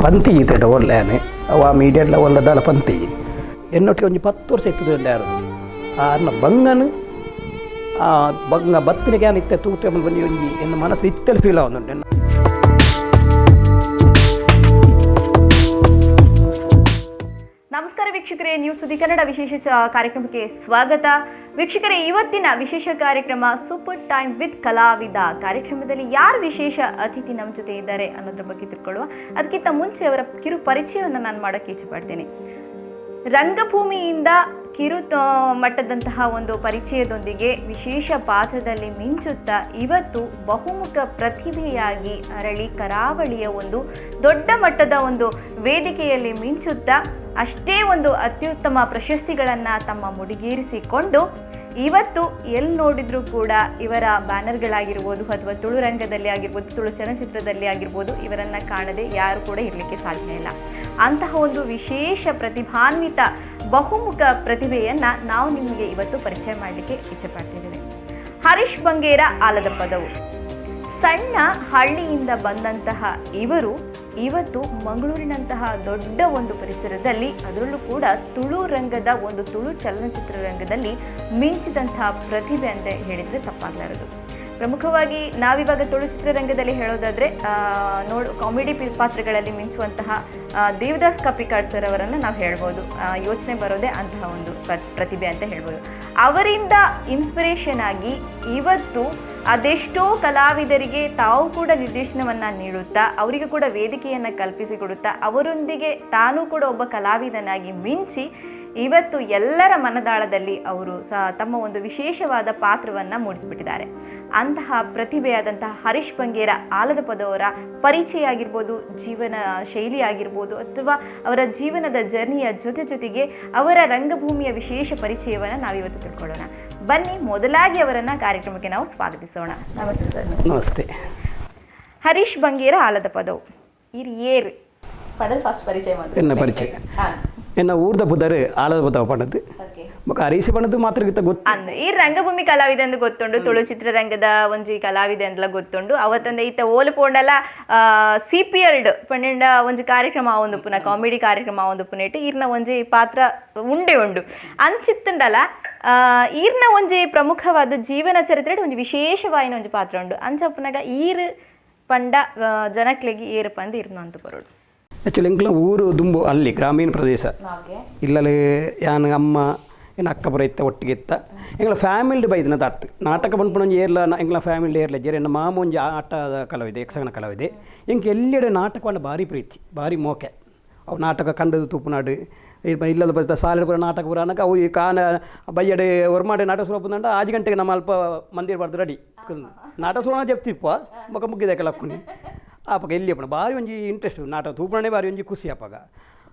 ಪಂತಿ ಈತ ಒಳ್ಳೆನೆ ಅವ ಮೀಡಿಯಲ್ಲ ಒಳ್ಳೆದಲ್ಲ ಪಂತಿ ಎನ್ನೊಟ್ಟಿಗೆ ಒಂದು 10 ವರ್ಷ ಇತ್ತು ಯಾರು ಅನ್ನ ಬಂಗನು ಬಂಗ ಬತ್ತಿನಿಗೆ ಏನು ಇತ್ತೆ ತೂತ ಬಂದು ಒಂಜಿ ಎನ್ನ ಮನಸ್ಸು ಇತ್ತಲ್ಲಿ ಫೀಲ್ ಆಗುಂಟು. ನಮಸ್ಕಾರ ವೀಕ್ಷಕರೇ, ನ್ಯೂಸುದ್ದಿ ಕನ್ನಡ ವಿಶೇಷ ಕಾರ್ಯಕ್ರಮಕ್ಕೆ ಸ್ವಾಗತ. ವೀಕ್ಷಕರೇ, ಇವತ್ತಿನ ವಿಶೇಷ ಕಾರ್ಯಕ್ರಮ ಸೂಪರ್ ಟೈಮ್ ವಿತ್ ಕಲಾವಿದ ಕಾರ್ಯಕ್ರಮದಲ್ಲಿ ಯಾರು ವಿಶೇಷ ಅತಿಥಿ ನಮ್ಮ ಜೊತೆ ಇದ್ದಾರೆ ಅನ್ನೋದ್ರ ಬಗ್ಗೆ ತಿಳ್ಕೊಳ್ಳುವ. ಅದಕ್ಕಿಂತ ಮುಂಚೆ ಅವರ ಕಿರು ಪರಿಚಯವನ್ನು ನಾನು ಮಾಡೋಕ್ಕೆ ಇಚ್ಛೆಪಡ್ತೇನೆ. ರಂಗಭೂಮಿಯಿಂದ ಕಿರು ಮಟ್ಟದಂತಹ ಒಂದು ಪರಿಚಯದೊಂದಿಗೆ ವಿಶೇಷ ಪಾತ್ರದಲ್ಲಿ ಮಿಂಚುತ್ತಾ ಇವತ್ತು ಬಹುಮುಖ ಪ್ರತಿಭೆಯಾಗಿ ಅರಳಿ ಕರಾವಳಿಯ ಒಂದು ದೊಡ್ಡ ಮಟ್ಟದ ಒಂದು ವೇದಿಕೆಯಲ್ಲಿ ಮಿಂಚುತ್ತಾ ಅಷ್ಟೇ ಒಂದು ಅತ್ಯುತ್ತಮ ಪ್ರಶಸ್ತಿಗಳನ್ನು ತಮ್ಮ ಮುಡಿಗೇರಿಸಿಕೊಂಡು ಇವತ್ತು ಎಲ್ಲಿ ನೋಡಿದರೂ ಕೂಡ ಇವರ ಬ್ಯಾನರ್ಗಳಾಗಿರ್ಬೋದು ಅಥವಾ ತುಳು ರಂಗದಲ್ಲಿ ಆಗಿರ್ಬೋದು, ತುಳು ಚಲನಚಿತ್ರದಲ್ಲಿ ಆಗಿರ್ಬೋದು, ಇವರನ್ನು ಕಾಣದೆ ಯಾರು ಕೂಡ ಇರಲಿಕ್ಕೆ ಸಾಧ್ಯ ಇಲ್ಲ. ಅಂತಹ ಒಂದು ವಿಶೇಷ ಪ್ರತಿಭಾನ್ವಿತ ಬಹುಮುಖ ಪ್ರತಿಭೆಯನ್ನು ನಾವು ನಿಮಗೆ ಇವತ್ತು ಪರಿಚಯ ಮಾಡಲಿಕ್ಕೆ ಇಚ್ಛೆ ಪಡ್ತಿದ್ದೇವೆ. ಹರೀಶ್ ಬಂಗೇರ ಆಲದ ಪದವು. ಸಣ್ಣ ಹಳ್ಳಿಯಿಂದ ಬಂದಂತಹ ಇವರು ಇವತ್ತು ಮಂಗಳೂರಿನಂತಹ ದೊಡ್ಡ ಒಂದು ಪರಿಸರದಲ್ಲಿ, ಅದರಲ್ಲೂ ಕೂಡ ತುಳು ರಂಗದ ಒಂದು ತುಳು ಚಲನಚಿತ್ರ ರಂಗದಲ್ಲಿ ಮಿಂಚಿದಂತಹ ಪ್ರತಿಭೆ ಅಂತ ಹೇಳಿದರೆ ತಪ್ಪಾಗಲಾರದು. ಪ್ರಮುಖವಾಗಿ ನಾವಿವಾಗ ತುಳು ಚಿತ್ರರಂಗದಲ್ಲಿ ಹೇಳೋದಾದರೆ ಕಾಮಿಡಿ ಪಾತ್ರಗಳಲ್ಲಿ ಮಿಂಚುವಂತಹ ದೇವದಾಸ್ ಕಪಿಕಾಡ್ ಸರ್ ಅವರನ್ನು ನಾವು ಹೇಳ್ಬೋದು. ಯೋಚನೆ ಬರೋದೇ ಅಂತಹ ಒಂದು ಪ್ರತಿಭೆ ಅಂತ ಹೇಳ್ಬೋದು. ಅವರಿಂದ ಇನ್ಸ್ಪಿರೇಷನ್ ಆಗಿ ಇವತ್ತು ಅದೆಷ್ಟೋ ಕಲಾವಿದರಿಗೆ ತಾವು ಕೂಡ ನಿರ್ದೇಶನವನ್ನು ನೀಡುತ್ತಾ, ಅವರಿಗೂ ಕೂಡ ವೇದಿಕೆಯನ್ನು ಕಲ್ಪಿಸಿಕೊಡುತ್ತಾ, ಅವರೊಂದಿಗೆ ತಾನೂ ಕೂಡ ಒಬ್ಬ ಕಲಾವಿದನಾಗಿ ಮಿಂಚಿ ಇವತ್ತು ಎಲ್ಲರ ಮನದಾಳದಲ್ಲಿ ಅವರು ತಮ್ಮ ಒಂದು ವಿಶೇಷವಾದ ಪಾತ್ರವನ್ನು ಮೂಡಿಸಿಬಿಟ್ಟಿದ್ದಾರೆ. ಅಂತಹ ಪ್ರತಿಭೆಯಾದಂತಹ ಹರೀಶ್ ಬಂಗೇರ ಆಲದ ಪದವರ ಪರಿಚಯ ಆಗಿರ್ಬೋದು, ಜೀವನ ಶೈಲಿ ಆಗಿರ್ಬೋದು, ಅಥವಾ ಅವರ ಜೀವನದ ಜರ್ನಿಯ ಜೊತೆಗೆ ಅವರ ರಂಗಭೂಮಿಯ ವಿಶೇಷ ಪರಿಚಯವನ್ನು ನಾವಿವತ್ತು ತಿಳ್ಕೊಳ್ಳೋಣ. ಬನ್ನಿ, ಮೊದಲಾಗಿ ಅವರನ್ನು ಕಾರ್ಯಕ್ರಮಕ್ಕೆ ನಾವು ಸ್ವಾಗತಿಸೋಣ. ನಮಸ್ತೆ ಸರ್. ನಮಸ್ತೆ. ಹರೀಶ್ ಬಂಗೇರ ಆಲದ ಪದವು ಇರ್ ಏರ್ ಪಡಲ್ ಫಸ್ಟ್ ಪರಿಚಯ ಎನ್ನ ಪರಿಚಯ ಎನ್ನ ಊರ್ದ ಬುಧರು ಆಲದ ಪದವ ಪಣದು ಮಗ ಹರೀಶ್ ಪಣದು ಮಾತ್ರ ಗೊತ್ತು ಅಂದ್ರೆ ಈ ರಂಗಭೂಮಿ ಕಲಾವಿದ ಎಂದು ಗೊತ್ತುಂಡು, ತುಳು ಚಿತ್ರರಂಗದ ಒಂಜಿ ಕಲಾವಿದ ಎಂದಲ ಗೊತ್ತುಂಡು. ಅವತ್ತಂದ ಈತ ಓಲು ಪೋಂಡಲ CPL ಪಂಡ ಒಂಜಿ ಕಾರ್ಯಕ್ರಮ ಒಂದು ಪುನಃ ಕಾಮಿಡಿ ಕಾರ್ಯಕ್ರಮ ಒಂದು ಪುನೇಟ್ ಈರ್ನ ಒಂಜಿ ಪಾತ್ರ ಉಂಡು ಅಂಚಿತ್ತುಂಡಲ ಈರ್ನ ಒಂಜಿ ಪ್ರಮುಖವಾದ ಜೀವನ ಚರಿತ್ರೆ ಒಂಜಿ ವಿಶೇಷವಾಯಿನ ಒಂಜಿ ಪಾತ್ರ ಉಂಡು. ಅಂಚ ಪುನಗ ಈರ್ ಪಂಡ ಜನಕ್ಲೆಗಿ ಏರು ಪಂದು ಇರ್ನ ಅಂತ ಬರೋಡು. ಆ್ಯಕ್ಚುಲಿ ಎಂಕ್ಲ ಊರು ದುಂಬು ಅಲ್ಲಿ ಗ್ರಾಮೀಣ ಪ್ರದೇಶ ಇಲ್ಲಲ್ಲಿ ಯಾನ ಅಮ್ಮ ಏನು ಅಕ್ಕಪುರ ಇತ್ತ ಒಟ್ಟಿಗೆ ಇತ್ತ ಎಂಗ್ಲ ಫ್ಯಾಮಿಲಿ ಬೈದಿನ ತಾತು ನಾಟಕ ಬಂದ್ಪಣೊಂಜಿ ಏರ್ಲ ಎಂಗ್ಲ ಫ್ಯಾಮಿಲಿ ಏರ್ಲ ಜೇರಿ ನನ್ನ ಮಾಮ ಒಂಜಿ ಆಟದ ಕಲಾವಿದೆ, ಯಕ್ಷಗಾನ ಕಲಾವಿದೆ. ಎಂಗೆ ಎಲ್ಲೆಡೆ ನಾಟಕವನ್ನು ಭಾರಿ ಪ್ರೀತಿ, ಭಾರಿ ಮೋಕೆ. ಅವು ನಾಟಕ ಕಂಡದು ತೂಪುನಾಡು ಇಲ್ಲದ ಬರ್ತಾ ಸಾಲ ಪುರ ನಾಟಕ ಪುರ ಅನ್ನಕ್ಕೆ ಅವು ಈ ಕಾನ ಬಯ್ಯಡೆ ಹೊರಮಾಡೆ ನಾಟಕ ಸುರ ಬಂದಂಡ 5 ಗಂಟೆಗೆ ನಮ್ಮ ಅಲ್ಪ ಮಂದಿರ ಬರ್ದು ರೆಡಿ ನಾಟಕ ಸುರ ಜಪ್ತಿಪ್ಪ ಮುಖ ಮುಗಿದ ಕಲಕ್ಕುನಿ ಆಪಗ ಎಲ್ಲಿ ಅಪ್ಪಣ ಭಾರಿ ಒಂಜಿ ಇಂಟ್ರೆಸ್ಟ್ ನಾಟಕ ತೂಪಣೆ ಭಾರಿ ಒಂಜಿ ಖುಷಿ ಅಪ್ಪಾಗ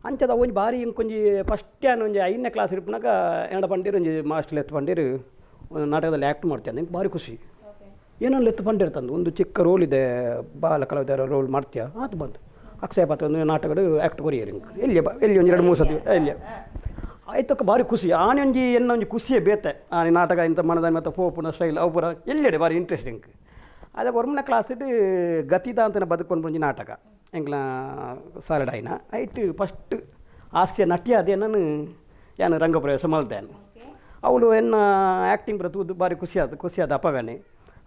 ಅಂಚದ ಒಂಜಿ ಭಾರಿ ಇಂಕೊಂಜಿ ಫಸ್ಟ್ ಏನು ಒಂಜಿ 5ನೇ ಕ್ಲಾಸ್ ಇರ್ಪನಾಗ ಎಂಡ ಪಂಡಿರು ಒಂಜಿ ಮಾಸ್ಟರ್ ಎತ್ತು ಪಂಡಿರು ಒಂದು ನಾಟಕದಲ್ಲಿ ಆ್ಯಕ್ಟ್ ಮಾಡ್ತೇನೆ. ನಂಗೆ ಭಾರಿ ಖುಷಿ. ಏನೋ ಎತ್ತು ಪಂಡಿರ್ತಂದು ಒಂದು ಚಿಕ್ಕ ರೋಲ್ ಇದೆ, ಬಾಲ ಕಲಾವಿದರ ರೋಲ್ ಮಾಡ್ತೀಯ ಅದು ಬಂತು ಅಕ್ಷಯ ಪಾತ್ರ ಒಂದು ನಾಟಕಗಳು ಆ್ಯಕ್ಟ್ ಕೊರಿಯರ್ ಎಲ್ಲಿ ಎಲ್ಲಿ ಒಂದು 2-3 ಸತಿ ಎಲ್ಲಿ ಆಯ್ತಕ್ಕ ಭಾರಿ ಖುಷಿ. ಆನೆ ಒಂಜಿ ಎನ್ನ ಒಂಜಿ ಖುಷಿಯೇ ಬೇತೆ ಆನೆ ನಾಟಕ ಇಂಥ ಮನದ ಮತ್ತು ಪೋಪುನ ಸ್ಟೈಲ್ ಅವು ಪೂರ ಎಲ್ಲೆಡೆ ಭಾರಿ ಇಂಟ್ರೆಸ್ಟಿಂಗ್. ಅದೇ 1ನೇ ಕ್ಲಾಸಿಟ್ಟು ಗತಿದ ಅಂತ ಬದುಕೊಂಡು ಬಂದು ನಾಟಕ ಎಂಗ್ಲ ಸಾಲಡಾಯಿನ ಐಟ್ ಫಸ್ಟ್ ಹಾಸ್ಯ ನಟಿ ಅದೇ ನಾನು ರಂಗಪ್ರವೇಶ ಮಲ್ತೇನೆ. ಅವಳು ಎನ್ನ ಆ್ಯಕ್ಟಿಂಗ್ ಬರ್ತದ್ದು ಭಾರಿ ಖುಷಿಯಾದ ಅಪ್ಪಗನೆ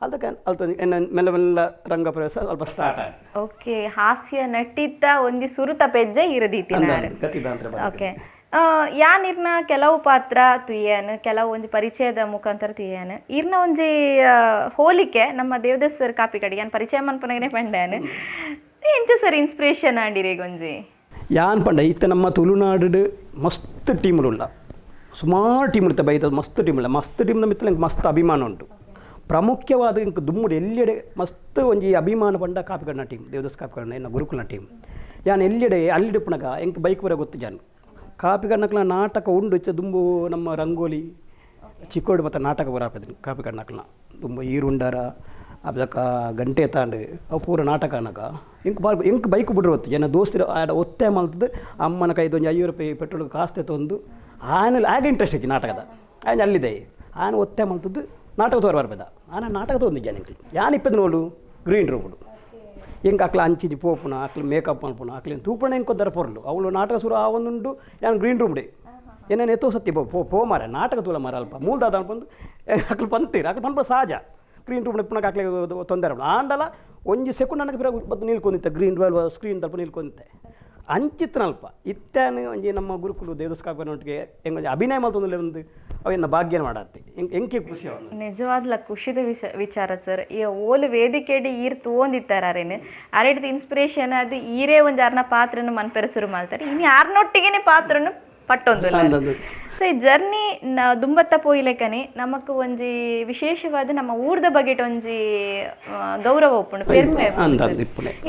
ಅದಕ್ಕೆ ಅಲ್ತ ಎನ್ನ ಮೆಲ್ಲ ಮೆಲ್ಲ ರಂಗಪ್ರವೇಶ ಸ್ವಲ್ಪ ಸ್ಟಾರ್ಟ್ ಆಯ್ತು. ಓಕೆ, ಹಾಸ್ಯ ನಟಿತ ಒಂಜಿ ಸುರುತ ಪೆಜ್ಜೆ ಇರದೀತಿ ಗತಿದ ಅಂತ. ಓಕೆ, ಯಾನಿರ್ನ ಕೆಲವು ಪಾತ್ರ ತುಯ್ಯಾನು, ಕೆಲವು ಒಂಜಿ ಪರಿಚಯದ ಮುಖಾಂತರ ತುಯ್ಯಾನು ಇರ್ನ ಒಂಜಿ ಹೋಲಿಕೆ ನಮ್ಮ ದೇವದಾಸ್ ಸರ್ ಕಾಪಿ ಕಡೆ ಯಾನ್ ಪರಿಚಯ ಮನ್ಪನಗನೆ ಪಂಡಾನು ಎಂಚ ಸರ್ ಇನ್ಸ್ಪಿರೇಷನ್ ಆಂಡಿರಿ ಒಂಜಿ ಯಾನ್ ಪಂಡ ಇತ್ತ ನಮ್ಮ ತುಳುನಾಡು ಮಸ್ತ್ ಟೀಮ್ಡುಲ್ಲ, ಸುಮಾರು ಟೀಮ್ ಇರ್ತ ಬೈತದ ಮಸ್ತ್ ಟೀಮ್ ಇಲ್ಲ. ಮಸ್ತ್ ಟೀಮ್ನ ಮಿತ್ತಲ ಮಸ್ತ್ ಅಭಿಮಾನ ಉಂಟು. ಪ್ರಾಮುಖ್ಯವಾದ ಇಂಕ ದುಮ್ಮುಡು ಎಲ್ಲೆಡೆ ಮಸ್ತ್ ಒಂಜಿ ಅಭಿಮಾನ ಪಂಡ ಕಾಪಿಕಡ್ನ ಟೀಮ್, ದೇವದಾಸ್ ಕಾಪಿಕಡ್ನ ಎನ್ನ ಗುರುಕುಲ್ನ ಟೀಮ್. ಯಾನ್ ಎಲ್ಲೆಡೆ ಅಲ್ಲಿ ಪುನಗ ಎಂಕ್ ಬೈಕ್ ಬರ ಗೊತ್ತು ಜಾನು ಕಾಪಿಕಡ್ನಕ್ಲ ನಾಟಕ ಉಂಡು ಇಚ್ಚ ದುಂಬು ನಮ್ಮ ರಂಗೋಲಿ ಚಿಕ್ಕೋಡು ಮತ್ತು ನಾಟಕ ಬರಾಪದಿನಿ ಕಾಪಿಕಡ್ನಕ್ಲ ದುಂಬು ಈರುಂಡಾರ ಅದಕ್ಕ ಗಂಟೆ ತಾಂಡು ಅವು ಪೂರ ನಾಟಕ ಅನ್ನಕ ಇಂಕ್ ಬೈಕ್ ಬಿಡ್ರು ಹೊತ್ತು ಜನ ದೋಸ್ತಿರು ಆಡ ಒತ್ತೆ ಮಲ್ತದ್ದು ಅಮ್ಮನ ಕೈದು ಒಂದು 5 ರೂಪಾಯಿ ಪೆಟ್ರೋಲ್ ಕಾಸ್ತೆ ತಂದು ಆಮೇಲೆ ಆಗ ಇಂಟ್ರೆಸ್ಟ್ ಐತಿ ನಾಟಕದ ಆಯ್ತು ಅಲ್ಲಿದೆ ಆನೆ ಒತ್ತೆ ಮಲ್ತದ್ದು ನಾಟಕ ತೋರ್ ಬರ್ಬೇದ ಆನ ನಾಟಕ ತೊಂದಿದ್ದೆ ನನಗೆ ಯಾನ್ ಇಪ್ಪದು ನೋಡು ಗ್ರೀನ್ ರೂಪುಡು ಹೆಂಗೆ ಅಕ್ಲ ಅಂಚಿಜಿ ಪೋಪುನ ಅಕ್ಲ ಮೇಕಪ್ ಅನ್ಪುನ ಅಕ್ಲೇನು ತೂಪಣ ಹೆಂಗೆ ಕೊದ್ದಾರ ಪೊರ್ಲು ಅವಳು ನಾಟಕ ಸುರು ಆ ಒಂದುಂಡು ಯಾನು ಗ್ರೀನ್ ರೂಮ್ ಡೇ ಏನೇನು ಎತ್ತೋ ಸತ್ತಿ ಪೋ ಮಾರ ನಾಟಕ ತೂಲ ಮಾರ ಅಲ್ಪ ಮೂಲ್ದಾದ ಅನ್ಪಂದು ಅಕ್ಲು ಪಂತೀರ ಅಕ್ಲು ಪನ್ಪ ಸಹಜ ಗ್ರೀನ್ ರೂಮ್ ಪುನಃ ಅಕ್ಲೆ ತೊಂದರೆ ಆಂಡಲ ಒಂಜಿ ಸೆಕೆಂಡ್ ನನಗೆ ಬಿರ ಬದ್ದು ನಿಲ್ಕೊಂಡಿತ್ತೆ ಗ್ರೀನ್ ಸ್ಕ್ರೀನ್ ತಲ್ಪ ನಿಲ್ಕೊಂಡಿತ್ತೆ ಅಂಚಿತ್ತನಲ್ಪ ಇತ್ತಾನು ಒಂಜಿ ನಮ್ಮ ಗುರುಕುಲು ದೇವಸ್ಕಾಪನೊಟ್ಟಿಗೆ ಹೆಂಗೆ ಅಭಿನಯ ಮಾಡ್ತಂದ್ರೆ ಒಂದು ಅವನ್ನ ಭಾಗ್ಯನ ಮಾಡತ್ತೆ ಹೆಂಗೆ ಖುಷಿ ಅವನು ನಿಜವಾದ್ಲ ಖುಷಿದ ವಿಚಾರ ಸರ್ ಈ ಓಲು ವೇದಿಕೆಡಿ ಈರ್ ತೋಂದಿತ್ತಾರೇನು ಅರೆಡ್ದು ಇನ್ಸ್ಪಿರೇಷನ್ ಅದು ಈರೇ ಒಂದು ಯಾರನ್ನ ಪಾತ್ರನ ಮನ್ಪೆರಸುರು ಮಾಡ್ತಾರೆ ಇನ್ನು ಯಾರನೊಟ್ಟಿಗೆ ಪಾತ್ರನು ಪಟ್ಟೊಂದು ಸೊ ಈ ಜರ್ನಿ ದುಂಬತ್ತ ಪೋಯಿಲೆಕನೆ ನಮಕ್ ಒಂಜಿ ವಿಶೇಷವಾದ ನಮ್ಮ ಊರ್ದ ಬಗೆಟ್ ಒಂಜಿ ಗೌರವ ಉಪ್ಪುಂಡು ಪೆರ್ಮೆ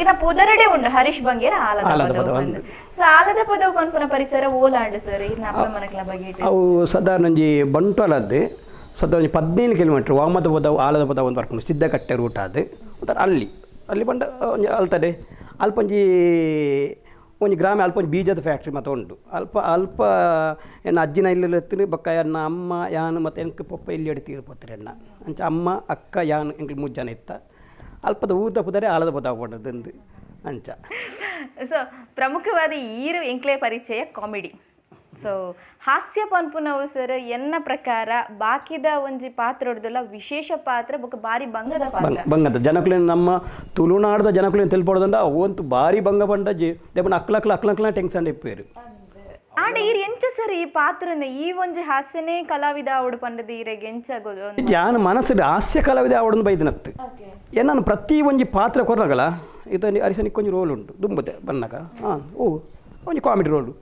ಇನ್ನ ಪುದರಡೆ ಉಂಡು ಹರೀಶ್ ಬಂಗೇರ ಆಲದ ಪದವು ಸೊ ಆಲದ ಪದವು ಪನ್ಪುನ ಪರಿಸರ ಓಲಾಂಡ್ ಸರ್ ಇನ್ನ ಅಪ್ಪ ಮನಕ್ಲ ಬಗೆಟ್ ಅವು ಸಾಧಾರಣ ಒಂಜಿ ಬಂಟ್ವಾಲದ್ದು ಸದಾ ಒಂಜಿ 15 ಕಿಲೋಮೀಟರ್ ವಾಮದ ಪದವು ಆಲದ ಪದ ಒಂದು ಬರ್ಕೊಂಡು ಸಿದ್ದಕಟ್ಟೆ ರೂಟ್ ಅದು ಒಂಥರ ಅಲ್ಲಿ ಬಂಡ ಒಂಜಿ ಅಲ್ತಡೆ ಅಲ್ಪೊಂಜಿ ಒಂಜಿ ಗ್ರಾಮ ಅಲ್ಪ ಒಂಜಿ ಬೀಜದ ಫ್ಯಾಕ್ಟ್ರಿ ಮತ್ತು ಉಂಡು ಅಲ್ಪ ಎನ್ನ ಅಜ್ಜಿನ ಇಲ್ಲಿ ಎತ್ತಿನ ಬಕ್ಕ ಎನ್ನ ಅಮ್ಮ ಯಾನು ಮತ್ತು ಎಂಕ್ ಪಪ್ಪ ಇಲ್ಲಿ ಎಡಿ ತೀರ್ಪತ್ತಾರೆ ಎಣ್ಣ ಅಂಚ ಅಮ್ಮ ಅಕ್ಕ ಯಾನು ಎಂಕ್ 3 ಜನ ಇತ್ತ ಅಲ್ಪದ ಊದ ಪುದರೆ ಆಲದ ಪದ ಕೊಂಡದ್ದು ಅಂಚ ಸೊ ಪ್ರಮುಖವಾದ ಈರು ಎಂಕ್ಲೆ ಪರಿಚಯ ಕಾಮಿಡಿ ಸೊ ಹಾಸ್ಯ ಪನ್ಪುನವು ಸರ್ ಎನ್ನ ಪ್ರಕಾರ ಬಾಕಿದ ಒಂಜಿ ಪಾತ್ರ ಹೊಡೆದಲ್ಲ ವಿಶೇಷ ಪಾತ್ರ ಬೊಕ್ಕ ಬಾರಿ ಬಂಗದ ಪಾತ್ರ ಬಂಗದ ಜನಕುಲೇನು ನಮ್ಮ ತುಳುನಾಡದ ಜನಕುಲೇನು ತೆಲ್ಪಡೋದಂಡ ಅವಂತೂ ಬಾರಿ ಬಂಗ ಬಂಡ ದೇವನ ಅಕ್ಲಕ್ಲ ಟೆನ್ಷನ್ ಇಪ್ಪೇರು ಆಡ ಈರ್ ಎಂಚ ಸರ್ ಈ ಪಾತ್ರನ ಈ ಒಂಜಿ ಹಾಸ್ಯನೇ ಕಲಾವಿದ ಅವಡು ಪಂಡದ ಈರೆಗೆ ಎಂಚಾಗೋದು ಯಾನ ಮನಸ್ಸು ಹಾಸ್ಯ ಕಲಾವಿದ ಅವಡನ್ನು ಬೈದನತ್ತು ಏನಾನು ಪ್ರತಿ ಒಂಜಿ ಪಾತ್ರ ಕೊರ್ನಗಲ ಇದನ್ನು ಅರಿಸನಿಗೆ ಕೊಂಚ ರೋಲ್ ಉಂಟು ದುಂಬತೆ ಬನ್ನಗ ಒಂಜಿ ಕಾಮಿಡಿ ರೋಲು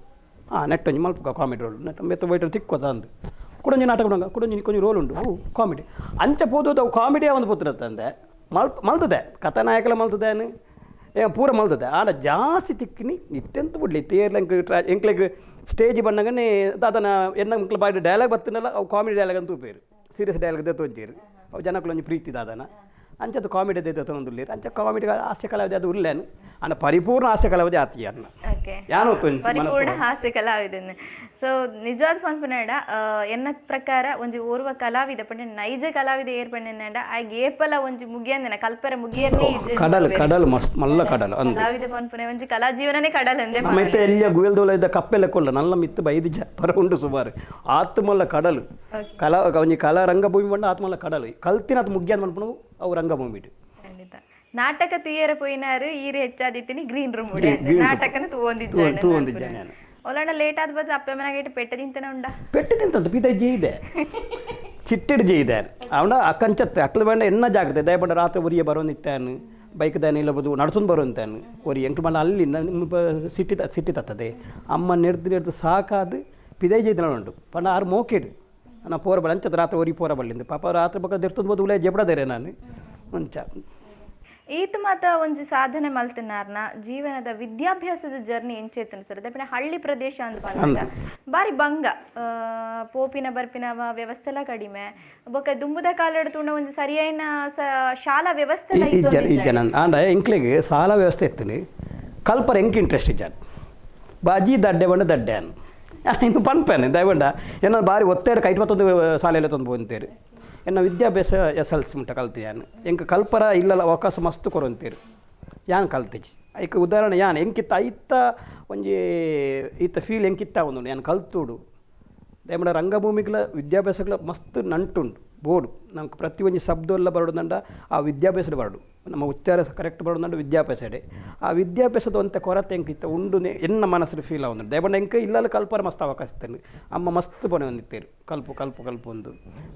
ನೆಟ್ಟೊಂಜಿ ಮಲ್ಪ ಕಾಮಿಡಿ ರೋಲ್ ನೆಟ್ಟ ಮೆತ್ತ ಬೈಟರ್ ತಿಕ್ಕೋದ ಅಂದು ಕುಡೊಂಜಿ ನಾಟಕ ಉಂಡ ಕುಡೊಂಜಿ ಕೊಂಚ ರೋಲ್ ಉಂಟು ಕಾಮಿಡಿ ಅಂಚ ಪೋದು ಅವು ಕಾಮಿಡಿಯ ಒಂದು ಪುತ್ರತ್ತಂದೆ ಮಲ್ತದೆ ಕಥಾನಾಯಕಲ ಮಲ್ತದೇನು ಪೂರ ಮಲ್ತದೆ ಆಡ ಜಾಸ್ತಿ ತಿಕ್ಕಿನಿ ಇತ್ತೆಂತ ಬಿಡ್ಲಿ ತೇರ್ಲ ಎಂಕ್ಲೆಗ್ ಸ್ಟೇಜ್ ಬಂದಾಗನೇ ಅದನ್ನ ಎನ್ನ ಎಂಕ್ಲ ಬಾಯಿ ಡೈಲಾಗ್ ಬತ್ತಿನಲ್ಲ ಅವು ಕಾಮಿಡಿ ಡೈಲಾಗ್ ಅಂತ ಉಪೇರು ಸೀರಿಯಸ್ ಡೈಲಾಗ್ ದತ್ತೊಂಜೇರು ಅವು ಜನಕ್ಕೊಂಜಿ ಪ್ರೀತಿ ದಾದನ ಅಂಚದು ಕಾಮಿಡಿ ದತ್ತೊಂದುಲ್ಲೇರು ಅಂಚ ಕಾಮಿಡಿ ಹಾಸ್ಯ ಕಲಾವಿದ ಅದು ಉರ್ಲೇನು ಅನ್ನ ಪರಿಪೂರ್ಣ ಹಾಸ್ಯ ಕಲಾವಿದ ಆತಿ ಅನ್ನ ಯಾನು ಪರಿಪೂರ್ಣ ಹಾಸ್ಯ ಕಲಾವಿದನೆ ಸೊ ನಿಜವಾದ ಪನ್ಪುನಾಡ ಎನ್ನ ಪ್ರಕಾರ ಒಂಜಿ ಓರ್ವ ಕಲಾವಿದ ಪಂಡ ನೈಜ ಕಲಾವಿದ ಏರ್ ಪಂಡ ಆ ಏಪಲ ಒಂಜಿ ಮುಗಿಯಂದಿನ ಕಲ್ಪರ ಮುಗಿಯನ್ನೇ ಕಡಲ್ ಮಲ್ಲ ಕಡಲ್ ಕಲಾವಿದ ಪನ್ಪುನೆ ಒಂಜಿ ಕಲಾ ಜೀವನನೇ ಕಡಲ್ ಅಂದ್ರೆ ಮತ್ತೆ ಎಲ್ಲಿಯ ಗುಯಲ್ದೋಲ ಇದ್ದ ಕಪ್ಪೆಲ್ಲ ಕೊಲ್ಲ ನಲ್ಲ ಮಿತ್ತು ಬೈದು ಪರ ಉಂಟು ಸುಮಾರು ಆತ್ಮಲ್ಲ ಕಡಲು ಕಲಾ ಒಂಜಿ ಕಲಾ ರಂಗಭೂಮಿ ಬಂಡ ಆತ್ಮಲ್ಲ ಕಡಲು ಕಲ್ತಿನ ಅದು ಮುಗಿಯನ್ ಮನ್ಪುಣವು ಅವು ರಂಗಭೂಮಿ ನಾಟಕ ತುಯ್ಯರ ಪೋಯಿನಾರು ಈರೆ ಹೆಚ್ಚಾದಿತ್ತೀನಿ ಗ್ರೀನ್ ರೂಮ್ ನಾಟಕನ ತೂವೊಂದಿದ್ದಾನೆ ಒಲಣ್ಣ ಲೇಟ್ ಆದ ಬದ್ದು ಅಪ್ಪ ಮನೆಗೆ ಪೆಟ್ಟ ತಿಂತಾನೆ ಉಂಡ ಪೆಟ್ಟ ತಿಂತಂತ ಪಿತ ಜೀದೆ ಚಿಟ್ಟಿಡ್ ಜೀದೆ ಅವನ ಅಕ್ಕಂಚತ್ತೆ ಅಕ್ಕಲ ಬೇಡ ಎನ್ನ ಜಾಗ್ರತೆ ದಯಪಡ ರಾತ್ರಿ ಒರಿಯ ಬರೋನಿತ್ತಾನು ಬೈಕ್ ದಾನ ಇಲ್ಲಬಹುದು ನಡ್ಸೊಂದು ಬರೋಂತಾನು ಒರಿ ಎಂಕ್ಲು ಮಲ್ಲ ಅಲ್ಲಿ ಸಿಟ್ಟಿ ತತ್ತದೆ ಅಮ್ಮ ನೆಡ್ದು ಸಾಕಾದು ಪಿದೈ ಜೈದನ ಉಂಟು ಪಂಡ ಆರು ಮೋಕೆಡು ನಾ ಪೋರ ಅಂಚದ ರಾತ್ರಿ ಒರಿ ಪೋರ ಬಲ್ಲಿಂದು ಪಾಪ ರಾತ್ರಿ ಪಕ್ಕ ದೆರ್ತದ ಬೋದು ಉಲೇ ಜೆಬ್ಡದೇರೆ ನಾನು ಮುಂಚ ಈತ ಮಾತ ಒಂಜಿ ಸಾಧನೆ ಮಲ್ತಿನಾರ್ನ ಜೀವನದ ವಿದ್ಯಾಭ್ಯಾಸದ ಜರ್ನಿ ಎಂಚೇತನ ಸರ್ ದಪ್ಪನ ಹಳ್ಳಿ ಪ್ರದೇಶ ಅಂತ ಬಂದಾಗ ಬಾರಿ ಬಂಗ ಪೋಪಿನ ಬರ್ಪಿನ ವ್ಯವಸ್ಥೆ ಎಲ್ಲ ಕಡಿಮೆ ಬೊಕ್ಕ ದುಂಬುದ ಕಾಲ ತುಣ ಒಂಜಿ ಸರಿಯಾಯಿನ ಶಾಲಾ ವ್ಯವಸ್ಥೆ ಎಂಕ್ಲೆಗೆ ಶಾಲಾ ವ್ಯವಸ್ಥೆ ಇತ್ತು ಕಲ್ಪರ ಎಂಕ್ ಇಂಟ್ರೆಸ್ಟ್ ಇಜ್ಜಾನ್ ಬಾಜಿ ದಡ್ಡೆ ಬಂಡ ದಡ್ಡೆ ಅನ್ ಇನ್ನು ಪನ್ಪೇನೆ ದಯಬಂಡ ಏನಾದ್ರು ಬಾರಿ ಒತ್ತೇರು ಕೈಟ್ ಮತ್ತೊಂದು ಶಾಲೆಯಲ್ಲಿ ತಂದು ಬಂತೇರು ಎನ್ನ ವಿದ್ಯಾಭ್ಯಾಸ SLC ಮುಟ್ಟ ಕಲ್ತಿ ಯಾನು ಎಂಕ ಕಲ್ಪರ ಇಲ್ಲಲ್ಲ ಅವಕಾಶ ಮಸ್ತ್ ಕೊರಂತೀರು ಯಾನ್ ಕಲ್ತಿಜಿ ಐಕ ಉದಾಹರಣೆ ಯಾನ್ ಎಂಕಿತ್ತ ಐತ ಒಂಜಿ ಈತ ಫೀಲ್ ಎಂಕಿತ್ತ ಒಂದು ಯಾನ್ ಕಲ್ತುಡು ದಯಮಡ ರಂಗಭೂಮಿಗಳ ವಿದ್ಯಾಭ್ಯಾಸಗಳ ಮಸ್ತ್ ನಂಟುಂಡು ಬೋಡು ನಮ್ಗೆ ಪ್ರತಿ ಒಂಜಿ ಶಬ್ದ ಎಲ್ಲ ಬರೋದಂಡ ಆ ವಿದ್ಯಾಭ್ಯಾಸದ ಬರಡು ನಮ್ಮ ಉಚ್ಚಾರ ಕರೆಕ್ಟ್ ಬರೋದಂಡ ವಿದ್ಯಾಭ್ಯಾಸಡೆ ಆ ವಿದ್ಯಾಭ್ಯಾಸದ ಒಂತೆ ಕೊರತೆ ಎಂಕಿತ್ತ ಉಂಡು ಎನ್ನ ಮನಸ್ಸು ಫೀಲ್ ಆಗೊಂಡು ದಯಬಂಡ ಎಂಕ ಇಲ್ಲಲ್ಲ ಕಲ್ಪರ ಮಸ್ತ್ ಅವಕಾಶ ಇತ್ತೇನೆ ಅಮ್ಮ ಮಸ್ತ್ ಬನೆ ಹೊಂದಿತ್ತೇರು ಕಲ್ಪು ಒಂದು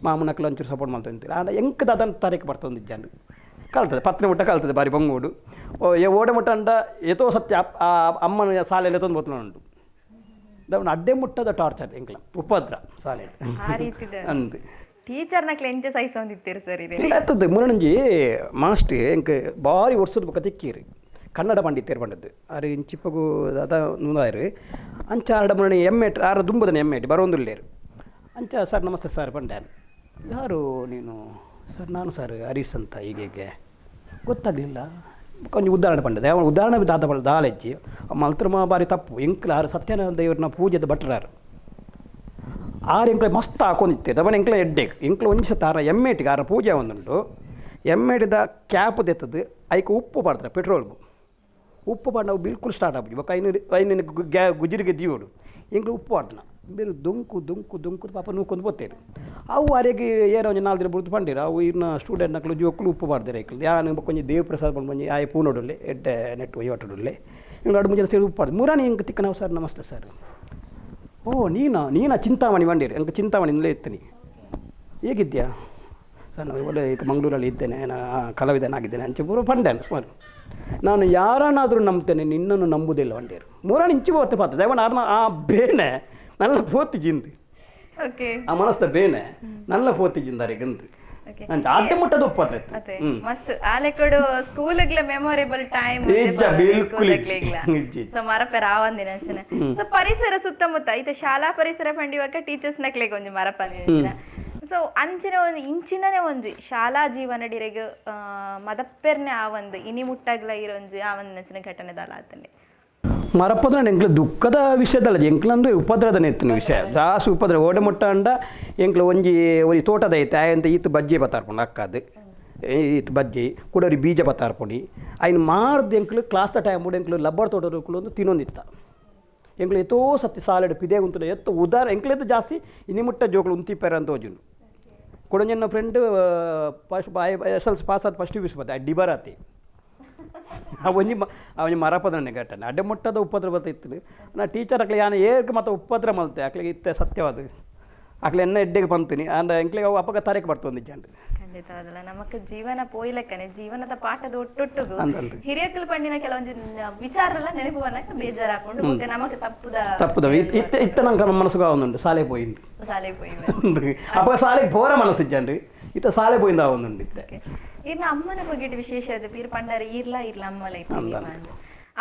ಮಾಮನಕ್ಲ ಒಂಚೂರು ಸಪೋರ್ಟ್ ಮಾಡ್ತಂತೀರಿ ಆಡ ಎಂಕದ ಅದನ್ನು ತಾರೀಕು ಬರ್ತೊಂದಿದ್ದಾನು ಕಲ್ತದೆ ಪತ್ನಿ ಮುಟ್ಟ ಕಲ್ತದೆ ಬಾರಿ ಬಂಗೋಡು ಓಡೆ ಮುಟ್ಟ ಅಂಡ ಎತೋ ಸತ್ಯ ಆ ಅಮ್ಮನ ಶಾಲೆಯಲ್ಲಿ ಎತ್ತೊಂದು ಬತ್ತಲು ಉಂಟು ದವನ ಅಡ್ಡೆ ಮುಟ್ಟದ ಟಾರ್ಚರ್ ಎಂಕ್ಲ ಉಪದ್ರ ಶಾಲೆ ಅಂದು ಟೀಚರ್ನ ಕ್ಲೆಂಚ ಸಹಿಸೊಂದಿತ್ತೀರಿ ಸರ್ ಇದೆ ಇಲ್ಲತ್ತದ ಮುರಣಂಜಿ ಮಾಸ್ಟ್ರಿ ಎಂಕ್ ಬಾರಿ ವರ್ಷದ ಬಕ್ಕ ತಿಕ್ಕೀರಿ ಕನ್ನಡ ಪಂಡಿತೇರು ಪಂಡದ್ದು ಅರೆ ಇಂಚಿಪ್ಪಗು ಅದ ನೂದಾರು ಅಂಚ ಆಡ ಮುರಣಿ ಎಮ್ಮೆಟ್ ಆರ ದುಂಬದನ ಎಮ್ಮೆಟ್ ಬರೋಂದುಲ್ಲೇರು ಅಂಚ ಸರ್ ನಮಸ್ತೆ ಸರ್ ಪಂಡ್ಯಾನು ಯಾರು ನೀನು ಸರ್ ನಾನು ಸರ್ ಹರೀಶ್ ಅಂತ ಹೀಗೆ ಗೊತ್ತಾಗಲಿಲ್ಲ ಕೊಂಚ ಉದಾಹರಣೆ ಪಂಡದೆ ಅವನು ಉದಾಹರಣೆ ದಾದ ದಾಲೆಜ್ಜಿ ಮಲ್ತ್ರಮ ಬಾರಿ ತಪ್ಪು ಎಂಕ್ಲ ಆರು ಸತ್ಯನಾರಾಯಣ ದೇವ್ರನ್ನ ಪೂಜೆದ ಭಟ್ರಾರು ಆರು ಎಂಕ್ಲೆ ಮಸ್ತ್ ಹಾಕೊಂಡಿತ್ತೆ ದವನ ಎಂಕ್ಲೆ ಎಡ್ಡೆಗೆ ಎಂಕ್ಲೆ ಒಂಚ ತಾರ ಎಮ್ಮೆಟಿಗೆ ಆರ ಪೂಜೆ ಒಂದುಂಟು ಎಮ್ಮೆಡಿದ ಕ್ಯಾಪ್ ತೆತ್ತದು ಐಕೆ ಉಪ್ಪು ಪಾಡ್ತಾರೆ ಪೆಟ್ರೋಲ್ಗು ಉಪ್ಪು ಪಾಡ್ ನಾವು ಬಿಲ್ಕುಲ್ ಸ್ಟಾರ್ಟ್ ಆಗ್ಬಿಟ್ಟು ಇವಾಗ ಐನಿನ ಗುಜಿರಿಗೆ ದೀವೋಡು ಎಂಗ್ಳು ಉಪ್ಪು ಪಾಡ್ತಾನ ಬೇರೆ ದುಂಕು ಪಾಪ ನೂಕೊಂಡು ಬತ್ತೇರು ಅವು ಅರೆಗೆ ಏನೋ ಒಂದು 4 ದಿನ ಬಿಡ್ತು ಪಂಡಿರು ಅವು ಇನ್ನು ಸ್ಟೂಡೆಂಟ್ ನಕ್ಲು ಜೋಕ್ಲು ಉಪ್ಪು ಪಾಡ್ತಾರೆ ಐಕ್ಲು ಯಾನು ಕೊಂಚ ದೇವ್ ಪ್ರಸಾದ್ ಬಂದು ಬಂದು ಆಯ ಪೂನೋಡಲ್ಲೇ ಎಡ್ಡೆ ನೆಟ್ಟು ಒಯ್ಯಟೋಡಲ್ಲೇ ಇನ್ನು 2-3 ಜನ ಸೇರಿ ಉಪ್ಪು ಪಾಡ್ದು ಮೂರಾನಿ ಹಿಂಗೆ ತಿಕ್ಕ ನಾವು ಸರ್ ನಮಸ್ತೆ ಸರ್ ಓ ನೀನಾ ಚಿಂತಾಮಣಿ ಬಂದಿರು ಹಂಗೆ ಚಿಂತಾಮಣಿಯಿಂದಲೇ ಇರ್ತೀನಿ ಹೇಗಿದ್ಯಾ ಸರ್ ನಾವು ಒಳ್ಳೆ ಈಗ ಮಂಗಳೂರಲ್ಲಿ ಇದ್ದೇನೆ ಕಲಾವಿದನಾಗಿದ್ದೇನೆ ಅಂಚೆ ಪೂರ ಪಂಡೇನು ಸುಮಾರು ನಾನು ಯಾರನ್ನಾದರೂ ನಂಬ್ತೇನೆ ನಿನ್ನನ್ನು ನಂಬುವುದಿಲ್ಲ ಒಂಡೇರು ಮೂರಾಣಿ ಇಂಚು ಹೋಗ್ತೆ ಪಾತ್ರ ದೇವನ ಆ ಬೇನೆ ನಲ್ಲ ಪೋತಿಜಿಂದು ಆ ಮನಸ್ಸ ಬೇನೆ ನಲ್ಲ ಪೋತಿಜಿಂದಾರೆ ಗಂದು ಅಂತ ಅಡ್ಡ ಮುಟ್ಟದ ಒಪ್ಪತ್ರ ಮಸ್ತ್ ಆಲೆ ಕೊಡು ಸ್ಕೂಲ್ಗ್ಲ ಮೆಮೊರೇಬಲ್ ಟೈಮ್ ಸೊ ಮರಪೆರ ಆವಂದಿನ ಅಂಚನೆ ಸೊ ಪರಿಸರ ಸುತ್ತಮುತ್ತ ಐತೆ ಶಾಲಾ ಪರಿಸರ ಪಂಡಿವಾಗ ಟೀಚರ್ಸ್ ನಕ್ಲೆ ಒಂಜಿ ಮರಪಂದಿನ ಸೊ ಅಂಚಿನ ಒಂದು ಇಂಚಿನನೇ ಒಂಜಿ ಶಾಲಾ ಜೀವನ ಡಿರೆಗ್ ಮದಪ್ಪೆರ್ನೆ ಆ ಒಂದು ಇನಿ ಮುಟ್ಟಾಗ್ಲ ಇರೋಂಜಿ ಆ ಒಂದು ನಚ್ಚಿನ ಘಟನೆದಲ್ಲ ಆತಂಡೆ ಮರಪದ್ರ ಎಂಕ್ಲ ದುಃಖದ ವಿಷಯದಲ್ಲ ಎಂಕ್ಲಂದು ಉಪದ್ರದನೆ ಇತ್ತಿನ ವಿಷಯ ಜಾಸ್ತಿ ಉಪದ್ರ ಓಡೆ ಮುಟ್ಟ ಅಂಡ ಎಂಕ್ಲ ಒಂಜಿ ತೋಟದ ಐತೆ ಆಯಂತ ಈತ ಬಜ್ಜಿ ಬತ್ತಾರ್ಪುಂಡು ಅಕ್ಕದು ಈತ ಬಜ್ಜಿ ಕುಡೋರಿ ಬೀಜ ಬತ್ತಾರ್ಪುಂಡು ಅಯ್ನ ಮಾರ್ದು ಎಂಕ್ಲು ಕ್ಲಾಸ್ದ ಟೈಮ್ ಕೂಡ ಎಂಕ್ಲು ಲಬ್ಬರ್ ತೋಟದಕ್ಕಳು ಒಂದು ತಿನ್ನೊಂದಿತ್ತ ಎಂಕ್ಲು ಎತ್ತೋ ಸತ್ತಿ ಸಾಲೆಡ್ ಪಿದೆ ಉಂಟು ಎತ್ತು ಉದಾರ ಎಂಕ್ಲೆದ್ದು ಜಾಸ್ತಿ ಇನಿ ಮುಟ್ಟ ಜೋಕ್ಲು ಉಂತಿಪ್ಪೇರ ಅಂತ ಹೋಜುನು ಕೊಡಂಜನ ಫ್ರೆಂಡ್ ಫಸ್ಟ್ SLC ಪಾಸ್ ಆದ ಫಸ್ಟ್ ಯೂಸ್ ಬತ್ತೆ ಅಡ್ಡಿ ಬರತ್ತೆ ಅವನಿ ಮರಪದನೆ ಘಟನೆ ಅಡ್ಡೆ ಮುಟ್ಟದ ಉಪದ್ರ ಬರ್ತಿತ್ತು ನಾ ಟೀಚರ್ ಅಕ್ಲೆ ಯಾನ ಏರ್ಗೆ ಮತ್ತು ಉಪದ್ರ ಮಲ್ತೆ ಅಕ್ಲಿಗೆ ಇತ್ತೆ ಸತ್ಯವಾದ ಅಕ್ಲೆ ಎನ್ನ ಎಡ್ಡೆಗೆ ಬಂತೀನಿ ಅಂಡ್ ಎಂಕ್ಲಿಗೆ ಅವು ಅಪಗ ತರಕ್ಕೆ ಬರ್ತೊಂದು ಜನ ಖಂಡಿತ ಅದಲ್ಲ ನಮಕ್ ಜೀವನ ಪೋಯ್ಲಕ್ಕನೆ ಜೀವನದ ಪಾಠದ ಒಟ್ಟೊಟ್ಟುಗು ಹಿರಿಯಕ್ಕಲು ಪಂಡಿನ ಕೆಲವೊಂದು ವಿಚಾರಲ್ಲ ನೆನಪು ಬರ್ಲಕ್ಕ ಬೇಜಾರು ಹಾಕೊಂಡು ಮತ್ತೆ ನಮಕ್ ತಪ್ಪುದ ಇತ್ತ ನಂಗೆ ನಮ್ಮ ಮನಸ್ಸುಗ ಒಂದುಂಡು ಸಾಲೆ ಪೋಯಿಂದು ಅಪ್ಪ ಸಾಲೆಗೆ ಬೋರ ಮನಸ್ಸು ಜನ್ರಿ ಇತ್ತ ಸಾಲೆ ಪೋಯಿಂದ ಒಂದುಂಡು ಇತ್ತೆ ಇರ್ನ ಅಮ್ಮನ ಬಗ್ಗೆ ವಿಶೇಷ ಅದು ಪೀರ್ ಪಂಡಾರ ಇರ್ಲ ಅಮ್ಮಲ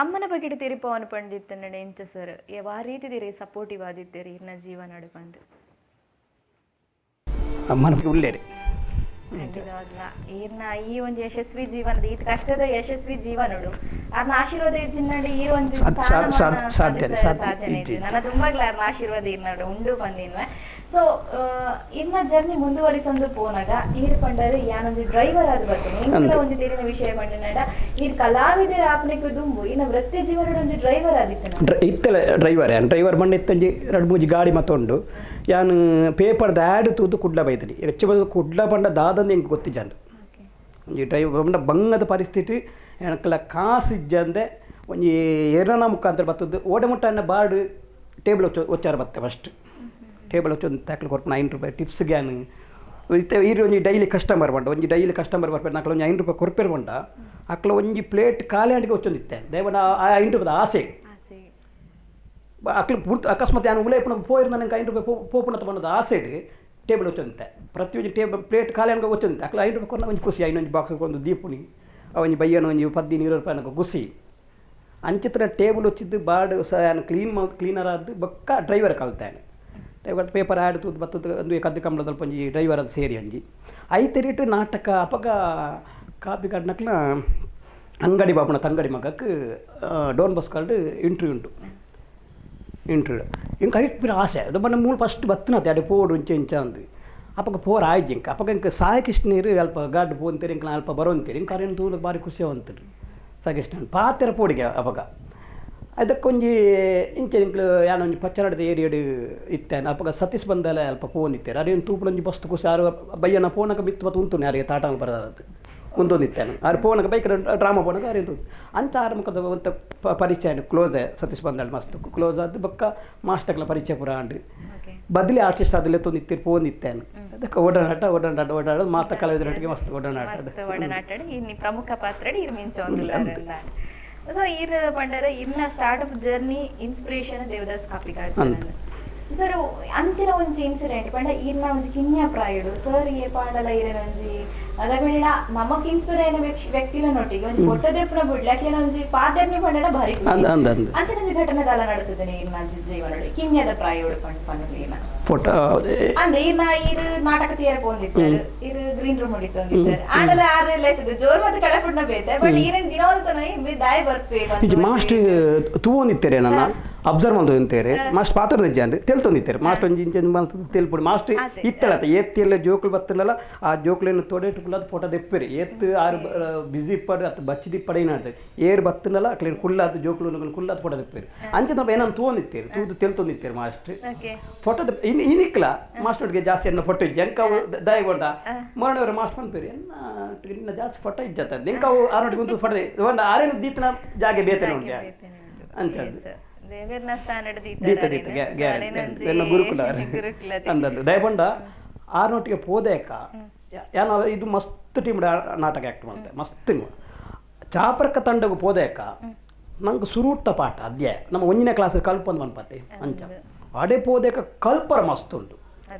ಅಮ್ಮನ ಬಗ್ಗೆ ತಿರುಪವನು ಪಂಡಿತ್ತ ನಡೆ ಎಂಚ ಸರ್ ಯಾವ ರೀತಿ ಸಪೋರ್ಟಿವ್ ಆದಿದ್ದೀರಿ ಇರ್ನ ಜೀವನ ನಡುಕಂದು ಅಮ್ಮನ ಉಳ್ಳೇರಿ ಈರ್ನ ಈ ಒಂದು ಯಶಸ್ವಿ ಜೀವನದ ಈ ಕಷ್ಟದ ಯಶಸ್ವಿ ಜೀವನಡು ಅದನ್ನ ಆಶೀರ್ವಾದ ಇಜ್ಜಿನಡಿ ಈ ಒಂದು ಸಾಧ್ಯ ನನ್ನ ತುಂಬಾಗ್ಲ ಅರ್ನ ಆಶೀರ್ವಾದ ಇರ್ನಾಡು ಉಂಡು ಬಂದಿನ್ವ ಸೊ ಇನ್ನ ಜರ್ನಿ ಮುಂದುವರಿಸೊಂದು ಪೋನಾಗ ಈರ್ ಪಂಡರು ಯಾನೊಂದು ಡ್ರೈವರ್ ಆದ್ ಬರ್ತೀನಿ ಇಂಕಲ ಒಂದು ತೇರಿನ ವಿಷಯ ಪಂಡಿನಾಡ ಈರ್ ಕಲಾವಿದರ ಆಪನೆಗೆ ದುಂಬು ಇನ್ನ ವೃತ್ತಿ ಜೀವನದ ಒಂದು ಡ್ರೈವರ್ ಆದಿತ್ತನ ಇತ್ತಲ ಡ್ರೈವರ್ ಬಂಡ ಇತ್ತಂಜಿ 2-3 ಗಾಡಿ ಮತ್ತೊಂಡು ಯಾನು ಪೇಪರ್ದ ಆ್ಯಡ್ ತೂದು ಕುಡ್ಲ ಬೈತೀನಿ ಹೆಚ್ಚು ಕುಡ್ಲ ಬಂಡ ದಾದಂದು ಹೆಂಗೆ ಗೊತ್ತಿಜ್ಜಂಡು ಒಂಜಿ ಡ್ರೈವರ್ ಬಂಡ ಬಂಗದ ಪರಿಸ್ಥಿತಿ ಎನಕಲ್ಲ ಕಾಸು ಇಜ್ಜಂದೆ ಒಂಜಿ ಎರನ ಮುಖಾಂತರ ಬರ್ತದ್ದು ಓಡೆ ಮುಟ್ಟ ಬಾರ್ಡ್ ಟೇಬಲ್ ಒಚ್ಚಾರ ಬತ್ತೆ ಫಸ್ಟ್ ಟೇಬಲ್ వచ్చి ತಾಕಲು ಕೊರ್ಪು 9 ರೂಪಾಯಿ ಟಿಪ್ಸ್ ಗ್ಯಾನ್ ಇತ್ತೆ ಈರು ಒಂಜಿ ಡೈಲಿ ಕಸ್ಟಮರ್ ಬಂಡ ಒಂಜಿ ಡೈಲಿ ಕಸ್ಟಮರ್ ಬರ್ಪೇರು ನಾಕಲು ಒಂಜಿ 5 ರೂಪಾಯಿ ಕೊರ್ಪೇರು ಬಂಡ ಅಕ್ಲ ಒಂಜಿ ಪ್ಲೇಟ್ ಖಾಲಿ ಅಂಟಿಗೆ వచ్చೊಂದಿತ್ತೆ ದೇವನ ಆ 5 ರೂಪಾಯಿ ಆಸೆ ಅಕ್ಲು ಪೂರ್ತಿ ಅಕಸ್ಮಾತ್ ಯಾನು ಉಲೇಪನ ಪೋಯಿರು ನನಗೆ 5 ರೂಪಾಯಿ ಪೋಪುನತ ಬಂದದ ಆಸೆಡ್ ಟೇಬಲ್ వచ్చೊಂದಿತ್ತೆ ಪ್ರತಿಯೊಂದು ಪ್ಲೇಟ್ ಖಾಲಿ ಅಂಗ వచ్చೊಂದಿತ್ತೆ ಅಕ್ಲ 5 ರೂಪಾಯಿ ಕೊನ್ನ ಒಂಜಿ ಖುಷಿ ಇನ್ನೊಂದು ಬಾಕ್ಸ್ ಒಂದು ದೀಪುನಿ ಅವನಿ ಬಯ್ಯನ ಒಂಜಿ 10-20 ರೂಪಾಯಿ ನನಗೆ ಖುಷಿ ಅಂಚಿತ್ರ ಟೇಬಲ್ వచ్చిದ್ದು ಬಾರ್ಡ್ ಕ್ಲೀನರ್ ಆದ್ದು ಬೊಕ್ಕ ಡ್ರೈವರ್ ಕಲ್ತಾನೆ ಡ್ರೈವರ್ ಪೇಪರ್ ಆ್ಯಡ್ ತೂದು ಬರ್ತದೆ ಒಂದು ಕದ್ದು ಕಂಬಳದಲ್ಲಿ ಪಂಜಿ ಡ್ರೈವರ್ ಅದು ಸೇರಿ ಅಂಜಿ ಐತೆರಿಟ್ಟು ನಾಟಕ ಅಪಗ ಕಾಪಿ ಕಡ್ನಕ್ಲ ಅಂಗಡಿ ಬಾಪುನ ತಂಗಡಿ ಮಗಕ್ಕೆ ಡೋನ್ ಬಸ್ಕಲ್ಡು ಇಂಟ್ರ್ವ್ಯೂ ಉಂಟು ಇಂಟ್ರ್ವ್ಯೂ ಇಂಕ ಐಟ್ ಆಸೆ ಅದು ಬಂದ ಮೂಲ ಫಸ್ಟ್ ಬತ್ತನತ್ತೆ ಅಡೆ ಪೋಡು ಇಂಚ ಅಂದು ಅಪಗ ಪೋರ್ ಆಯ್ತು ಇಂಕ ಅಪಗ ಇಂಕ ಸಾಯಕೃಷ್ಣರು ಅಲ್ಪ ಗಾಡ್ ಪೋಂತೀರಿ ಇಂಕ ಅಲ್ಪ ಬರೋಂತೀರಿ ಇಂಕ ಅರೇನು ತೂಲು ಬಾರಿ ಖುಷಿ ಅವಂತೀರಿ ಸಾಯಕೃಷ್ಣ ಪಾತೆರ ಪೋಡಿಗೆ ಅಪಗ ಅದಕ್ಕೊಂಜಿ ಇಂಚೆ ಇಂಕ್ಲು ಯಾನೊಂಜಿ ಪಚ್ಚನಡದ ಏರಿಯಡು ಇತ್ತೇನೆ ಅಪ್ಪಗ ಸತೀಶ್ ಬಂದಲ ಅಲ್ಪ ಫೋನ್ ಇತ್ತೇನೆ ಅರೇನು ತೂಪುಲೊಂಜಿ ಬಸ್ತು ಖುಷಿ ಯಾರು ಬಯ್ಯನ ಫೋನಕ್ಕೆ ಬಿತ್ತು ಮತ್ತು ಉಂಟು ಯಾರಿಗೆ ತಾಟಂಗೆ ಬರೋದು ಮುಂದೊಂದಿತ್ತೇನೆ ಆರು ಫೋನಕ್ಕೆ ಬೈಕ್ ಡ್ರಾಮಾ ಫೋನಕ್ಕೆ ಅರೇನು ಅಂಚ ಆರಂಭದ ಒಂದು ಪರಿಚಯ ಕ್ಲೋಸ್ ಸತೀಶ್ ಬಂದಳ ಮಸ್ತ್ ಕ್ಲೋಸ್ ಆದ ಬಕ್ಕ ಮಾಸ್ಟರ್ಗಳ ಪರಿಚಯ ಪುರ ಅಂಡ್ರಿ ಬದಲಿ ಆರ್ಟಿಸ್ಟ್ ಅದಲ್ಲೇ ತೊಂದಿತ್ತೀರಿ ಫೋನ್ ಇತ್ತೇನೆ ಅದಕ್ಕೆ ಓಡಾಡೋದು ಮಾತ ಕಲಾವಿದರೊಟ್ಟಿಗೆ ಮಸ್ತ್ ಓಡಾಡಿ ಪ್ರಮುಖ ಪಾತ್ರ ಸೊ ಈರ್ ಪಂಡರ ಇನ್ನ start of journey inspiration Devdas Kapikad sir ಅಂಚಿನ ಒಂಜಿ ಇನ್ಸಿಡೆಂಟ್ ಪಂಡ ಈರ್ನ ಒಂಜಿ ಕಿನ್ಯ ಪ್ರಾಯುಡು ಸರ್ ಏ ಪಾಂಡಲ ಈರೇನ ಒಂಜಿ ಅದಮೇಡ ನಮಕ್ ಇನ್ಸ್ಪೈರ್ ಆಯ್ನ ವ್ಯಕ್ತಿಲ ನೊಟ್ಟಿಗೆ ಒಂಜಿ ಫೋಟೋದೆಪ್ಪನ ಬಿಡ್ಲಿ ಅಕ್ಲೇನ ಒಂಜಿ ಪಾದರ್ನಿ ಪಂಡನ ಭಾರಿ ಅಂಚಿನ ಒಂಜಿ ಘಟನೆದಾಲ ನಡತದೆ ಈರ್ನ ಒಂಜಿ ಜೀವನಡು ಕಿನ್ಯದ ಪ್ರಾಯುಡು ಪಂಡಲೀನ ಫೋಟೋ ಅಂದೆ ಈರ್ನ ಈರ್ ನಾಟಕ ತಿಯರ್ ಪೋಂದಿತ್ತಾರೆ ಈರ್ ಗ್ರೀನ್ ರೂಮ್ ಹೊಡಿತೊಂದಿತ್ತಾರೆ ಆಡಲ ಆರೆಲ್ಲ ಇತ್ತು ಜೋರ್ ಮತ್ತೆ ಕಡಪುಡ್ನ ಬೇತೆ ಬಟ್ ಈರೇನ್ ದಿನವಲ್ತನ ಬಿ ದಾಯ ಬರ್ಪೇ ಮಾಸ್ಟರ್ ತೂವೊಂದಿತ್ತಾರೆ ನನ್ನ ಅಬ್ಸರ್ವ್ ಮಾಡೋದು ಅಂತಾರೆ ಮಾಸ್ಟ್ ಪಾತ್ರ ನಿಜಾನ್ರಿ ತೆಲ್ತೊಂದಿತ್ತಾರೆ ಮಾಸ್ಟ್ ಒಂಜಿ ಇಂಚ ಮಲ್ತದ್ದು ತೆಲ್ಪುಡು ಮಾಸ್ಟ್ ಇತ್ತಳತ್ತ ಎತ್ತಿಯಲ್ಲ ಜೋಕುಲು ಬತ್ತನಲ್ಲ ಆ ಜೋಕುಲೇನು ತೊಡೆಟುಕುಲ್ಲದು ಫೋಟೋ ದೆಪ್ಪೇರಿ ಎತ್ತು ಆರು ಬಿಸಿ ಇಪ್ಪಡು ಅದು ಬಚ್ಚಿದ ಇಪ್ಪಡೆ ಏನಾಡ್ತಾರೆ ಏರು ಬತ್ತನಲ್ಲ ಅಕ್ಲೇನು ಕುಳ್ಳಾದ ಜೋಕುಲು ಕುಳ್ಳಾದ ಫೋಟೋ ದೆಪ್ಪೇರಿ ಅಂಚೆ ನಾವು ಏನೋ ತೋಂದಿತ್ತೇರಿ ತೂದು ತೆಲ್ತೊಂದಿತ್ತೇರಿ ಮಾಸ್ಟ್ರಿ ಫೋಟೋ ಇನ್ನಿಕ್ಕಲ ಮಾಸ್ಟರ್ಗೆ ಜಾಸ್ತಿ ಎನ್ನ ಫೋಟೋ ಇಜ್ಜಿ ಎಂಕವು ದಯಗೊಂಡ ಮರಣವರ ಮಾಸ್ಟ್ ಬಂದ್ಪೇರಿ ಇನ್ನ ಜಾಸ್ತಿ ಫೋಟೋ ಇಜ್ಜತ್ತ ಎಂಕವು ಆರೋಡಿ ಕುಂತು ಫೋಟೋ ಒಂದ ಆರೇನು ದೀತನ ಜಾಗೆ ಬೇತನೆ ಉಂಟು ಅಂಚದ್ದು ಗುರುಕುಲ ಅಂದದ್ದು ದಯಪಂಡ ಆರ್ನೊಟ್ಟಿಗೆ ಪೋದೇಕ ಏನೋ ಇದು ಮಸ್ತ್ ಟೀಮ್ ನಾಟಕ ಆ್ಯಕ್ಟ್ ಮಾಡ್ತೆ ಮಸ್ತ್ ಚಾಪರಕ ತಂಡಗೂ ಪೋದೇಕ ನಂಗೆ ಸುರೂಟ ಪಾಠ ಅಧ್ಯಾಯ ನಮ್ಮ ಒಂದನೇ ಕ್ಲಾಸ್ ಕಲ್ಪಂದು ಅನ್ಪತ್ತೆ ಅಂಚ ಅಡೆ ಪೋದೇಕ ಕಲ್ಪರ ಮಸ್ತ್ ಉಂಟು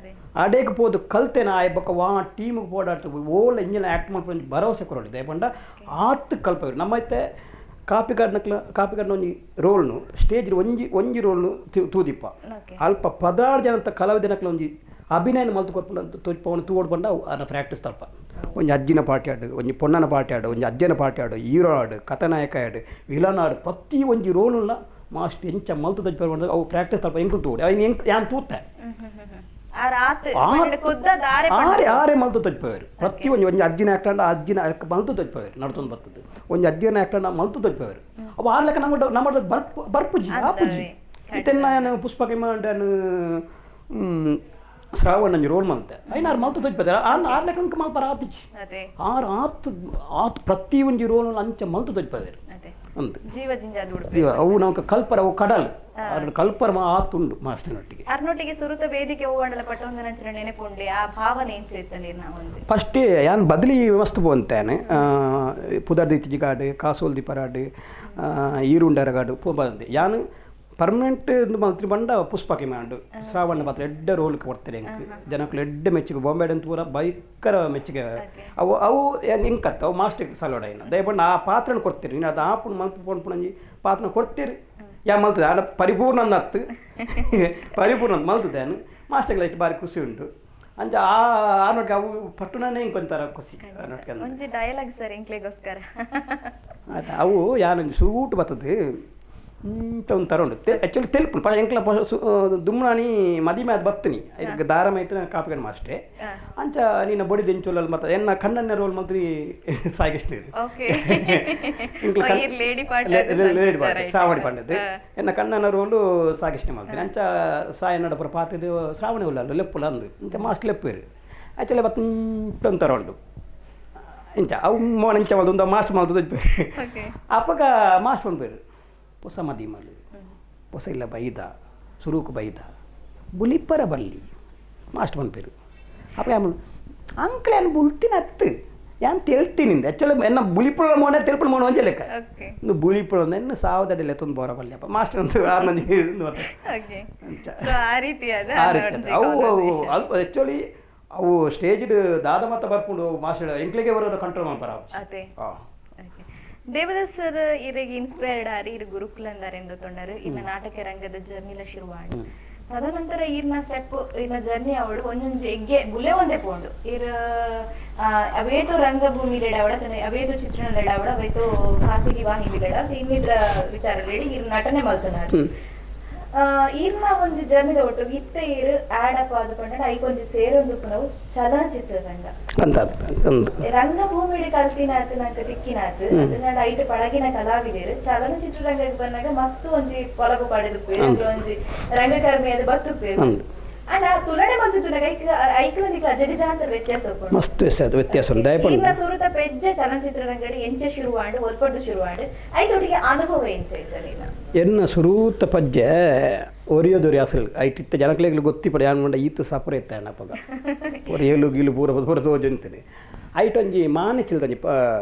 ಅಡೆಗೆ ಪೋದು ಕಲ್ತೇನ ಆಯ್ಬಕ್ಕ ವಾ ಟೀಮಿಗೆ ಪೋಡಾಟ ಓಲ್ ಇಂಜಿನ ಆ್ಯಕ್ಟ್ ಮಾಡ್ಕೊಂಡು ಭರವಸೆ ಕೊರಡಿ ದಯಪಂಡ ಆತ್ ಕಲ್ಪವ್ರು ನಮ್ಮೈತೆ ಕಾಪಿಗಾಡ್ನ ಒಂಜಿ ರೋಲ್ನು ಸ್ಟೇಜ್ ಒಂಜಿ ರೋಲ್ನು ತೂದಿಪ್ಪ ಅಲ್ಪ 16 ಜನ ಕಲಾವಿದನಕ್ಲ ಒಂಜಿ ಅಭಿನಯನ ಮಲ್ತು ಕೊಟ್ಟು ತೋಜ್ಪವನು ತೂಡ್ ಬಂಡ ಅದನ್ನ ಪ್ರಾಕ್ಟೀಸ್ ತಲ್ಪ ಒಂಜಿ ಅಜ್ಜಿನ ಪಾರ್ಟಿ ಆಡು ಒಂಜಿ ಪೊಣ್ಣನ ಪಾರ್ಟಿ ಆಡು ಒಂಜಿ ಅಜ್ಜನ ಪಾರ್ಟಿ ಆಡು ಹೀರೋ ಆಡು ಕಥಾನಾಯಕ ಆಡು ವಿಲನ್ ಆಡು ಪ್ರತಿ ಒಂಜಿ ರೋಲ್ನ ಮಾಸ್ಟ್ ಎಂಚ ಮಲ್ತು ತಜ್ಪ ಮಾಡಿದಾಗ ಅವು ಪ್ರಾಕ್ಟೀಸ್ ತಲ್ಪ ಹೆಂಗೆ ತೂಡಿ ಅವ್ ಹೆಂಗೆ ಯಾನ್ ತೂತೆ ಆರೆ ಮಲ್ತು ತಜ್ಪವರು ಪ್ರತಿ ಒಂಜಿ ಅಜ್ಜಿನ ಆಕ್ಟಂಡ ಅಜ್ಜಿನ ಮಲ್ತು ತಜ್ಪವರು ನಡ್ತೊಂದು ಬರ್ತದ್ದು ಒಂಜಿ ಅಜ್ಜಿನ ಆಕ್ಟಂಡ ಮಲ್ತು ತಜ್ಪವರು ಅವು ಆರ್ಲೆಕ್ಕ ನಮ್ಮ ಬರ್ಪುಜಿ ಆಪುಜಿ ಇತೆನ್ನ ಪುಷ್ಪಕ ನಾನು ಶ್ರಾವಣ ರೋಲ್ ಮಲ್ತೆ ಐನಾರು ಮಲ್ತು ತಜ್ಪದ ಆರ್ಲೆಕ್ಕ ಮಲ್ಪರ ಆತಿಜಿ ಆತು ಪ್ರತಿ ಒಂಜಿ ರೋಲ್ ಅಂಚ ಮಲ್ತು ತಜ್ಪದರು ಅಂತ ಅವು ನಾವು ಕಲ್ಪರ ಅವು ಕಡಲ್ ಕಲ್ಪರ ಆತುಂಡು ಮಾಸ್ಟರ್ನೊಟ್ಟಿಗೆ ಅರ್ನೊಟ್ಟಿಗೆ ಸುರುತ ವೇದಿಕೆ ಹೋಗಂಡಲ ಪಟ್ಟೊಂದನಂಚರ ನೆನೆಪುಂಡೆ ಆ ಭಾವನೆ ಏನ್ ಚೈತನ್ಯ ಫಸ್ಟ್ ಯಾನ್ ಬದಲಿ ಮಸ್ತ್ ಪೋಂತೇನೆ ಪುದರ್ದಿತ್ತಿ ಗಾಡು ಕಾಸೋಲ್ದಿ ಪರಾಡು ಈರುಂಡರಗಾಡು ಪೋ ಬಂದೆ ಯಾನು ಪರ್ಮನೆಂಟ್ ಮಂತ್ರಿ ಬಂಡ ಪುಷ್ಪಕ್ಕೆ ಮಾಡು ಶ್ರಾವಣ ಪಾತ್ರ ಎಡ್ಡ ರೋಲ್ ಕೊಡ್ತಾರೆ ಹೆಂಗೆ ಜನಕ್ಕಳು ಎಡ್ಡ ಮೆಚ್ಚಿಗೆ ಬಾಂಬೆಡ್ ಪೂರ ಭಯಂಕರ ಮೆಚ್ಚಿಗೆ ಅವು ಹೆಂಕತ್ತ ಅವು ಮಾಸ್ಟರ್ ಸಲೋಡ ಇನ್ನು ದಯಪಂಡ ಆ ಪಾತ್ರನ ಕೊಡ್ತೀರಿ ನೀನು ಅದು ಆಪುಣ ಮಲ್ತು ಪೊಂಡ್ಪುಣಂಜಿ ಪಾತ್ರನ ಕೊಡ್ತೀರಿ ಯಾ ಮಲ್ತದೆ ಆಡ ಪರಿಪೂರ್ಣ ಹತ್ತು ಪರಿಪೂರ್ಣ ಮಲ್ತದೇನು ಮಾಸ್ಟರ್ಗಳ ಇಷ್ಟು ಬಾರಿ ಖುಷಿ ಉಂಟು ಅಂಚ ಆನೊಟ್ಟಿಗೆ ಅವು ಪಟ್ಟಣನೇ ಹಿಂಗೆ ಕೊಂತಾರ ಖುಷಿ ಒಂಜಿ ಡಯಲಾಗ್ ಸರ್ ಎಂಕ್ಲೆಗೋಸ್ಕರ ಆಯ್ತಾ ಅವು ಯಾನೊಂದು ಸೂಟ್ ಬರ್ತದೆ ಒಂಥರ ಉಂಟು ಆ್ಯಕ್ಚುಲಿ ತೆಲ್ಪು ಎಂಕ್ಲ ದುಮ್ನಾನಿ ಮದಿಮೆ ಅದು ಬತ್ತೀನಿ ಇದಕ್ಕೆ ದಾರಮ ಐತೆ ಕಾಪಿಗಣ್ಣ ಅಷ್ಟೇ ಅಂಚ ನೀನು ಬಡಿ ದೆಂಚೋಲಲ್ಲಿ ಮತ್ತೆ ಎನ್ನ ಕಣ್ಣನ್ನ ರೋಲ್ ಮಂತ್ರಿ ಸಾಗಿಸ್ಲಿ ಲೇಡಿ ಪಾಡ್ಯ ಶ್ರಾವಣಿ ಪಾಂಡದ್ದು ಎನ್ನ ಕಣ್ಣನ ರೋಲು ಸಾಗಿಸ್ನೆ ಮಾಡ್ತೀನಿ ಅಂಚ ಸಾಯ ನಡಪುರ ಪಾತಿದ್ದು ಶ್ರಾವಣಿ ಉಲ್ಲ ಲೆಪ್ಪುಲ ಅಂದು ಇಂಚ ಮಾಸ್ಟ್ ಲೆಪ್ಪೇರು ಆ್ಯಕ್ಚುಲಿ ಬತ್ತೊಂಥರ ಉಂಟು ಇಂಚ ಅವು ಇಂಚ ಒಂದು ಮಾಸ್ಟ್ ಮಾಡ್ತದ್ದು ಅಪ್ಪಗ ಮಾಸ್ಟ್ ಬಂದ್ಪೇರು ಹೊಸ ಮದಿಮಲು ಹೊಸ ಇಲ್ಲ ಬೈದ ಸುರೂಕು ಬೈದ ಬುಲಿಪ್ಪರ ಬಲ್ಲಿ ಮಾಸ್ಟ್ ಬಂದ್ಪೇರು ಅಪ್ಪ ಯಾಮನು ಅಂಕ್ಲೆ ಏನು ಬುಲ್ತಿನ ಹತ್ತು ಯಾನ್ ತಿಳ್ತೀನಿ ಆ್ಯಕ್ಚುಲಿ ಎನ್ನ ಬುಲಿಪುಳ ಮೋನೆ ತಿಳ್ಪುಳ ಮೋನ ಒಂಜೆ ಲೆಕ್ಕ ಇನ್ನು ಬುಲಿಪುಳ ಎನ್ನು ಸಾವದಡೆಲ್ಲ ತುಂಬ ಬರೋ ಬಲ್ಲಿ ಅಪ್ಪ ಮಾಸ್ಟರ್ ಅಂತ ಅವು ಅಲ್ಪ ಆ್ಯಕ್ಚುಲಿ ಅವು ಸ್ಟೇಜ್ ದಾದ ಮತ್ತ ಬರ್ಕೊಂಡು ಮಾಸ್ಟರ್ ಎಂಕ್ಲಿಗೆ ಬರೋದು ಕಂಟ್ರೋಲ್ ಮಾಡ್ಬಾರ ದೇವದಾಸ್ ಸರ್ ಇರಿಗೆ ಇನ್ಸ್ಪೈರ್ಡ್ ಆರಿ ಇರು ಗುರುಕುಲ ಅಂದಾರೆಂದು ತೊಂಡರು ಇನ್ನ ನಾಟಕ ರಂಗದ ಜರ್ನಿಲ ಶುರುವಾಡು ತದನಂತರ ಇರ್ನ ಸ್ಟೆಪ್ ಇನ್ನ ಜರ್ನಿ ಅವಳು ಒಂದೊಂದು ಎಗ್ಗೆ ಬುಲೆ ಒಂದೇ ಪೋಂಡು ಇರ ಅವೇತು ರಂಗಭೂಮಿ ರೆಡಾವಡ ಅವೇತು ಚಿತ್ರಣ ರೆಡಾವಡ ಅವೇತು ಖಾಸಗಿ ವಾಹಿನಿ ರೆಡ ಇನ್ನಿತರ ವಿಚಾರ ರೆಡಿ ಇರ್ ನಟನೆ ಮಲ್ತನಾರು ಈರ್ನ ಒಂದು ಜರ್ನಿದ ಒಟ್ಟು ಇತ್ತೆ ಇರು ಆಡ್ ಅಪ್ ಆದ ಪಂಡ ಐಕೊಂಜಿ ಸೇರೊಂದು ನಾವು ಚಲನಚಿತ್ರ ರಂಗ ರಂಗಭೂಮಿ ಕಲ್ತಿನಾತ್ ನಂಗೆ ತಿಕ್ಕಿನಾತ್ ಅದನ್ನ ಐಟ್ ಪಳಗಿನ ಕಲಾವಿದರು ಚಲನಚಿತ್ರ ರಂಗಕ್ಕೆ ಬಂದಾಗ ಮಸ್ತ್ ಒಂಜಿ ಪೊಲಗು ಪಡೆದು ಒಂಜಿ ರಂಗಕರ್ಮಿ ಅದು ಬತ್ತು ಅಂಡ್ ಆ ತುಲನೆ ಬಂದಿತ್ತು ಐಕ್ಲನಿಗೆ ಜಡಿಜಾಂತರ ವ್ಯತ್ಯಾಸ ಮಸ್ತ್ ವ್ಯತ್ಯಾಸ ಇನ್ನ ಸುರುತ ಪೆಜ್ಜೆ ಚಲನಚಿತ್ರ ರಂಗಡಿ ಎಂಚೆ ಶುರುವಾಂಡು ಒಲ್ಪಡ್ದು ಶುರುವಾಂಡು ಐತೊಟ್ಟಿಗೆ ಅನುಭವ ಎಂಚ ಇತ್ತಲಿಲ್ಲ ಎನ್ನ ಸುರೂತ ಪಜ್ಜೆ ಒರಿಯೋದೊರಿ ಅಸಲು ಐಟಿತ್ತ ಜನಕ್ಲೆಗ್ಲು ಗೊತ್ತಿಪಡ ಯಾನ್ ಮಂಡ ಈತ ಸಾಪುರ ಇತ್ತ ಅಣ್ಣಪ್ಪಗ ಒರಿಯಲು ಗೀಲು ಪೂರ ಪೂರ ತೋಜಂತೀನಿ ಐಟೊಂಜಿ ಮಾನೆ ಚಿಲ್ದಂಜಿ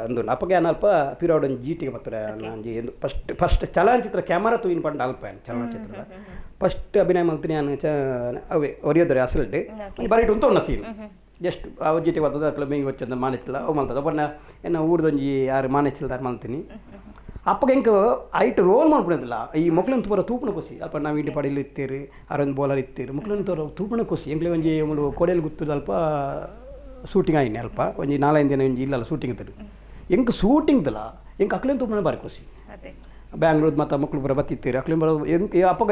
ಅಂದು ಅಪ್ಪಗೆ ಅಲ್ಪ ಪಿರೋಡ್ ಒಂದು ಜೀಟಿಗೆ ಬರ್ತದೆ ಅಂಜಿ ಎಂದು ಫಸ್ಟ್ ಚಲನಚಿತ್ರ ಕ್ಯಾಮರಾ ತೂಯಿನ ಪಂಡ ಅಲ್ಪ ಚಲನಚಿತ್ರದ ಫಸ್ಟ್ ಅಭಿನಯ ಮಲ್ತೀನಿ ನಾನು ಅವೇ ಒರಿಯೋದೊರೆ ಅಸಲ್ಡೆ ಬರೀಟ್ ಉಂಟು ಉಣ್ಣ ಸೀನ್ ಜಸ್ಟ್ ಅವ ಜೀಟಿಗೆ ಬರ್ತದೆ ಅಕ್ಲ ಮೇಂಗಿ వచ్చి ಮಾನೆಚ್ಚಿಲ್ಲ ಅವು ಮಲ್ತದೆ ಒಬ್ಬನ ಎನ್ನ ಊರ್ದೊಂಜಿ ಯಾರು ಮಾನೆಚ್ಚಿಲ್ದಾರು ಮಲ್ತೀನಿ ಅಪ್ಪಗೆ ಹೆಂಗೆ ಐಟ್ ರೋಲ್ ಮಾಡ್ಬಿಡೋದಿಲ್ಲ ಈ ಮಕ್ಳನ್ನ ತೋರ ತೂಪಣ ಖುಷಿ ಅಲ್ಪ ನಾವು ಇಂಟಿ ಪಡೆಯಲ್ಲಿ ಇತ್ತೀರಿ ಅರೊಂದು ಬೌಲರ್ ಇತ್ತೀರಿ ಮಕ್ಳನ್ನ ತೋರ ತೂಪಣ ಖುಷಿ ಎಂಗ್ಲೆ ಒಂಜಿ ಒಂದು ಕೊಡೆಯಲ್ಲಿ ಗೊತ್ತಿದ್ದು ಅಲ್ಪ ಶೂಟಿಂಗ್ ಆಯ್ನೆ ಅಲ್ಪ ಒಂಜಿ 4-5 ದಿನ ಒಂಜಿ ಇಲ್ಲಲ್ಲ ಶೂಟಿಂಗ್ ಇತ್ತು ಹೆಂಗೆ ಶೂಟಿಂಗ್ದಲ್ಲ ಹೆಂಗೆ ಅಕ್ಲೇನು ತೂಪಣ ಬಾರಿ ಖುಷಿ ಬ್ಯಾಂಗ್ಳೂರ್ ಮತ್ತು ಮಕ್ಕಳು ಬರ ಬತ್ತಿತ್ತೀರಿ ಅಕ್ಲಿನ ಬರೋ ಅಪ್ಪಗ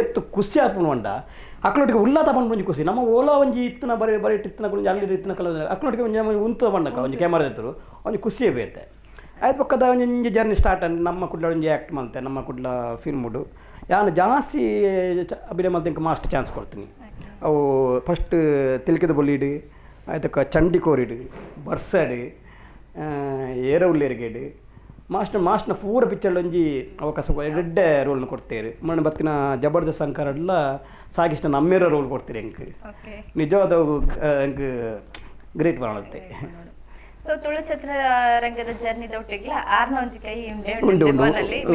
ಎತ್ತು ಖುಷಿ ಆಪುಣು ಅಂಡ ಅಕ್ಲೊಟ್ಟಿಗೆ ಉಲ್ಲಾತ ಬಂದು ಬಂದು ಖುಷಿ ನಮ್ಮ ಓಲಾ ಒಂಜಿ ಇತ್ತಿನ ಬರೀ ಇತ್ತಿನ ಕೊಂಚ ಅಲ್ಲಿ ಇತ್ತಿನ ಕಲ ಅಕ್ಲೊಟ್ಟಿಗೆ ಒಂಜಿ ಉಂತು ಬಂಡಕ ಒಂಜಿ ಕ್ಯಾಮರಾ ಎತ್ತರು ಒಂಜಿ ಖುಷಿಯೇ ಬೇತೆ ಆಯ್ತು ಪಕ್ಕದ ಒಂಜಿ ಜರ್ನಿ ಸ್ಟಾರ್ಟ್ ನಮ್ಮ ಕುಡ್ಲ ಒಂಜಿ ಆ್ಯಕ್ಟ್ ಮಾಡ್ತೆ ನಮ್ಮ ಕುಡ್ಲ ಫಿಲ್ಮುಡು ಯಾನು ಜಾಸ್ತಿ ಅಭಿನಯ ಮಾಡ್ದೆ ಮಾಸ್ಟ್ ಚಾನ್ಸ್ ಕೊಡ್ತೀನಿ ಅವು ಫಸ್ಟ್ ತಿಲ್ಕಿದ ಬೊಲ್ಲಿಡು ಆಯ್ತಕ್ಕ ಚಂಡಿಕೋರಿಡು ಬರ್ಸಡು ಏರವುಲ್ಲೇರಿಗೇಡು ಮಾಸ್ಟರ್ನ ಪೂರ ಪಿಕ್ಚರ್ ಒಂಜಿ ಅವಕಾಶ ಎಡ್ಡೆ ರೋಲ್ನ ಕೊಡ್ತೇವೆ ಮಣ್ಣು ಬತ್ತಿನ ಜಬರ್ದಸ್ತ್ ಸಂಕಾರ ಎಲ್ಲ ಸಾಗಿಷ್ಟ ನಮ್ಮೇರ ರೋಲ್ ಕೊಡ್ತೀರಿ ಎಂಕ್ ನಿಜವಾದ ಎಂಕ್ ಗ್ರೇಟ್ ಮಾಡುತ್ತೆ. ಸೊ ತುಳು ಚಿತ್ರರಂಗದ ಜರ್ನಿದೊಟ್ಟಿಗೆ ಆರ್ನ ಒಂಜಿ ಕೈ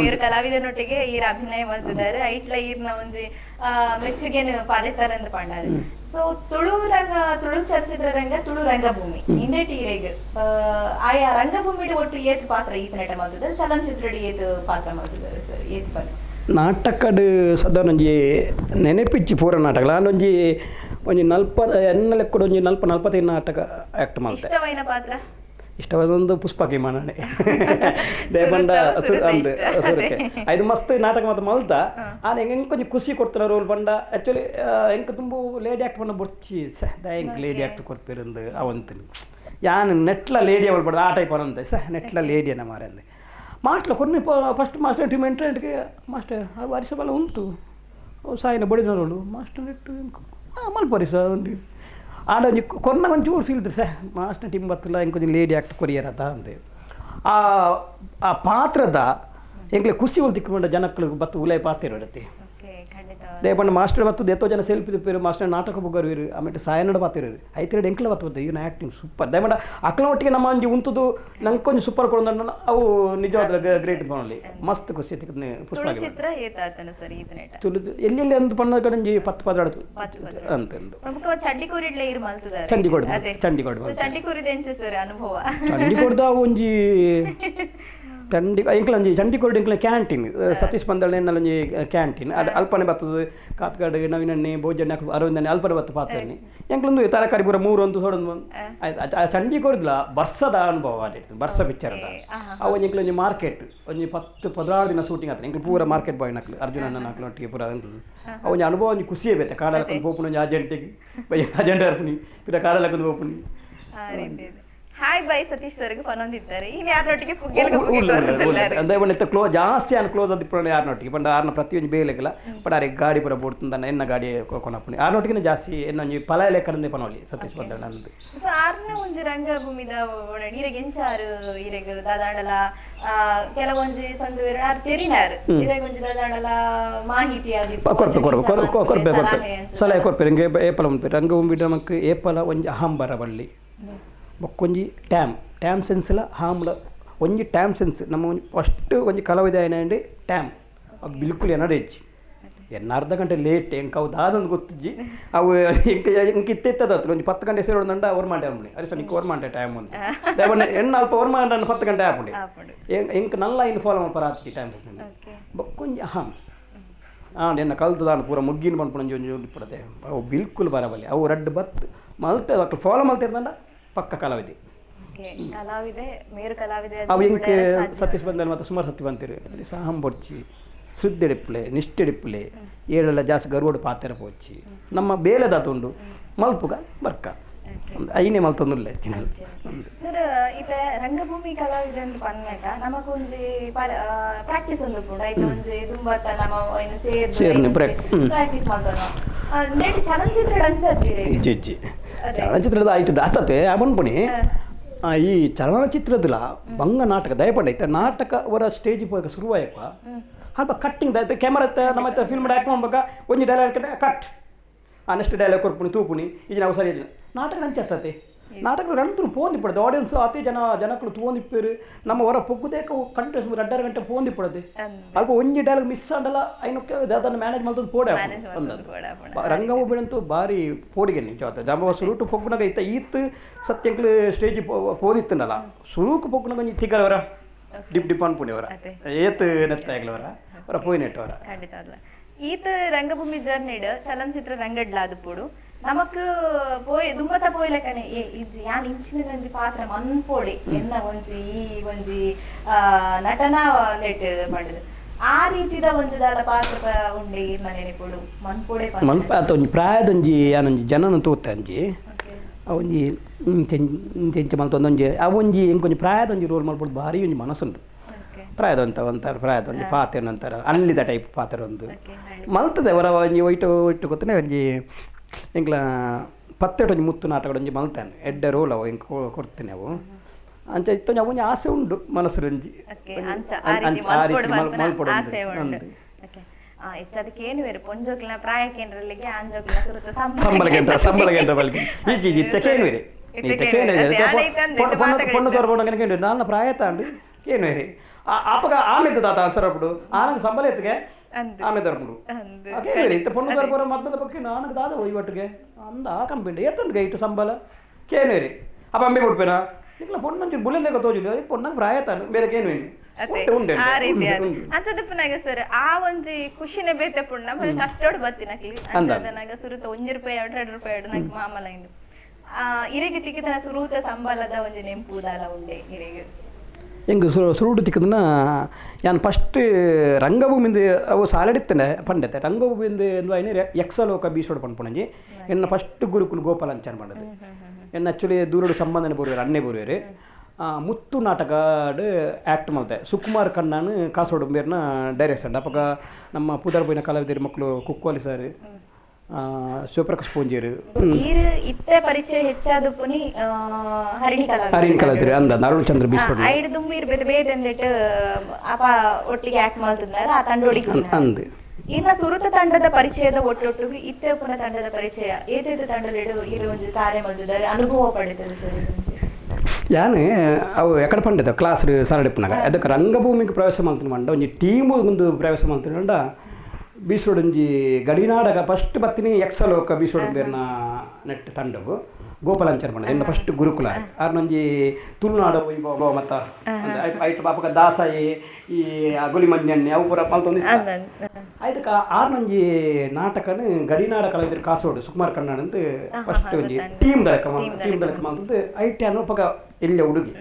ಬೇರೆ ಕಲಾವಿದನೊಟ್ಟಿಗೆ ಈರ ಅಭಿನಯ ಮಾಡ್ತಿದ್ದಾರೆ ಐಟ್ಲ ಈರ್ನ ಒಂಜಿ ಮೆಚ್ಚುಗೆ ಪಾಲಿತಾರೆ ಅಂತ ಪಂಡಾರೆ. ಸೊ ತುಳು ಚಲನಚಿತ್ರರಂಗ ತುಳು ರಂಗಭೂಮಿ ಇಂದೇಟಿ ಇರೆಗ್ ಆಯಾ ರಂಗಭೂಮಿಡ್ ಒಟ್ಟು ಏತ್ ಪಾತ್ರ ಈತನಟ ಮಾಡ್ತಿದ್ದಾರೆ ಚಲನಚಿತ್ರ ಏತ್ ಪಾತ್ರ ಮಾಡ್ತಿದ್ದಾರೆ ಸರ್ ಏತ್ ಪಾತ್ರ ನಾಟಕಡ್ ಸಾಧಾರಣ ಒಂಜಿ ನೆನಪಿಚ್ಚಿ ಪೂರ ನಾಟಕ ನಾನೊಂಜಿ ಒಂಜಿ ಎನ್ನಲೆಕ್ಕೂಡ ಒಂಜಿ 40-45 ನಾಟಕ ಆ್ಯಕ್ಟ್ ಮಾಡ್ತೆ. ಇಷ್ಟವಾದ ಪಾತ್ರ ಇಷ್ಟವಾದೊಂದು ಪುಷ್ಪಕ್ಕೆ ಮಾನನೆ ದೇವಂಡ ಅಂದು ಸುರಕ್ಕೆ ಐದು ಮಸ್ತ್ ನಾಟಕ ಮತ್ತು ಮಲ್ತ ಆನ ಹೆಂಗೆ ಕೊಂಚ ಖುಷಿ ಕೊಡ್ತಾನೆ ರೋಲ್ ಬಂಡ ಆ್ಯಕ್ಚುಲಿ ಹೆಂಗೆ ತುಂಬ ಲೇಡಿ ಆ್ಯಕ್ಟ್ ಬಂದ ಬೊಚ್ಚಿ ಹೆಂಗೆ ಲೇಡಿ ಆ್ಯಕ್ಟ್ ಕೊಡ್ಪಿರಂದು ಅವಂತೀನಿ ಯಾನು ನೆಟ್ಲ ಲೇಡಿ ಅವಳು ಬಡ್ದು ಆ ಟೈಪ್ ಅನ್ನಂತೆ ನೆಟ್ಲ ಲೇಡಿಯನ್ನ ಮಾರೆ ಅಂದೆ ಮಾಸ್ಟ್ಲ ಕೊನೆ ಫಸ್ಟ್ ಮಾಸ್ಟರ್ ಟೀಮ್ ಎಂಟ್ರೆಂಟ್ಗೆ ಮಾಸ್ಟರ್ ವರ್ಷ ಬಲ ಉಂಟು ಸಾಯಿನ ಬಡಿದವಳು ಮಾಸ್ಟರ್ ನೆಟ್ಟು ಮಲ್ಪರಿ ಸರ್ ಒಂದು ಆಡ ಒಂಜಿ ಕೊರ್ನಾಗ ಒಂಚೂರು ಫೀಲ್ದ್ರಿ ಮಾಸ್ಟರ್ ಟೀಮ್ ಬತ್ತಲ್ಲ ಹೆಂಗೆ ಕೊಂಚ ಲೇಡಿ ಆ್ಯಕ್ಟ್ ಕೊರಿಯರತ ಅಂದೆ ಆ ಪಾತ್ರದ ಎಂಕ್ಲೆ ಖುಷಿ ಒಂದು ತಿಕ್ಕೊಂಡ ಜನಕ್ಕಳು ಬತ್ತು ಉಲೈ ಪಾತ್ರ ಇಡತ್ತೆ ದೇಪಂಡ ಮಾಸ್ಟರ್ ಮತ್ತು ದೇತೋ ಜನ ಸೆಲ್ಫಿ ತಿಪ್ಪಿರು ಮಾಸ್ಟರ್ ನಾಟಕ ಬುಗರು ಆಮೇಲೆ ಸಾಯನಡ ಪಾತಿರು ಐತಿರಡು ಎಂಕ್ಲ ಬತ್ತು ಇವನು ಆ್ಯಕ್ಟಿಂಗ್ ಸೂಪರ್ ದಯಮಾಡ ಅಕ್ಲ ಒಟ್ಟಿಗೆ ನಮ್ಮ ಒಂಜಿ ಉಂತದು ನಂಗೆ ಕೊಂಚ ಸೂಪರ್ ಕೊಡೋದು ಅವು ನಿಜವಾದ ಗ್ರೇಟ್ ಬರೋಲಿ ಮಸ್ತ್ ಖುಷಿ ತಿಕ್ಕನೆ ಪುಷ್ಪ ಎಲ್ಲೆಲ್ಲಿ ಅಂದು ಪಣ್ಣ ಕಡೆ 10 ಪದಾರ್ಥ ಅಂತಂದು ಚಂಡಿಗೋಡ್ದ ಒಂಜಿ ಚಂಡಿಕೋಡ್ ಎಂಕ್ಲ ಕ್ಯಾಂಟೀನ್ ಸತೀಶ್ ಪಂದಳ್ಳಿ ಒಂಜಿ ಕ್ಯಾಂಟೀನ್ ಅದು ಅಲ್ಪನೆ ಬರ್ತದೆ ಕಾತ್ಗಾಡ್ ನವೀನಣ್ಣೆ ಭೋಜನ ಅರವಿಂದಣ್ಣೆ ಅಲ್ಪನೆ ಬತ್ತು ಪಾತ್ರೆ ಎಂಕ್ಲೊಂದು ತರಕಾರಿ ಪೂರ 3 ಒಂದು ಸೋಡೊಂದು ಆಯ್ತು ಆ ಚಂಡಿಕೋಡ್ಲ ಬರ್ಸದ ಅನುಭವ ಆಗಿರ್ತದೆ ಬರ್ಸ ಪಿಕ್ಚರ್ದ ಅವು ಎಂಕ್ಲ ಒಂಜಿ ಮಾರ್ಕೆಟ್ ಒಂಜಿ 10-16 ದಿನ ಶೂಟಿಂಗ್ ಆಗ್ತದೆ ಎಂಕ್ಲು ಪೂರ ಮಾರ್ಕೆಟ್ ಬಾಯ್ ನಕ್ಲು ಅರ್ಜುನಣ್ಣ ನಕ್ಲೊಟ್ಟಿಗೆ ಪೂರ ಅವು ಒಂಜಿ ಅನುಭವ ಒಂಜಿ ಖುಷಿಯೇ ಬೇತೆ ಕಾಡಲಕ್ಕೊಂದು ಹೋಪುಣಿ ಒಂಜಿ ಅರ್ಜೆಂಟಿಗೆ ಅರ್ಜೆಂಟ್ ಅರ್ಪುನಿ ಪಿರ ಕಾಡಲಕ್ಕೊಂದು ಹೋಪುನಿ ಹಾಯ್ ಬೈ ಸತೀಶ್ ಸರ್ಗೆ ಪನೊಂದಿದ್ದಾರೆ ಇನ್ನು ಯಾರೊಟ್ಟಿಗೆ ಕ್ಲೋಸ್ ಜಾಸ್ತಿ ಅನ್ ಕ್ಲೋಸ್ ಅದಿಪ್ಪಣ ಯಾರನೊಟ್ಟಿಗೆ ಪಂಡ ಆರ್ನ ಪ್ರತಿಯೊಂದು ಬೇಲೆಗಲ್ಲ ಪಡ ಅರೆ ಗಾಡಿ ಪುರ ಬೋಡ್ತಂದ ಎನ್ನ ಗಾಡಿ ಕೊನಪ್ಪುನಿ ಆರ್ನೊಟ್ಟಿಗೆ ಜಾಸ್ತಿ ಎನ್ನೊಂಜಿ ಪಲ ಲೆಕ್ಕಡಂದೆ ಪನೋಲಿ ಸತೀಶ್ ಬಂದಳ ನಂದು ಸೊ ಆರ್ನ ಒಂಜಿ ರಂಗಭೂಮಿದ ಇರೆಗೆ ಎಂಚಾರು ಇರೆಗೆ ದಾದಾಂಡಲ ಕೆಲವೊಂಜಿ ಸಂದು ಆರು ತೆರಿನಾರು ಇರೆಗೆ ಒಂಜಿ ದಾದಾಂಡಲ ಮಾಹಿತಿ ಕೊರ್ಪೆ ಸಲಹೆ ಕೊರ್ಪೆ ರಂಗೆ ಏಪಲ ಉಂಟು ರಂಗಭೂಮಿ ನಮಕ್ ಏಪಲ ಒಂಜಿ ಅಹಂಬರ ಬಳ್ಳಿ ಬೊಕ್ಕೊಂಜಿ ಟ್ಯಾಮ್ ಸೆನ್ಸ್ಲ ಹಾಮ್ಲ ಒಂಜಿ ಟ್ಯಾಮ್ ಸೆನ್ಸ್ ನಮ್ಮ ಒಂಜಿ ಫಸ್ಟ್ ಒಂಜಿ ಕಲಾವಿದ ಏನಾಂಡಿ ಟ್ಯಾಮ್ ಅದು ಬಿಲ್ಕುಲ್ ಏನಾರು ಹೆಚ್ಚಿ ಅರ್ಧ ಗಂಟೆ ಲೇಟ್ ಎಂಕ ಅವು ದಾದೊಂದು ಗೊತ್ತಿಜ್ಜಿ ಅವು ಎಂಕ ಇತ್ತೆತ್ತದ ಒಂಜಿ 10 ಗಂಟೆ ಸೇರೋದಂಡ ಅವ್ರು ಮಾಡಿ ಆಪುಂಡಿ ಅರೆ ಸರ್ ನಿಂಗೆ ಅವ್ರು ಮಾಡಿ ಟೈಮ್ ಒಂದು ಎಣ್ಣ ಅಲ್ಪ ಅವ್ರು ಮಾಡಿ 10 ಗಂಟೆ ಆಪುಂಡಿ ಎಂಕ ನಲ್ಲ ಇನ್ನು ಫಾಲೋ ಮಾಡ್ಪಾರ ಆತಿ ಟೈಮ್ ಬೊಕ್ಕೊಂಜಿ ಅಹಂ ಎನ್ನ ಕಲ್ತದಾನು ಪೂರ ಮುಗ್ಗಿನ ಬಂದ್ಪುಣಂಜಿ ಒಂಜಿ ಪಡದೆ ಅವು ಬಿಲ್ಕುಲ್ ಬರಬಲ್ಲಿ ಅವು ರಡ್ಡು ಬತ್ತು ಮಲ್ತೆ ಮಕ್ಕಳು ಫಾಲೋ ಮಾಡ್ತಿರ್ದಂಡ ಪಕ್ಕ ಕಲಾವಿದೆ ಅವು ಎಂಕೆ ಸತೀಶ್ ಬಂದಲ್ಲಿ ಮತ್ತು ಸುಮಾರು ಸತಿ ಬಂತೀರಿ ಸಾಹಂ ಬೊಡ್ಚಿ ಸುದ್ದೆಡಿಪ್ಪಲೆ ನಿಷ್ಠೆಡಿಪ್ಪಲೆ ಏಳೆಲ್ಲ ಜಾಸ್ತಿ ಗರುವಡು ಪಾತ್ರ ಪೋಚಿ ನಮ್ಮ ಬೇಲೆದ ತುಂಡು ಮಲ್ಪುಗ ಬರ್ಕ ಐನೇ ಮಲ್ತೊಂದುಲ್ಲೆ ಸರ್ ಇತ ರಂಗಭೂಮಿ ಕಲಾವಿದ ಅಂತ ಪನ್ಮೇಟ ನಮಗೊಂಜಿ ಪ್ರಾಕ್ಟೀಸ್ ಒಂದು ಕೂಡ ಐತ ಒಂಜಿ ತುಂಬಾತ ನಮ್ಮ ಏನು ಸೇರ್ನಿ ಪ್ರಾಕ್ಟೀಸ್ ಮಾಡ್ತಾನ ನೆಟ್ ಚಲನಚಿತ್ರ ಅಂಚರ್ತೀರಿ ಇಜ್ಜಿ ಚಲನಚಿತ್ರದ ಆಯ್ತು ದಾತತೆ ಅನ್ಪಣಿ ಈ ಚಲನಚಿತ್ರದಲ್ಲ ಬಂಗ ನಾಟಕ ದಯಪಂಡ ಐತೆ ನಾಟಕ ಅವರ ಸ್ಟೇಜ್ ಹೋಗ ಶುರುವಾಯಪ್ಪ ಸ್ವಲ್ಪ ಕಟ್ಟಿಂಗ್ ಆಯ್ತು ಕ್ಯಾಮರಾ ನಮ್ಮ ಫಿಲ್ಮ್ ಆ್ಯಕ್ಟ್ ಮಾಡ್ಬೇಕಾ ಒಂಜಿ ಡೈಲಾಗ್ ಕಟ್ ನೆಕ್ಸ್ಟ್ ಡೈಲಾಗ್ ಕೊರ್ಪುಣಿ ತೂಪುಣಿ ಈಗ ನಾವು ಸರಿ ನಾಟಕ ಅಂಚರ್ತತೆ ನಾಟಕ ರಂತರು ಪೋಂದಿ ಪಡದೆ ಆಡಿಯನ್ಸ್ ಅತಿ ಜನಕ್ಕಳು ತೋಂದಿಪ್ಪೇರು ನಮ್ಮ ಹೊರ ಪೊಗ್ಗುದೇಕ ಕಂಟಿನ್ಯೂಸ್ 2.5 ಗಂಟೆ ಪೋಂದಿ ಪಡದೆ ಅಲ್ಪ ಒಂಜಿ ಡೈಲಾಗ್ ಮಿಸ್ ಆಂಡಲ್ಲ ಐನಕ್ಕೆ ಅದನ್ನು ಮ್ಯಾನೇಜ್ ಮಾಡ್ತದ್ದು ಪೋಡೆ ರಂಗಭೂಮಿನಂತೂ ಭಾರಿ ಪೋಡಿಗೆ ನಿಜವಾದ ಜಂಬ ಸುರುಟು ಪೊಗ್ಗುನಾಗ ಇತ್ತ ಈತ್ ಸತ್ಯಂಕ್ಲು ಸ್ಟೇಜ್ ಪೋದಿತ್ತನಲ್ಲ ಸುರುಕು ಪೊಗ್ಗುನಾಗ ಒಂಜಿ ತಿಕ್ಕರವರ ಡಿಪ್ ಅನ್ಪುಣಿಯವರ ಏತ್ ನೆತ್ತಾಗ್ಲವರ ಅವರ ಪೋಯ್ ನೆಟ್ಟವರ ಈತ ರಂಗಭೂಮಿ ಜರ್ನಿಡ್ ಚಲನಚಿತ್ರ ರಂಗಡ್ಲಾದ ಪೋಡು ನಮಕ್ ಪೋಯ್ ದುಂಬತ ಪೋಯ್ಲಕನೆ ಯಾನ್ ಇಂಚಿನ ಒಂಜಿ ಪಾತ್ರ ಮನ್ಪೊಡೆ ಎನ್ನ ಒಂಜಿ ಈ ಒಂಜಿ ನಟನ ನೆಟ್ ಮಾಡಿದ್ರು ಆ ರೀತಿದ ಒಂಜಿದಾದ ಪಾತ್ರ ಉಂಡೆ ಇರ್ನ ನೆನಪುಡು ಮನ್ಪೊಡೆ ಮಲ್ಪ ಆತ ಒಂಜಿ ಪ್ರಾಯದೊಂಜಿ ಯಾನೊಂಜಿ ಜನನ ತೂತ ಅಂಜಿ ಒಂಜಿ ಚೆಂಚ ಮಲ್ತೊಂದೊಂಜಿ ಅವೊಂಜಿ ಎಂಕೊಂಜಿ ಪ್ರಾಯದೊಂಜಿ ರೋಲ್ ಮಾಡ್ಬೋದು ಭಾರಿ ಒಂಜಿ ಮನಸ್ಸುಂಡು ಪ್ರಾಯದ ಅಂತ ಒಂಥರ ಪ್ರಾಯದ ಒಂಜಿ ಪಾತ್ರ ಅಂತಾರ ಅಲ್ಲಿದ ಟೈಪ್ ಪಾತ್ರ ಒಂದು ಮಲ್ತದೆ ಅವರ ಒಂಜಿ ಒಯ್ಟು ಗೊತ್ತನೇ ಒಂಜಿ ಎಂಕ್ಲ ಪತ್ತೆಟೊಂಜಿ ಮುತ್ತು ನಾಟಕ ಒಂಜಿ ಮಲ್ತಾನೆ ಎಡ್ಡೆ ರೋಲ್ ಅವು ಎಂಕ್ ಕೊಡ್ತೇನೆ ಅವು ಅಂಚ ಇತ್ತೊಂಜಿ ಅವೊಂಜಿ ಆಸೆ ಉಂಡು ಮನಸ್ಸರಂಜಿ ಆ ರೀತಿ ಮಲ್ಪೊಡು ಹೆಚ್ಚದಕ್ಕೇನು ಬೇರೆ ಪೊಂಜೋಕ್ಲ ಪ್ರಾಯ ಕೇಂದ್ರಲ್ಲಿಗೆ ಆಂಜೋಕ್ಲ ಸುರುತ್ತ ಸಂಬಳ ಗೆಂಡ್ರ ಬಲ್ಗೆ ಈಜಿ ಇತ್ತಕೇನು ಬೇರೆ పొన్ను తోరబోవడం కనుక నాన్న ప్రాయతాండి కేనేరి అప్పగా ఆమె తాత ఆన్సర్ అప్పుడు ఆనకు సంబలెత్తుకే ఆమె దొరకడు కేనేరి ఇంత పొన్ను తోరబోర మధ్య పక్కకి నాన్నకు దాదా పోయివట్టుకే అంద కంపిండి ఎత్తుండే ఇటు సంబల కేనేరి అప్ప అంబి కొట్టిపోయినా ఇట్లా పొన్ను నుంచి బుల్లెన్ దగ్గర తోజులు పొన్నకు ప్రాయతాను ಬೇರೆ ಕೇನೇರಿ ಆ ರೀತಿ ಅಂಚದಪ್ಪನಾಗ ಸರ್ ಆ ಒಂಜಿ ಖುಷಿನೇ ಬೇತೆ ಪುಣ್ಣ ಕಷ್ಟೋಡು ಬತ್ತಿನಕ್ಲಿ ಅಂಚದನಾಗ ಸುರುತ 1 ರೂಪಾಯಿ 2 ರೂಪಾಯಿ ನಕ್ ಮಾಮಲ ಇಂದು ಇರೆಗೆ ತಿಕ್ಕಿದ ಸುರೂತ ಸಂಬಳದ ಒಂದು ನೆಂಪುದಾಲ ಉಂಡೆ ಇರೆಗೆ ಹೆಂಗೆ ಸುರುಡು ತಿಕ್ಕದನ್ನ ನಾನು ಫಸ್ಟ್ ರಂಗಭೂಮಿಂದ ಅವು ಸಾಲಡಿತ್ತೇನೆ ಪಂಡತೆ ರಂಗಭೂಮಿಂದ ಎಂದು ಐನೇ ಯಕ್ಷಲೋಕ ಬೀಸೋಡು ಪಂಪಣಂಜಿ ಎನ್ನ ಫಸ್ಟ್ ಗುರುಕುಲ್ ಗೋಪಾಲ ಅಂಚನ್ ಪಂಡದು ಎನ್ನ ಆ್ಯಕ್ಚುಲಿ ದೂರಡು ಸಂಬಂಧನೆ ಬರುವರು ಅಣ್ಣೆ ಬರುವರು ಮುತ್ತು ನಾಟಕಡು ಆ್ಯಕ್ಟ್ ಮಾಡ್ತೆ ಸುಕುಮಾರ್ ಕಣ್ಣಾನು ಕಾಸೋಡು ಬೇರ್ನ ಡೈರೆಕ್ಷನ್ ಅಪ್ಪಗ ನಮ್ಮ ಪುದರ್ಬೈನ ಕಲಾವಿದರು ಮಕ್ಕಳು ಕುಕ್ಕೋಲಿ ಸರ್ ಶಿವಪ್ರಕಾಶ್ ಪೂಂಜೇರು ಇತ್ತೆ ಪರಿಚಯ ಹೆಚ್ಚಾದ ಪುನಿ ಹರಿಣಿ ಕಲಾವಿದರು ಅಂದ ಅರುಣ್ ಚಂದ್ರ ಬೀಸ್ಪಡ್ ಐದು ದುಂಬಿ ಇರ್ಬೇಕು ಬೇರೆ ಅಂದಿಟ್ಟು ಅಪ್ಪ ಒಟ್ಟಿಗೆ ಆ್ಯಕ್ಟ್ ಮಾಡ್ತಿದ್ದಾರೆ ಆ ತಂಡೋಡಿಗೆ ಅಂದು ಇನ್ನ ಸುರುತ ತಂಡದ ಪರಿಚಯದ ಒಟ್ಟೊಟ್ಟಿಗೆ ಇತ್ತೆ ಪುನ ತಂಡದ ಪರಿಚಯ ಏತೈತೆ ತಂಡದ ಇರುವಂಜು ಕಾರ್ಯ ಮಲ್ದಿದ್ದಾರೆ ಅನುಭವ ಪಡಿತದೆ ಸರ್ ಯಾನು ಅವು ಎಕಡೆ ಪಂಡಿತ ಕ್ಲಾಸ್ ಸರಡಿಪ್ಪನಾಗ ಅದಕ್ಕೆ ರಂಗಭೂಮಿಗೆ ಪ್ರವೇಶ ಮಾಡ್ತೀನಿ ಮಂಡ ಒಂಜಿ ಟೀಮು ಒಂದು ಪ್ರವೇಶ ಮಾಡ್ತೀನಿ ಮಂಡ ಬೀಸೋಡೊಂಜಿ ಗಡಿನಾಡಗ ಫಸ್ಟ್ ಬತ್ತೀನಿ ಯಕ್ಷಲೋಕ ಬೀಸೋಡು ಬೇರ್ನ ನೆಟ್ ತಂಡಗು ಗೋಪಾಲಂಚರ್ ಪಂಡ ಎನ್ನ ಫಸ್ಟ್ ಗುರುಕುಲ ಆರ್ನೊಂಜಿ ತುಳುನಾಡ ವೈಭವ ಮತ್ತ ಐಟು ಪಾಪಕ ದಾಸಾಯಿ ಈ ಅಗುಲಿ ಮಂಜಣ್ಣೆ ಅವು ಪೂರ ಮಲ್ತೊಂದು ಆಯ್ತಕ್ಕ ಆರ್ನೊಂಜಿ ನಾಟಕನು ಗಡಿನಾಡ ಕಲಾವಿದರು ಕಾಸೋಡು ಸುಕುಮಾರ್ ಕಣ್ಣಾಡ್ ಅಂತ ಫಸ್ಟ್ ಒಂಜಿ ಟೀಮ್ ದಳಕ ಮಲ್ತೊಂದು ಐಟೆ ಅನ್ನೋ ಪಕ್ಕ ಎಲ್ಲೇ ಹುಡುಗಿ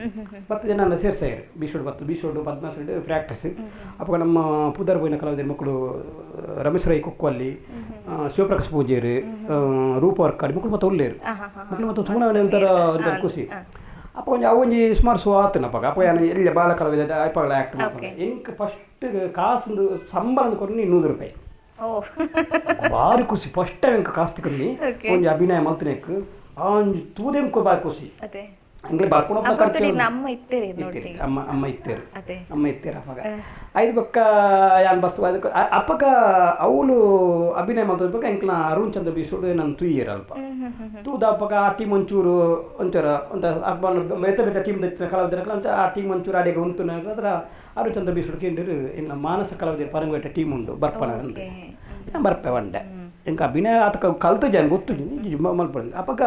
10 ಜನ ಸೇರ್ಸಾಯಿರು ಬೀಸೋಡು 14 ಪ್ರಾಕ್ಟೀಸ್ ಅಪ್ಪ ನಮ್ಮ ಪುದರ್ಬೈನ ಕಲಾವಿದರು ಮಕ್ಕಳು ರಮೇಶ್ ರೈ ಕೊಕ್ಕೋಲ್ಲಿ ಶಿವಪ್ರಕಾಶ್ ಪೂಜೇರು ರೂಪ ವರ್ಕಾಡಿ ಮಕ್ಕಳು ಮತ್ತೆ ಒಳ್ಳೆಯರು ಮಕ್ಕಳು ಮತ್ತೆ ತುಂಬ ಒಂಥರ ಖುಷಿ ಅಪ್ಪ ಕೊಂಚ ಅವೊಂಜಿ ಸುಮಾರು ಸ್ವಾತನಪ್ಪ ಅಪ್ಪ ಏನು ಎಲ್ಲಿ ಬಾಲ ಕಲಾವಿದ ಅಪ್ಪಗಳ ಆ್ಯಕ್ಟ್ ಮಾಡ್ತಾರೆ ಎಂಕ್ ಫಸ್ಟ್ ಕಾಸು ಸಂಬಳ ಕೊಡ್ನಿ 100 ರೂಪಾಯಿ ಭಾರಿ ಖುಷಿ ಫಸ್ಟ್ ಟೈಮ್ ಎಂಕ ಕಾಸು ತಗೊಂಡು ಒಂಜಿ ಅಭಿನಯ ಮಲ್ತಿನೆಕ್ ಒಂಜಿ ತೂದೆಂಕೊ ಭಾರಿ ಖುಷಿ ಹಂಗೆ ಬರ್ಕೊಂಡು ಅಮ್ಮ ಇತ್ತೇರು ಅಪ್ಪಾಗ ಐದು ಪಕ್ಕ ಯಾನ್ ಬಸ್ತು ಅದಕ್ಕೆ ಅಪ್ಪಗ ಅವಳು ಅಭಿನಯ ಮಾಡ್ಬೇಕು ಎಂಕ್ಲ ಅರುಣ್ ಚಂದ್ರ ಬೀಸೋಡು ನಾನು ತುಯ್ಯರು ಅಲ್ಪ ತೂದ ಅಪ್ಪಗ ಆ ಟೀಮ್ ಒಂಚೂರು ಒಂಥರ ಅಪ್ಪ ಬೇತೆ ಟೀಮ್ ಕಲಾವಿದರ ಅಂತ ಆ ಟೀಮ್ ಒಂಚೂರು ಅಡಿಗೆ ಉಂಟು ಅದರ ಅರುಣ್ ಚಂದ್ರ ಬೀಸೋಡು ಕೇಂದ್ರ ಇನ್ನು ಮಾನಸ ಕಲಾವಿದರ ಪರಂಗೇಟ ಟೀಮ್ ಉಂಟು ಬರ್ಪನ ಅಂತ ಬರ್ಪೆ ಒಂಡೆ ಎಂಕ ಅಭಿನಯ ಆತಕ ಕಲ್ತು ಜನ ಗೊತ್ತು ಮಲ್ಪಡ ಅಪ್ಪಗ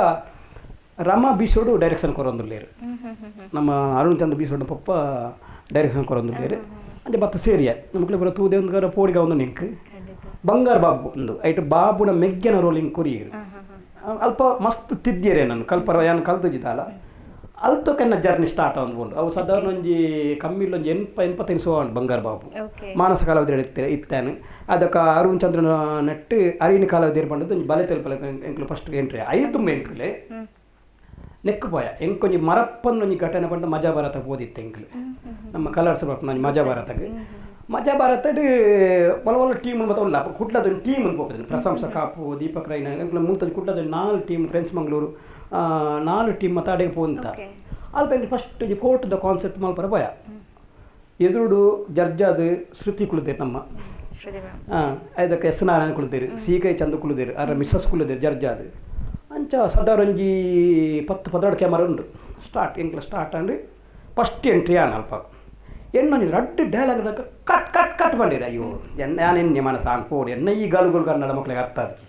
ರಮ ಬೀಸೋಡು ಡೈರೆಕ್ಷನ್ ಕೊರೊಂದುಲ್ಲೇರು ನಮ್ಮ ಅರುಣ್ ಚಂದ್ರ ಬೀಸೋಡು ಪಪ್ಪ ಡೈರೆಕ್ಷನ್ ಕೊರೊಂದುಲ್ಲೇರು ಅಂಚೆ ಬತ್ತ ಸೇರಿಯ ನಮ್ಮಕ್ಲೆ ಬರೋ ತೂದೆ ಒಂದು ಪೋಡಿಗ ಒಂದು ನಿಂಕ್ ಬಂಗಾರ ಬಾಬು ಒಂದು ಐಟು ಬಾಬುನ ಮೆಗ್ಗೆನ ರೋಲಿಂಗ್ ಕೊರಿಯರು ಅಲ್ಪ ಮಸ್ತ್ ತಿದ್ದಿಯರೇ ನಾನು ಕಲ್ಪರ ಏನು ಕಲ್ತಿದ್ದಾಲ ಅಲ್ತಕ್ಕೆನ್ನ ಜರ್ನಿ ಸ್ಟಾರ್ಟ್ ಅಂದ್ಕೊಂಡು ಅವು ಸಾಧಾರಣ ಒಂಜಿ ಕಮ್ಮಿಲ್ಲ ಒಂಜಿ 85 ಸೋ ಬಂಗಾರ ಬಾಬು ಮಾನಸ ಕಲಾವಿದರು ಇತ್ತಾನೆ ಅದಕ್ಕೆ ಅರುಣ್ ಚಂದ್ರನ ನೆಟ್ಟು ಅರಿಣಿ ಕಲಾವಿದರು ಬಂದದ್ದು ಒಂಜಿ ಬಲೆ ತೆಲುಪಲೆ ಎಂಕ್ಲು ಫಸ್ಟ್ ಎಂಟ್ರಿ 5 ತುಂಬ ಎಂಕ್ಲೆ ನೆಕ್ಕುಪೋಯ ಎಂಕೊಂಜಿ ಮರಪ್ಪನ್ನೊಂಜಿ ಘಟನೆ ಪಂಡ ಮಜಾ ಭಾರತ ಓದಿತ್ತು ಎಂಕ್ಲು ನಮ್ಮ ಕಲರ್ಸ್ ಬರ್ಪ ಮಜಾ ಭಾರತಗೆ ಮಜಾ ಭಾರತಡ್ ಒಲ ಟೀಮ್ ಮತ್ತೆ ಒಲ್ಲ ಕುಟ್ಲದ ಟೀಮ್ ಅನ್ಕೋಬೇಕು ಪ್ರಶಂಸ ಕಾಪು ದೀಪಕ್ ರೈನ ಎಂಕ್ಲ ಮುಂತದ ಕುಟ್ಲದ 4 ಟೀಮ್ ಫ್ರೆಂಡ್ಸ್ ಮಂಗಳೂರು 4 ಟೀಮ್ ಮತ್ತೆ ಅಡೆಗೆ ಪೋಂತ ಅಲ್ಪ ಫಸ್ಟ್ ಕೋರ್ಟ್ದ ಕಾನ್ಸೆಪ್ಟ್ ಮಲ್ಪರ ಭಯ ಎದುರುಡು ಜರ್ಜಾದು ಶ್ರುತಿ ಕುಳಿತೇರು ನಮ್ಮ ಅದಕ್ಕೆ ಎಸ್ ನಾರಾಯಣ ಕುಳಿತೇರು ಸೀಕೈ ಚಂದ ಕುಳಿದೇರು ಅರ ಮಿಸ್ಸಸ್ ಕುಳಿದೇರು ಜರ್ಜಾದು ಅಂಚ ಸದಾರಂಜಿ 10-12 ಕ್ಯಾಮರಾ ಉಂಟು ಸ್ಟಾರ್ಟ್ ಎಂಕ್ಲ ಸ್ಟಾರ್ಟ್ ಅಂಡು ಫಸ್ಟ್ ಎಂಟ್ರಿ ಆನ ಅಲ್ಪ ಎಣ್ಣೊಂದು ರಡ್ಡು ಡೈಲಾಗ್ ಕಟ್ ಮಾಡಿರ ಅಯ್ಯೋ ನಾನೆನ್ನೆ ಮನಸ್ಸು ಅನ್ಕೋಡಿ ಎನ್ನ ಈ ಗಾಲುಗಳು ಕನ್ನಡ ಮಕ್ಳಿಗೆ ಅರ್ಥ ಅದಕ್ಕೆ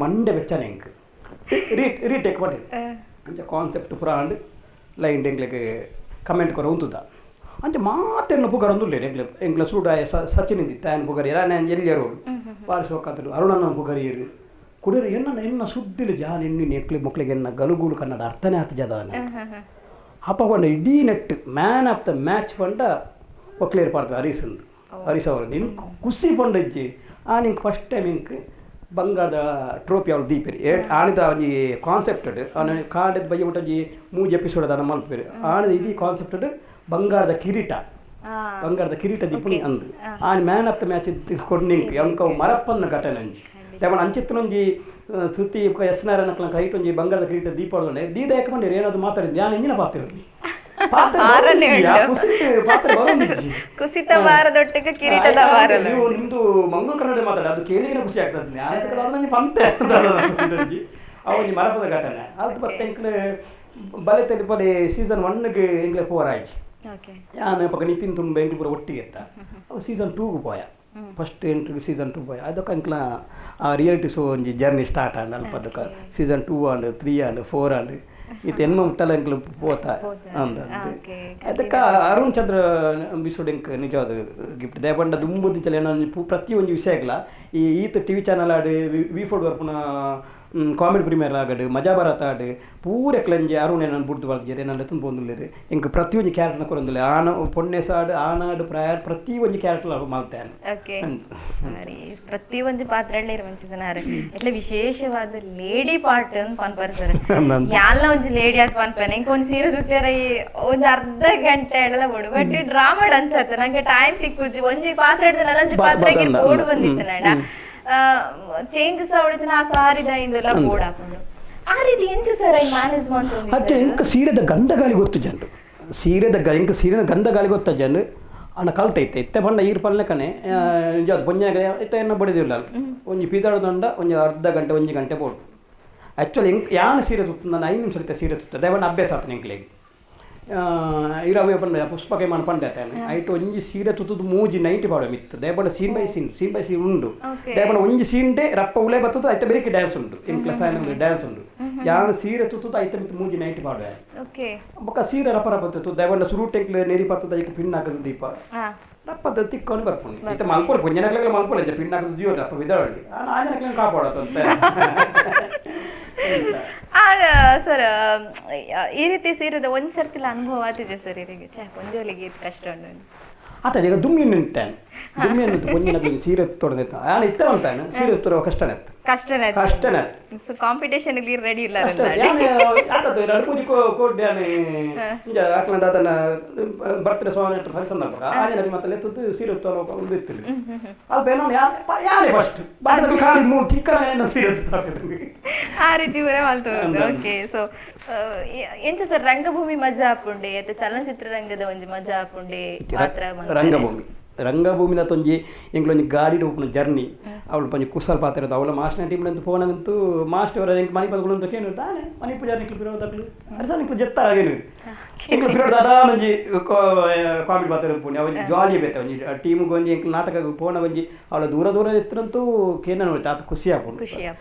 ಮಂಡೆ ಬೆಚ್ಚನೆ ಎಂಕ್ ರೀಟೇಕ್ ಮಾಡಿರಿ ಅಂಚ ಕಾನ್ಸೆಪ್ಟ್ ಪುರ ಅಂಡು ಲೈನ್ ಎಂಗ್ಲಿಗೆ ಕಮೆಂಟ್ ಕೊರ ಉಂತುದ ಅಂಚ ಮಾತೆನ್ನ ಪುಗರ್ ಒಂದುಲ್ಲೇರು ಎಂಗ್ಲ ಸೂಡ ಸಚಿನ್ ಇದ್ದಿತ್ತು ಆಯನ ಪುಗರಿ ನಾನು ಎಲ್ಲಿಯರು ಪಾರಿಸೋಕತ್ತರು ಅರುಣನ ಪುಗರಿಯರು ಕುಡಿಯೋರು ಎನ್ನ ಸುದ್ದಿಲ್ಲ ಜಾನ್ ಎಣ್ಣೆ ಎಕ್ಲಿ ಮಕ್ಳಿಗೆ ಎನ್ನ ಗಲುಗುಳು ಕನ್ನಡ ಅರ್ಥನೇ ಆತ ಜದಾನೆ ಅಪ್ಪ ಕೊಂಡ ಇಡೀ net man of the match ಪಂಡ ಒಕ್ಲೇರ್ ಪಾಡ್ದು ಹರೀಶ್ ಅವರು ನಿನ್ ಖುಷಿ ಪಂಡಜ್ಜಿ ನಿಂಗೆ ಫಸ್ಟ್ ಟೈಮ್ ಇಂಕ್ ಬಂಗಾರದ ಟ್ರೋಫಿ ಅವ್ರು ದೀಪಿರಿ ಆಣಿದ ಒಂಜಿ ಕಾನ್ಸೆಪ್ಟೆಡ್ ಅವನ ಕಾಡದ ಬಗ್ಗೆ ಒಟ್ಟೊಂಜಿ 3 ಎಪಿಸೋಡ್ ಅದ ಮಲ್ಪೇರಿ ಆಣಿದ ಇಡೀ ಕಾನ್ಸೆಪ್ಟೆಡ್ ಬಂಗಾರದ ಕಿರೀಟ ದೀಪನಿ ಅಂದು ಮ್ಯಾನ್ ಆಫ್ ದ ಮ್ಯಾಚ್ ಕೊಂಡು ನಿಂಕ್ ಅವನ್ಕ ಮರಪ್ಪನ್ನ ಘಟನೆ ಅಂಜಿ ದೇವನ ಅಂಚಿತ್ತನೊಂಜಿ ಶ್ರುತಿ ಎಸ್ ನಾರಾಯಣ ಕೈಟ್ ಒಂಜಿ ಬಂಗಾರದ ಕಿರೀಟ ದೀಪಾವಳಿ ದೀದ ಯಾಕೆ ಏನಾದ್ರು ಮಾತಾಡಿದ್ದು ನಾನು ಇಂಜಿನ ಪಾತ್ರೆ ಕುಸಿತ ಬಾರದೊಟ್ಟಿಗೆ ಕಿರೀಟದ ಬಾರ ನೀವು ನಿಮ್ದು ಮಂಗಳೂರು ಕನ್ನಡ ಮಾತಾಡಿ ಅದು ಕೇಳಿದ್ರೆ ಖುಷಿ ಆಗ್ತದೆ ಪಂತೆ ಅವನಿಗೆ ಮರಪದ ಘಟನೆ ಅದು ಮತ್ತೆ ಎಂಕ್ಲೆ ಬಲೆ ತೆಲಿ ಬಲೆ ಸೀಸನ್ 1ಗೆ ಎಂಕ್ಲೆ 4 ಆಯ್ತು ಯಾನು ಪಕ್ಕ ನಿತಿನ್ ತುಂಬ ಎಂಕ್ಲೆ ಪೂರ ಒಟ್ಟಿಗೆ ಇತ್ತ ಅವು ಸೀಸನ್ 2ಗೆ ಪೋಯ ಫಸ್ಟ್ ಎಂಟ್ರಿಗೆ ಸೀಸನ್ 2 ಪೋಯ ಅದಕ್ಕೆ ಅಂಕ್ಲ ಆ ರಿಯಾಲಿಟಿ ಶೋ ಒಂಜಿ ಜರ್ನಿ ಸ್ಟಾರ್ಟ್ ಆಂಡ್ ಅಲ್ಪ ಅದಕ್ಕೆ ಸೀಸನ್ 2 ಆಂಡ್ 3 ಆಂಡ್ 4 ಆಂಡ್ ಇದು ಎನ್ಮ ಮುಟ್ಟಲ್ಲ ಎಂಕ್ಲು ಪೋತ ಅಂದ ಅದಕ್ಕೆ ಅರುಣ್ ಚಂದ್ರ ಎಪಿಸೋಡ್ ಎಂಕ್ ನಿಜವಾದ ಗಿಫ್ಟ್ ದಯಪಂಡ ದುಂಬುದಿ ಚಲ ಪ್ರತಿಯೊಂದು ವಿಷಯಗಳ ಈತ ಟಿವಿ ಚಾನಲ್ ಆಡು ವಿ4 ಬರ್ಪುನ ಕಾಮಿಡಿ ಪ್ರೀಮಿಯರ್ ಆಗಡು ಮಜಾ ಭಾರತ ಆಡು ಪೂರ ಕ್ಲಂಜಿ ಅರುಣ್ ಏನನ್ನು ಬುಡ್ದು ಬರ್ದಿದ್ದಾರೆ ನಾನು ಎತ್ತಂದು ಬಂದಿಲ್ಲ ಎಂಕ್ ಪ್ರತಿಯೊಂದು ಕ್ಯಾರೆಕ್ಟರ್ನ ಕೊರೊಂದಿಲ್ಲ ಪೊಣ್ಣೆ ಸಾಡು ಆನಾಡು ಪ್ರಯಾರ್ ಪ್ರತಿಯೊಂದು ಕ್ಯಾರೆಕ್ಟರ್ ಮಾಡ್ತೇನೆ ಪ್ರತಿಯೊಂದು ಪಾತ್ರಗಳೇ ಇರುವಂಚಿದನಾರು ಎಟ್ಲ ವಿಶೇಷವಾದ ಲೇಡಿ ಪಾರ್ಟ್ ಅಂತ ಪನ್ಪರ್ಸರ್ ಯಾಲ್ಲ ಒಂಜಿ ಲೇಡಿ ಅಂತ ಪನ್ಪನೆ ಎಂಕ್ ಒಂದ್ ಸೀರೆ ದುಕ್ತಾರ ಒಂದ್ ಅರ್ಧ ಗಂಟೆ ಎಡಲ ಬೋಡು ಬಟ್ ಡ್ರಾಮಾ ಅನ್ಸತ್ತೆ ನಂಗೆ ಟೈಮ್ ತಿಕ್ಕುಜಿ ಒಂಜಿ ಪಾತ್ರ ಹಿಡಿದ ಒಂಜಿ ಪಾತ್ರಗೆ ಬೋರ್ಡ್ ಬಂದಿತ್ತು ನಡ ಚೇಂಜಸ್ ಅವಳಿನ ಆ ಸಾರಿದ ಇಂದೆಲ್ಲ ಬೋರ್ಡ್ ಹಾಕೊಂಡು ಆ ರೀತಿ ಎಂತ ಸರ್ ಈ ಮ್ಯಾನೇಜ್ಮೆಂಟ್ ಅಜ್ಜ ಎಂಕ ಸೀರೆದ ಗಂಧಗಾಲಿ ಗೊತ್ತು ಜನರು ಎಂಕ ಸೀರೆನ ಗಂಧಗಾಲಿ ಗೊತ್ತ ಜನರು ಅಣ್ಣ ಕಲ್ತೈತೆ ಎತ್ತೆ ಬಂಡ ಈರು ಪಲ್ಲೆ ಕಣೆ ನಿಜ ಬೊಂಜಾಗ ಎತ್ತ ಎನ್ನ ಬಡಿದಿಲ್ಲ ಒಂಜಿ ಪಿದಾಡದಂಡ ಒಂಜಿ ಅರ್ಧ ಗಂಟೆ 1 ಗಂಟೆ ಬೋರ್ಡು ಆ್ಯಕ್ಚುಲಿ ಯಾನು ಸೀರೆ ತುತ್ತು ನಾನು 5 ನಿಮಿಷ ಸೀರೆ ತುತ್ತ ದಯವಂಡ ಅಭ್ಯಾಸ ಆತನ ಎಂಕ್ಲೆಗೆ ಇರವೇ ಪಂಡ ಪುಷ್ಪಕ ಏಮನ್ ಪಂಡೇತಾನೆ ಐಟು ಒಂಜಿ ಸೀರೆ ತುತ್ತದು 3 ನೈಟ್ ಪಾಡ ಮಿತ್ತು ದಯಪಂಡ ಸೀನ್ ಬೈ ಸೀನ್ ಉಂಡು ದಯಪಂಡ ಒಂಜಿ ಸೀನ್ಡೆ ರಪ್ಪ ಉಳೆ ಬತ್ತದು ಐತೆ ಬೇರೆ ಡ್ಯಾನ್ಸ್ ಉಂಡು ಎಂಕ್ಲ ಸಾಯನ ಡ್ಯಾನ್ಸ್ ಉಂಡು ಯಾನು ಸೀರೆ ತುತ್ತದು ಐತೆ ಮಿತ್ತು 3 ನೈಟ್ ಪಾಡ ಬೊಕ್ಕ ಸೀರೆ ರಪ್ಪ ಬತ್ತದು ದಯಪಂಡ ಸುರುಟ್ ಎಂಕ್ಲೆ ನೆರಿ ಪತ್ತದ ಐಕೆ ಪಿನ್ ಹಾಕದು ದೀಪ ರಪ್ಪದ ತಿಕ್ಕೊಂಡು ಬರ್ಕೊಂಡು ಐತೆ ಮಲ್ಪೋಡು ಪುಂಜನಕ್ಲೆಲ್ಲ ಮಲ್ಪೋಡು ಪಿನ್ ಹಾಕದು ಜೀವ ರಪ್ಪ ವಿಧಾಡಿ ಆಜನಕ್ಲೆ ಕಾಪಾಡೋದು ಅಂತ ಸರ್ ಈ ರೀತಿ ಸೀರೆದ ಒಂದ್ ಸರ್ತಿಲ್ಲ ಅನುಭವ ಆತಿದೆ ಸರ್ ಇವರಿಗೆ ಒಂಜೋಲಿಗೆ ಇದು ಕಷ್ಟ ಉಂಟು ಆತ ಈಗ ದುಮ್ಮಿ ನಿಂತಾನೆ ದುಮ್ಮಿ ಅನ್ನೋದು ಒಂಜಿನ ಸೀರೆ ತೊಡೆದ ನಾನು ಇತ್ತ ಅಂತಾನೆ ಸೀರೆ ತೊಡುವ ಕಷ್ಟನೇ ಸೊ ಕಾಂಪಿಟೇಷನ್ ಇಲ್ಲಿ ರೆಡಿ ಇಲ್ಲ ಆತದು ನಡ್ಪೂಜಿ ಕೋಡ್ಯಾನೆ ಇಂಜ ಆಕ್ಲಂದ ಅದನ್ನ ಬರ್ತ್ಡೇ ಸೋನೆ ಫಂಕ್ಷನ್ ಅಲ್ವಾ ಆಜನಕ್ಕೆ ಮತ್ತೆ ಲೆತ್ತದು ಸೀರೆ ತೊಡುವ ಒಂದು ಇತ್ತಿಲ್ಲ ಅದು ಬೇನೋ ಯಾರೇ ಫಸ್ಟ್ ಬಾಟದ ಖಾಲಿ 3 ತಿಕ್ಕನ ಸೀರೆ ತೊಡುತ್ತೆ ಆ ರೀತಿ ಬರೇ ಮಾಡ್ತಾರೆ ಓಕೆ ಸೊ ಎಂತ ಸರ್ ರಂಗಭೂಮಿ ಮಜಾ ಹಾಕೊಂಡೆ ಅಥವಾ ಚಲನಚಿತ್ರ ರಂಗದ ಒಂದು ಮಜಾ ಹಾಕೊಂಡೆ ಪಾತ್ರ ರಂಗಭೂಮಿನ ತೊಂಜಿ ಎಂಗ್ಲೊಂಜಿ ಗಾಡಿ ಉಪ್ಪುನ ಜರ್ನಿ ಅವಳು ಪಂಜಿ ಕುಸಲ್ ಪಾತ್ರ ಇರೋದು ಅವಳ ಮಾಸ್ಟರ್ ಟೀಮ್ನಂತ ಫೋನಂತೂ ಮಾಸ್ಟರ್ ಅವರ ಎಂಕ್ ಮನೆ ಪದಗಳು ಅಂತ ಕೇನು ತಾನೆ ಮನೆ ಪೂಜಾರ ನಿಕ್ಲು ಬಿರೋದಕ್ಲು ಅರ್ಧ ನಿಕ್ಲು ಜೆತ್ತಾಗೇನು ಎಂಕ್ಲು ಬಿರೋದು ಅದಾನೊಂಜಿ ಕಾಮಿಡಿ ಪಾತ್ರ ಪುಣ್ಯ ಅವಜಿ ಜಾಲಿ ಬೇತೆ ಒಂಜಿ ಟೀಮ್ಗೆ ಒಂಜಿ ಎಂಕ್ಲು ನಾಟಕ ಪೋನ ಒಂಜಿ ಅವಳ ದೂರ ಎತ್ತರಂತೂ ಕೇನ ನೋಡಿ ಆತ ಖುಷಿ ಹಾಕೊಂಡು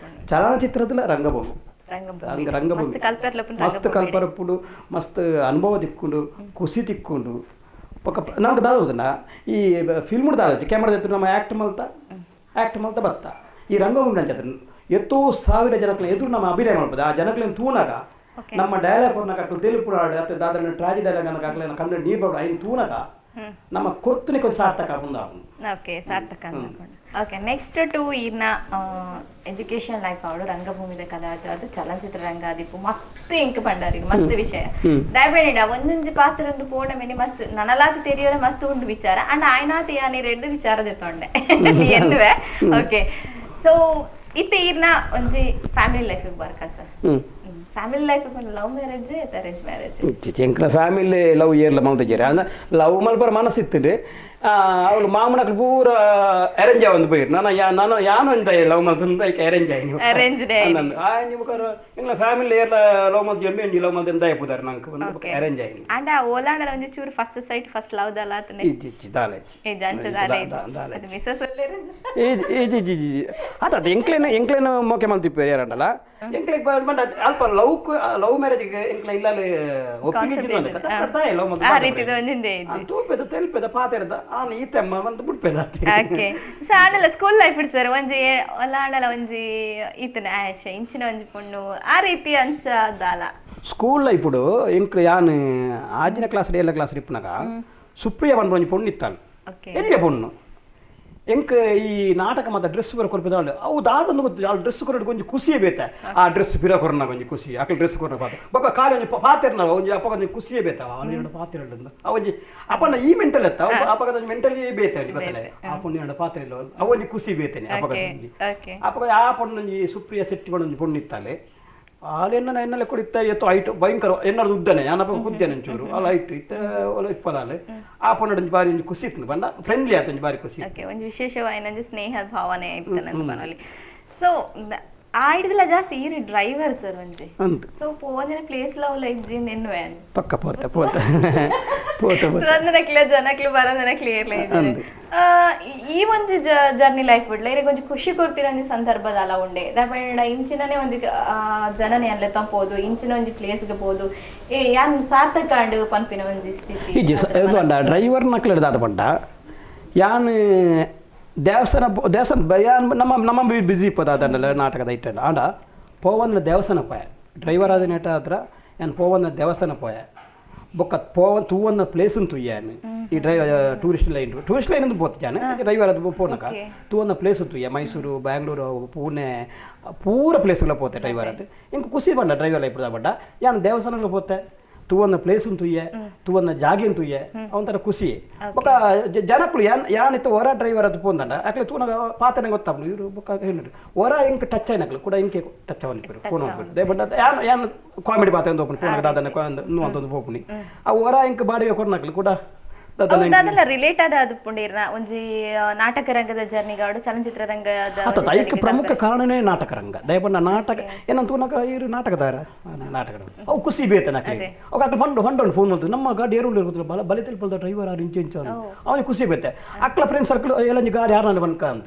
ಚಲನಚಿತ್ರದಲ್ಲ ರಂಗಭೂಮಿ ರಂಗಭೂಮಿ ಮಸ್ತ್ ಕಲ್ಪರಪ್ಪುಡು ಮಸ್ತ್ ಅನುಭವ ತಿಕ್ಕೊಂಡು ಖುಷಿ ತಿಕ್ಕೊಂಡು ಪಕ್ಕ ನಮ್ಗೆ ದಾದೋದನ್ನ ಈ ಫಿಲ್ಮ್ ದಾದ ಕ್ಯಾಮ್ರಾದ ಎತ್ತು ನಮ್ಮ ಆ್ಯಕ್ಟ್ ಮಲ್ತ ಬತ್ತ ಈ ರಂಗಭೂಮಿ ಅಂತ ಎಷ್ಟೋ ಸಾವಿರ ಜನಕ್ಲ ಎದುರು ನಮ್ಮ ಅಭಿನಯ ಮಾಡ್ಬೋದು ಆ ಜನಕ್ಲೇನು ತೂನಾಗ ನಮ್ಮ ಡೈಲಾಗ್ ಕೊರ್ನಾಗ ತೆಲುಪು ಅಥವಾ ದಾದ್ರ ಟ್ರಾಜಿ ಡೈಲಾಗ್ ಅನ್ನೋಕ್ಕಾಗಲಿ ಕನ್ನಡ ನೀರು ಬರೋದು ಐನು ತೂನಾಗ ನಮ್ಮ ಕೊರ್ತನಿಗೆ ಒಂದು ಸಾರ್ಥಕ ಓಕೆ ಸಾರ್ಥಕ ಓಕೆ ನೆಕ್ಸ್ಟ್ ಟು ಇನ್ನ ಎಜುಕೇಶನ್ ಲೈಫ್ ಅವಳು ರಂಗಭೂಮಿದ ಕಲಾ ಅದು ಚಲನಚಿತ್ರ ರಂಗ ಆದಿಪ್ಪು ಮಸ್ತ್ ಎಂಕ್ ಪಂಡಾರಿ ಮಸ್ತ್ ವಿಷಯ ದಯಬೇಡ ಒಂದೊಂದು ಪಾತ್ರ ಒಂದು ಪೋಣ ಮೇಲೆ ಮಸ್ತ್ ನನಲಾತಿ ತೆರಿಯೋರ ಮಸ್ತ್ ಉಂಟು ವಿಚಾರ ಅಂಡ್ ಆಯ್ನಾತಿ ಯಾನಿ 2 ವಿಚಾರದ ತೊಂಡೆ ಎನ್ನುವೆ ಓಕೆ ಸೊ ಇತ್ತೆ ಇರ್ನ ಒಂಜಿ ಫ್ಯಾಮಿಲಿ ಲೈಫಿಗೆ ಬರ್ಕ sir family life love marriage arrange marriage ಎಂಕ್ಲ ಫ್ಯಾಮಿಲಿ ಲವ್ ಏರ್ಲ ಮಲ್ತಿದ್ದಾರೆ ಅಂದ್ರೆ ಲವ್ ಮಲ್ಪರ ಮನಸ್ಸಿತ್ತು ಅವಳು ಮಾಮನಕ್ಲು ಪೂರ ಅರೇಂಜ್ ಒಂದು ಬೈರು ನಾನು ಯಾನು ಅಂತ ಲವ್ ಮಲ್ತಂದ ಅರೇಂಜ್ ನೀವು ಎಂಗ್ಲ ಫ್ಯಾಮಿಲಿ ಏರ್ಲ ಲವ್ ಮಲ್ತಿ ಎಮ್ಮೆ ಒಂಜಿ ಲವ್ ಮಲ್ತಿ ಎಂತ ಪುದಾರ ನಂಗೆ ಅರೇಂಜ್ ಆಯ್ತು ಅಂಡ ಓಲಾಂಡ ಒಂಜಿ ಚೂರು ಫಸ್ಟ್ ಸೈಟ್ ಫಸ್ಟ್ ಲವ್ ದಲ್ಲ ಆತನೆ ಅದ ಎಂಕ್ಲೇನು ಮೋಕೆ ಮಲ್ತಿಪ್ಪೇರು ಯಾರಂಡಲ್ಲ ಎಂಕ್ಲೆಗ್ ಬಂಡ ಅಲ್ಪ ಲವ್ ಮ್ಯಾರೇಜ್ಗೆ ಎಂಕ್ಲ ಇಲ್ಲ ಒಪ್ಪಿಗೆ ಲವ್ ಮಲ್ತಿ ತೂಪೆದ ತೆಲ್ಪೆದ ಪಾತೆರದ ಈತಮ್ಮ ಅಂತ ಬಿಡ್ಪೇದಾತಿ ಓಕೆ ಸೊ ಆಂಡಲ ಸ್ಕೂಲ್ ಲೈಫ್ ಇಡ್ ಸರ್ ಒಂಜಿ ಅಲ್ಲ ಆಂಡಲ ಒಂಜಿ ಈತನ ಆಶ್ ಇಂಚಿನ ಒಂಜಿ ಪೊಣ್ಣು ಆ ರೀತಿ ಅಂಚದಾಲ ಸ್ಕೂಲ್ ಲೈಫುಡು ಎಂಕ್ ಯಾನ್ ಆಜಿನ ಕ್ಲಾಸ್ ಎಲ್ಲ ಕ್ಲಾಸ್ ಇಪ್ಪನಾಗ ಸುಪ್ರಿಯ ಬಂದು ಒಂಜಿ ಪೊಣ್ಣು ಇತ್ತಾಳು ಎಲ್ಲಿಯ ಪೊಣ್ಣು ಎಂಕ್ ಈ ನಾಟಕ ಮತ್ತೆ ಡ್ರೆಸ್ ಬರ ಕೊರ್ಪಿದಾಳು ಅವು ದಾದನ್ನು ಗೊತ್ತು ಆ ಡ್ರೆಸ್ ಕೊರಡು ಕೊಂಚ ಖುಷಿಯೇ ಬೇತೆ ಆ ಡ್ರೆಸ್ ಬಿರ ಕೊರನ ಕೊಂಚ ಖುಷಿ ಆಕಲ್ ಡ್ರೆಸ್ ಕೊರನ ಪಾತ ಬೊಕ್ಕ ಕಾಲ ಒಂಜಿ ಪಾತಿರ್ನ ಒಂಜಿ ಅಪ್ಪ ಕೊಂಚ ಖುಷಿಯೇ ಬೇತ ಅವನು ಪಾತಿರಲ್ಲ ಅವೊಂಜಿ ಅಪ್ಪನ ಈ ಮೆಂಟಲ್ ಎತ್ತ ಅಪ್ಪಗ ಮೆಂಟಲಿ ಬೇತೆ ಬತ್ತಲೆ ಆ ಪುಣ್ಯ ಪಾತ್ರ ಇಲ್ಲ ಅವೊಂಜಿ ಖುಷಿ ಬೇತೇನೆ ಅಪ್ಪಗ ಆ ಪೊಣ್ಣೊಂಜಿ ಸುಪ್ರಿಯ ಸೆಟ್ಟಿ ಒಂಜಿ ಪೊಣ್ಣು ಇತ್ತಾಲೆ ಹಾಲೆನ್ನ ಎನ್ನಲೆ ಕೊಡಿತ್ತ ಎತ್ತು ಹೈಟ್ ಭಯಂಕರ ಎನ್ನದು ಉದ್ದನೆ ನಾನಪ್ಪ ಕುದ್ದೇನೆ ಒಂಚೂರು ಅಲ್ಲ ಹೈಟ್ ಇತ್ತ ಇಪ್ಪಲಾಲೆ ಆ ಪೊಣ್ಣೊಂಜಿ ಬಾರಿ ಒಂಜಿ ಖುಷಿ ಇತ್ತು ಬಂದ ಫ್ರೆಂಡ್ಲಿ ಆಯ್ತು ಒಂಜಿ ಬಾರಿ ಖುಷಿ ಒಂದು ವಿಶೇಷವಾದ ಸ್ನೇಹದ ಭಾವನೆ ಇತ್ತು ನನ್ನ ಮನಲ್ಲಿ ಸೊ ಆಯ್ದಲ್ಲ ಜಾಸ್ತಿ ಈರಿ ಡ್ರೈವರ್ ಸರ್ ಒಂಜಿ ಸೊ ಪೋದಿನ ಪ್ಲೇಸ್ ಲವ್ ಲೈಕ್ ಜಿನ್ ಎನ್ನುವೆ ಪಕ್ಕ ಪೋತ ಪೋತ ಒಂದನಕ್ಲೆ ಜನಕ್ಲು ಬರೋದನ ಕ್ಲಿಯರ್ಲಿ ಈ ಒಂದು ಜರ್ನಿ ಲೈಫ್ ಬಿಡ್ಲ ಇರಿಗೆ ಒಂಜಿ ಖುಷಿ ಕೊಡ್ತೀರ ಒಂಜಿ ಸಂದರ್ಭದ ಅಲ್ಲ ಉಂಡೆ ದಾಪಂಡ ಇಂಚಿನೇ ಒಂಜಿ ಜನನೇ ಅಲ್ಲೇ ತಂಪೋದು ಇಂಚಿನ ಒಂಜಿ ಪ್ಲೇಸ್ಗೆ ಬೋದು ಯಾನ್ ಸಾರ್ಥಕ ಅಂಡು ಪನ್ಪಿನ ಒಂಜಿ ಸ್ಥಿತಿ ಡ್ರೈವರ್ ನಕ್ಲೆ ದಾದ ಪಂಡ ಯಾನ್ ದೇವಸ್ಥಾನ ಯಾನ್ ನಮ್ಮ ಬಿಸಿ ಇಪ್ಪದ ಅದನ್ನೆಲ್ಲ ನಾಟಕದ ಇಟ್ಟಲ್ಲ ಆಡ ಪೋವನ್ನ ದೇವಸ್ಥಾನ ಪೋಯ ಡ್ರೈವರ್ ಆದ ನೆಟ ಹತ್ರ ಯಾನ್ ಪೋವನ್ನ ದೇವಸ್ಥಾನ ಪೋಯ ಬೊಕ್ಕ ಪೋವನ್ ತೂವನ್ನ ಪ್ಲೇಸನ್ ತುಯ್ಯಾನು ಈ ಟೂರಿಸ್ಟ್ ಲೈನ್ ಅಂತ ಪೋತ ಜಾನ ಡ್ರೈವರ್ ಅದು ಪೋನಕ ತೂವನ್ನ ಪ್ಲೇಸ್ ತುಯ್ಯ ಮೈಸೂರು ಬ್ಯಾಂಗ್ಳೂರು ಪುಣೆ ಪೂರ ಪ್ಲೇಸ್ಗಳ ಪೋತೆ ಡ್ರೈವರ್ ಅದು ಇಂಕ ಖುಷಿ ಬಂಡ ಡ್ರೈವರ್ ಲೈಫ್ ಬಡ್ಡ ಯಾನ್ ದೇವಸ್ಥಾನಗಳು ಪೋತೆ ತೂವನ್ನ ಪ್ಲೇಸನ್ ತುಯ್ಯ ತೂವನ್ನ ಜಾಗಿನ್ ತುಯ್ಯ ಅವಂತರ ಖುಷಿ ಬೊಕ್ಕ ಜನಕ್ಕಳು ಯಾನಿತ್ತು ಹೊರ ಡ್ರೈವರ್ ಅದು ಪೋಂದಂಡ ಯಾಕಲೆ ತೂನಾಗ ಪಾತನೆ ಗೊತ್ತಾಗ್ಲು ಇವರು ಬೊಕ್ಕ ಹೇಳಿದ್ರು ಹೊರ ಇಂಕ ಟಚ್ ಆಯ್ನಕ್ಲು ಕೂಡ ಇಂಕೆ ಟಚ್ ಅವನಿರು ಫೋನ್ ಹೋಗ್ಬಿಟ್ಟು ದೇ ಬಟ್ ಯಾನ್ ಕಾಮಿಡಿ ಪಾತ ಅಂತ ಓಪನ್ ಫೋನ್ ದಾದನ ನು ಅಂತಂದು ಹೋಗ್ನಿ ಆ ಹೊರ ಇಂಕ ಬಾಡಿಗೆ ಕೊರ್ನಕ್ಲು ಕೂಡ ಅದೆಲ್ಲ ರಿಲೇಟ್ ಆದ ಅದು ಪುಂಡಿರ್ನ ಒಂಜಿ ನಾಟಕ ರಂಗದ ಜರ್ನಿಗಾಡು ಚಲನಚಿತ್ರ ರಂಗದ ಅದಕ್ಕೆ ಪ್ರಮುಖ ಕಾರಣನೇ ನಾಟಕ ರಂಗ ದಯಪಂಡ ನಾಟಕ ಏನಂತ ಉನಕ ಇರು ನಾಟಕದಾರ ನಾಟಕ ಅವು ಖುಷಿ ಬೇತೆ ನಕಲಿ ಅವಾಗ ಅಕ್ಲ ಫಂಡ್ ಫೋನ್ ಮಾಡ್ತು ನಮ್ಮ ಗಾಡಿ ಏರುಳ್ಳಿ ಇರುತ್ತಲ್ಲ ಬಲಿ ತಲುಪಲ್ದ ಡ್ರೈವರ್ ಆರು ಇಂಚು ಅವನಿಗೆ ಖುಷಿ ಬೇತೆ ಅಕ್ಲ ಫ್ರೆಂಡ್ ಸರ್ಕಲ್ ಎಲ್ಲ ಗಾಡಿ ಯಾರನ್ನ ಬನ್ಕ ಅಂತ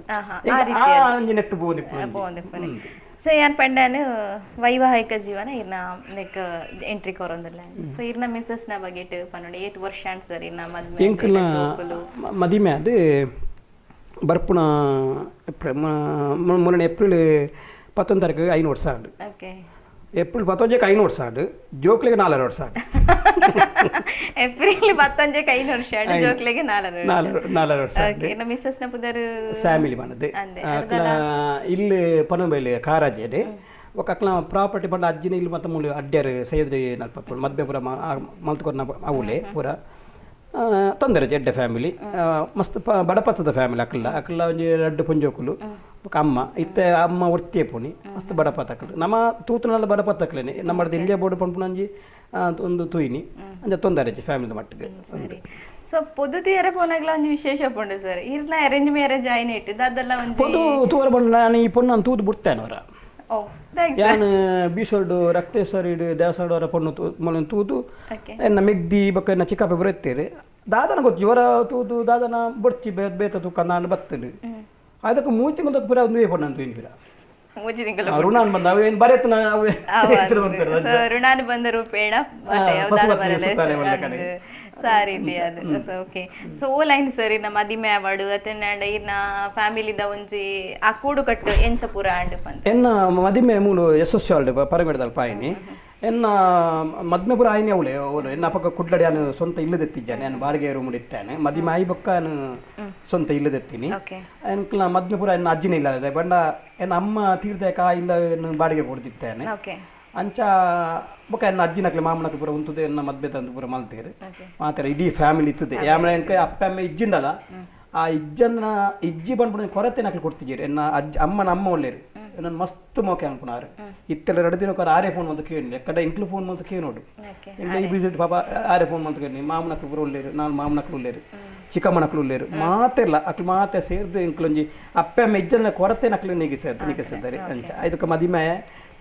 ನೆಟ್ಟು ಬೋದಿ ಸೊ ಯಾನ್ ಪಂಡಾನು ವೈವಾಹಿಕ ಜೀವನ ಇರ್ನ ಲೈಕ್ ಎಂಟ್ರಿ ಕೊರೊಂದಿಲ್ಲ ಸೊ ಇರ್ನ ಮಿಸ್ಸಸ್ ನ ಬಗೆಟ್ ಪನ್ನೊಂಡು 8 ವರ್ಷ ಅಂಡ್ ಸರ್ ಇರ್ನ ಮದಿಮೆ ಅದು ಬರ್ಪುಣ ಮೊನ್ನೆ ಏಪ್ರಿಲ್ 11 ತಾರೀಕಿಗೆ 5 ವರ್ಷ ಆಡು ಏಪ್ರಿಲ್ 11ಕ್ಕೆ 5 ವರ್ಷ ಆಡು ಜೋಕ್ಲಿಗೆ 4 ವರ್ಷ ಆಡು ಏಪ್ರಿಲ್ 11ಕ್ಕೆ 5 ವರ್ಷ ಆಡು ಜೋಕ್ಲಿಗೆ 4 ವರ್ಷ ಆಡು ನಮ್ಮ ಮಿಸ್ಸಸ್ ನ ಪುದರ್ ಫ್ಯಾಮಿಲಿ ಬಂದದ್ದು ಇಲ್ಲಿ ಪನಂಬೈಲಿ ಕಾರಾಜೇಡೆ ఒక అట్లా ప్రాపర్టీ పంట అజ్జిని ఇల్లు మొత్తం అడ్డారు సయ్యద్రి నల్పప్పుడు మధ్యపుర మల్తుకొన్న అవులే పూర ತೊಂದರೆ ಜಡ್ಡ ಫ್ಯಾಮಿಲಿ ಮಸ್ತ್ ಬಡಪತ್ತದ ಫ್ಯಾಮಿಲಿ ಅಕ್ಕಲ್ಲ ಒಂಜಿ 2 ಪುಂಜೋಕುಲು ఒక ಅಮ್ಮ ಇತ್ತೆ ಅಮ್ಮ ಒರ್ತಿಯೇ ಪೋನಿ ಮಸ್ತ್ ಬಡಪತ್ತಕ್ಕಲು ನಮ್ಮ ತೂತುನಲ್ಲ ಬಡಪತ್ತಕ್ಕಲೇನೆ ನಮ್ಮದು ಇಲ್ಲಿಯ ಬೋರ್ಡು ಪಂಪುನಂಜಿ ಒಂದು ತುಯಿನಿ ಅಂಜ ತೊಂದರೆ ಫ್ಯಾಮಿಲಿ ಮಟ್ಟಿಗೆ ಸೊ ಪೊದುತಿಯರ ಪೋನಾಗ್ಲ ಒಂದು ವಿಶೇಷ ಪುಂಡು ಸರ್ ಇರ್ನ ಅರೇಂಜ್ ಮ್ಯಾರೇಜ್ ಆಯ್ನ ಇಟ್ಟಿದ್ದು ಅದೆಲ್ಲ ಒಂದು ಪೊದು ತೂರ ಬಂದು ನಾನು ಈ ಪೊಣ್ಣನ್ನು ತೂದು ಬಿಡ್ತೇನೆ ಅವರ ಯಾನ್ ಬೀಸೋಡು ರಕ್ತೇಶ್ವರಿಡು ದೇವಸ್ಥಾನದವರ ಪೊಣ್ಣು ಮೊಲನ್ ತೂದು ಎನ್ನ ಮೆಗ್ದಿ ಬೊಕ್ಕ ಎನ್ನ ಚಿಕ್ಕಪ್ಪ ಬರುತ್ತೇರಿ ದಾದನ ಗೊತ್ತು ಇವರ ತೂದು ದಾದನ ಬೊಡ್ಚಿ ಬೇತ ತೂಕ ನಾನು ಬರ್ತೇನೆ ಅದಕ್ಕೆ 3 ತಿಂಗಳು ಪುರ ಒಂದು ಪೊಣ್ಣು ಏನಿರ ಋಣಾನ್ ಬಂದ ಅವೇನು ಬರೆತ್ ಋಣಾನ್ ಬಂದ ರೂಪೇಣ ಸಾರಿ ಅದು ಓಕೆ ಸೊ ಓ ಲೈನ್ ಸರ್ ಇನ್ನ ಮದಿಮೆ ಆವಾಡು ಅತನ ಇನ್ನ ಫ್ಯಾಮಿಲಿದ ಒಂಜಿ ಆ ಕೂಡು ಕಟ್ಟು ಎಂಚ ಪೂರ ಆಂಡ್ ಪಂತ ಎನ್ನ ಮದಿಮೆ ಮೂಲು ಯಶಸ್ವಿ ಆಲ್ಡೆ ಪರಮೆಡದಲ್ಪ ಆಯ್ನಿ ಎನ್ನ ಮದ್ಮೆ ಪೂರ ಆಯ್ನಿ ಅವಳೆ ಅವಳು ಎನ್ನ ಪಕ್ಕ ಕುಡ್ಲಡಿ ನಾನು ಸ್ವಂತ ಇಲ್ಲದೆತ್ತಿದ್ದಾನೆ ನಾನು ಬಾಡಿಗೆ ರೂಮ್ ಇಟ್ಟೇನೆ ಮದಿಮೆ ಆಯಿ ಬೊಕ್ಕ ನಾನು ಸ್ವಂತ ಇಲ್ಲದೆತ್ತೀನಿ ಎನ್ಕಲ ಮದ್ಮೆ ಪೂರ ಎನ್ನ ಅಜ್ಜಿನ ಇಲ್ಲ ಬಂಡ ಎನ್ನ ಅಮ್ಮ ತೀರ್ಥ ಇಲ್ಲ ಬಾಡಿಗೆ ಕೊಡ್ತಿತ್ತೇನೆ ಅಂಚ ಬೊಕ್ಕ ಎನ್ನ ಅಜ್ಜಿನಕ್ಲೆ ಮಾಮನಕ್ಲೆ ಪೂರ ಉಂತದೆ ಎನ್ನ ಮದ್ವೆ ತಂದು ಪೂರ ಮಲ್ತೇರಿ ಮಾತಾರ ಇಡೀ ಫ್ಯಾಮಿಲಿ ಇತ್ತದೆ ಯಾಮನ ಎನ್ಕ ಅಪ್ಪ ಅಮ್ಮ ಇಜ್ಜಿಂಡಲ್ಲ ಆ ಇಜ್ಜಿ ಬಂದ್ಬಿಟ್ಟು ಕೊರತೆ ನಕ್ಲೆ ಕೊಡ್ತಿದ್ದೀರಿ ಎನ್ನ ಅಮ್ಮನ ಅಮ್ಮ ಒಳ್ಳೆರು ನನ್ನ ಮಸ್ತ್ ಮೋಕೆ ಅನ್ಕೊಂಡಾರು ಇತ್ತೆಲ್ಲ 2 ದಿನಕ್ಕೆ ಆರೇ ಫೋನ್ ಅಂತ ಕೇಳಿ ಎಕ್ಕಡ ಇಂಕ್ಲು ಫೋನ್ ಅಂತ ಕೇಳಿ ನೋಡು ಈ ಬಿಸಿಟ್ ಪಾಪ ಆರೇ ಫೋನ್ ಅಂತ ಕೇಳಿ ಮಾಮನಕ್ಲು ಪೂರ ಒಳ್ಳೆರು ನಾನು ಮಾಮನಕ್ಲು ಒಳ್ಳೆರು ಚಿಕ್ಕಮ್ಮನಕ್ಲು ಒಳ್ಳೆರು ಮಾತೆಲ್ಲ ಅಕ್ಲು ಮಾತೆ ಸೇರಿದು ಇಂಕ್ಲೊಂಜಿ ಅಪ್ಪ ಅಮ್ಮ ಇಜ್ಜನ ಕೊರತೆ ನಕ್ಲು ನಿಗಿಸಿದ್ದಾರೆ ಅಂಚ ಇದಕ್ಕೆ ಮದಿಮೆ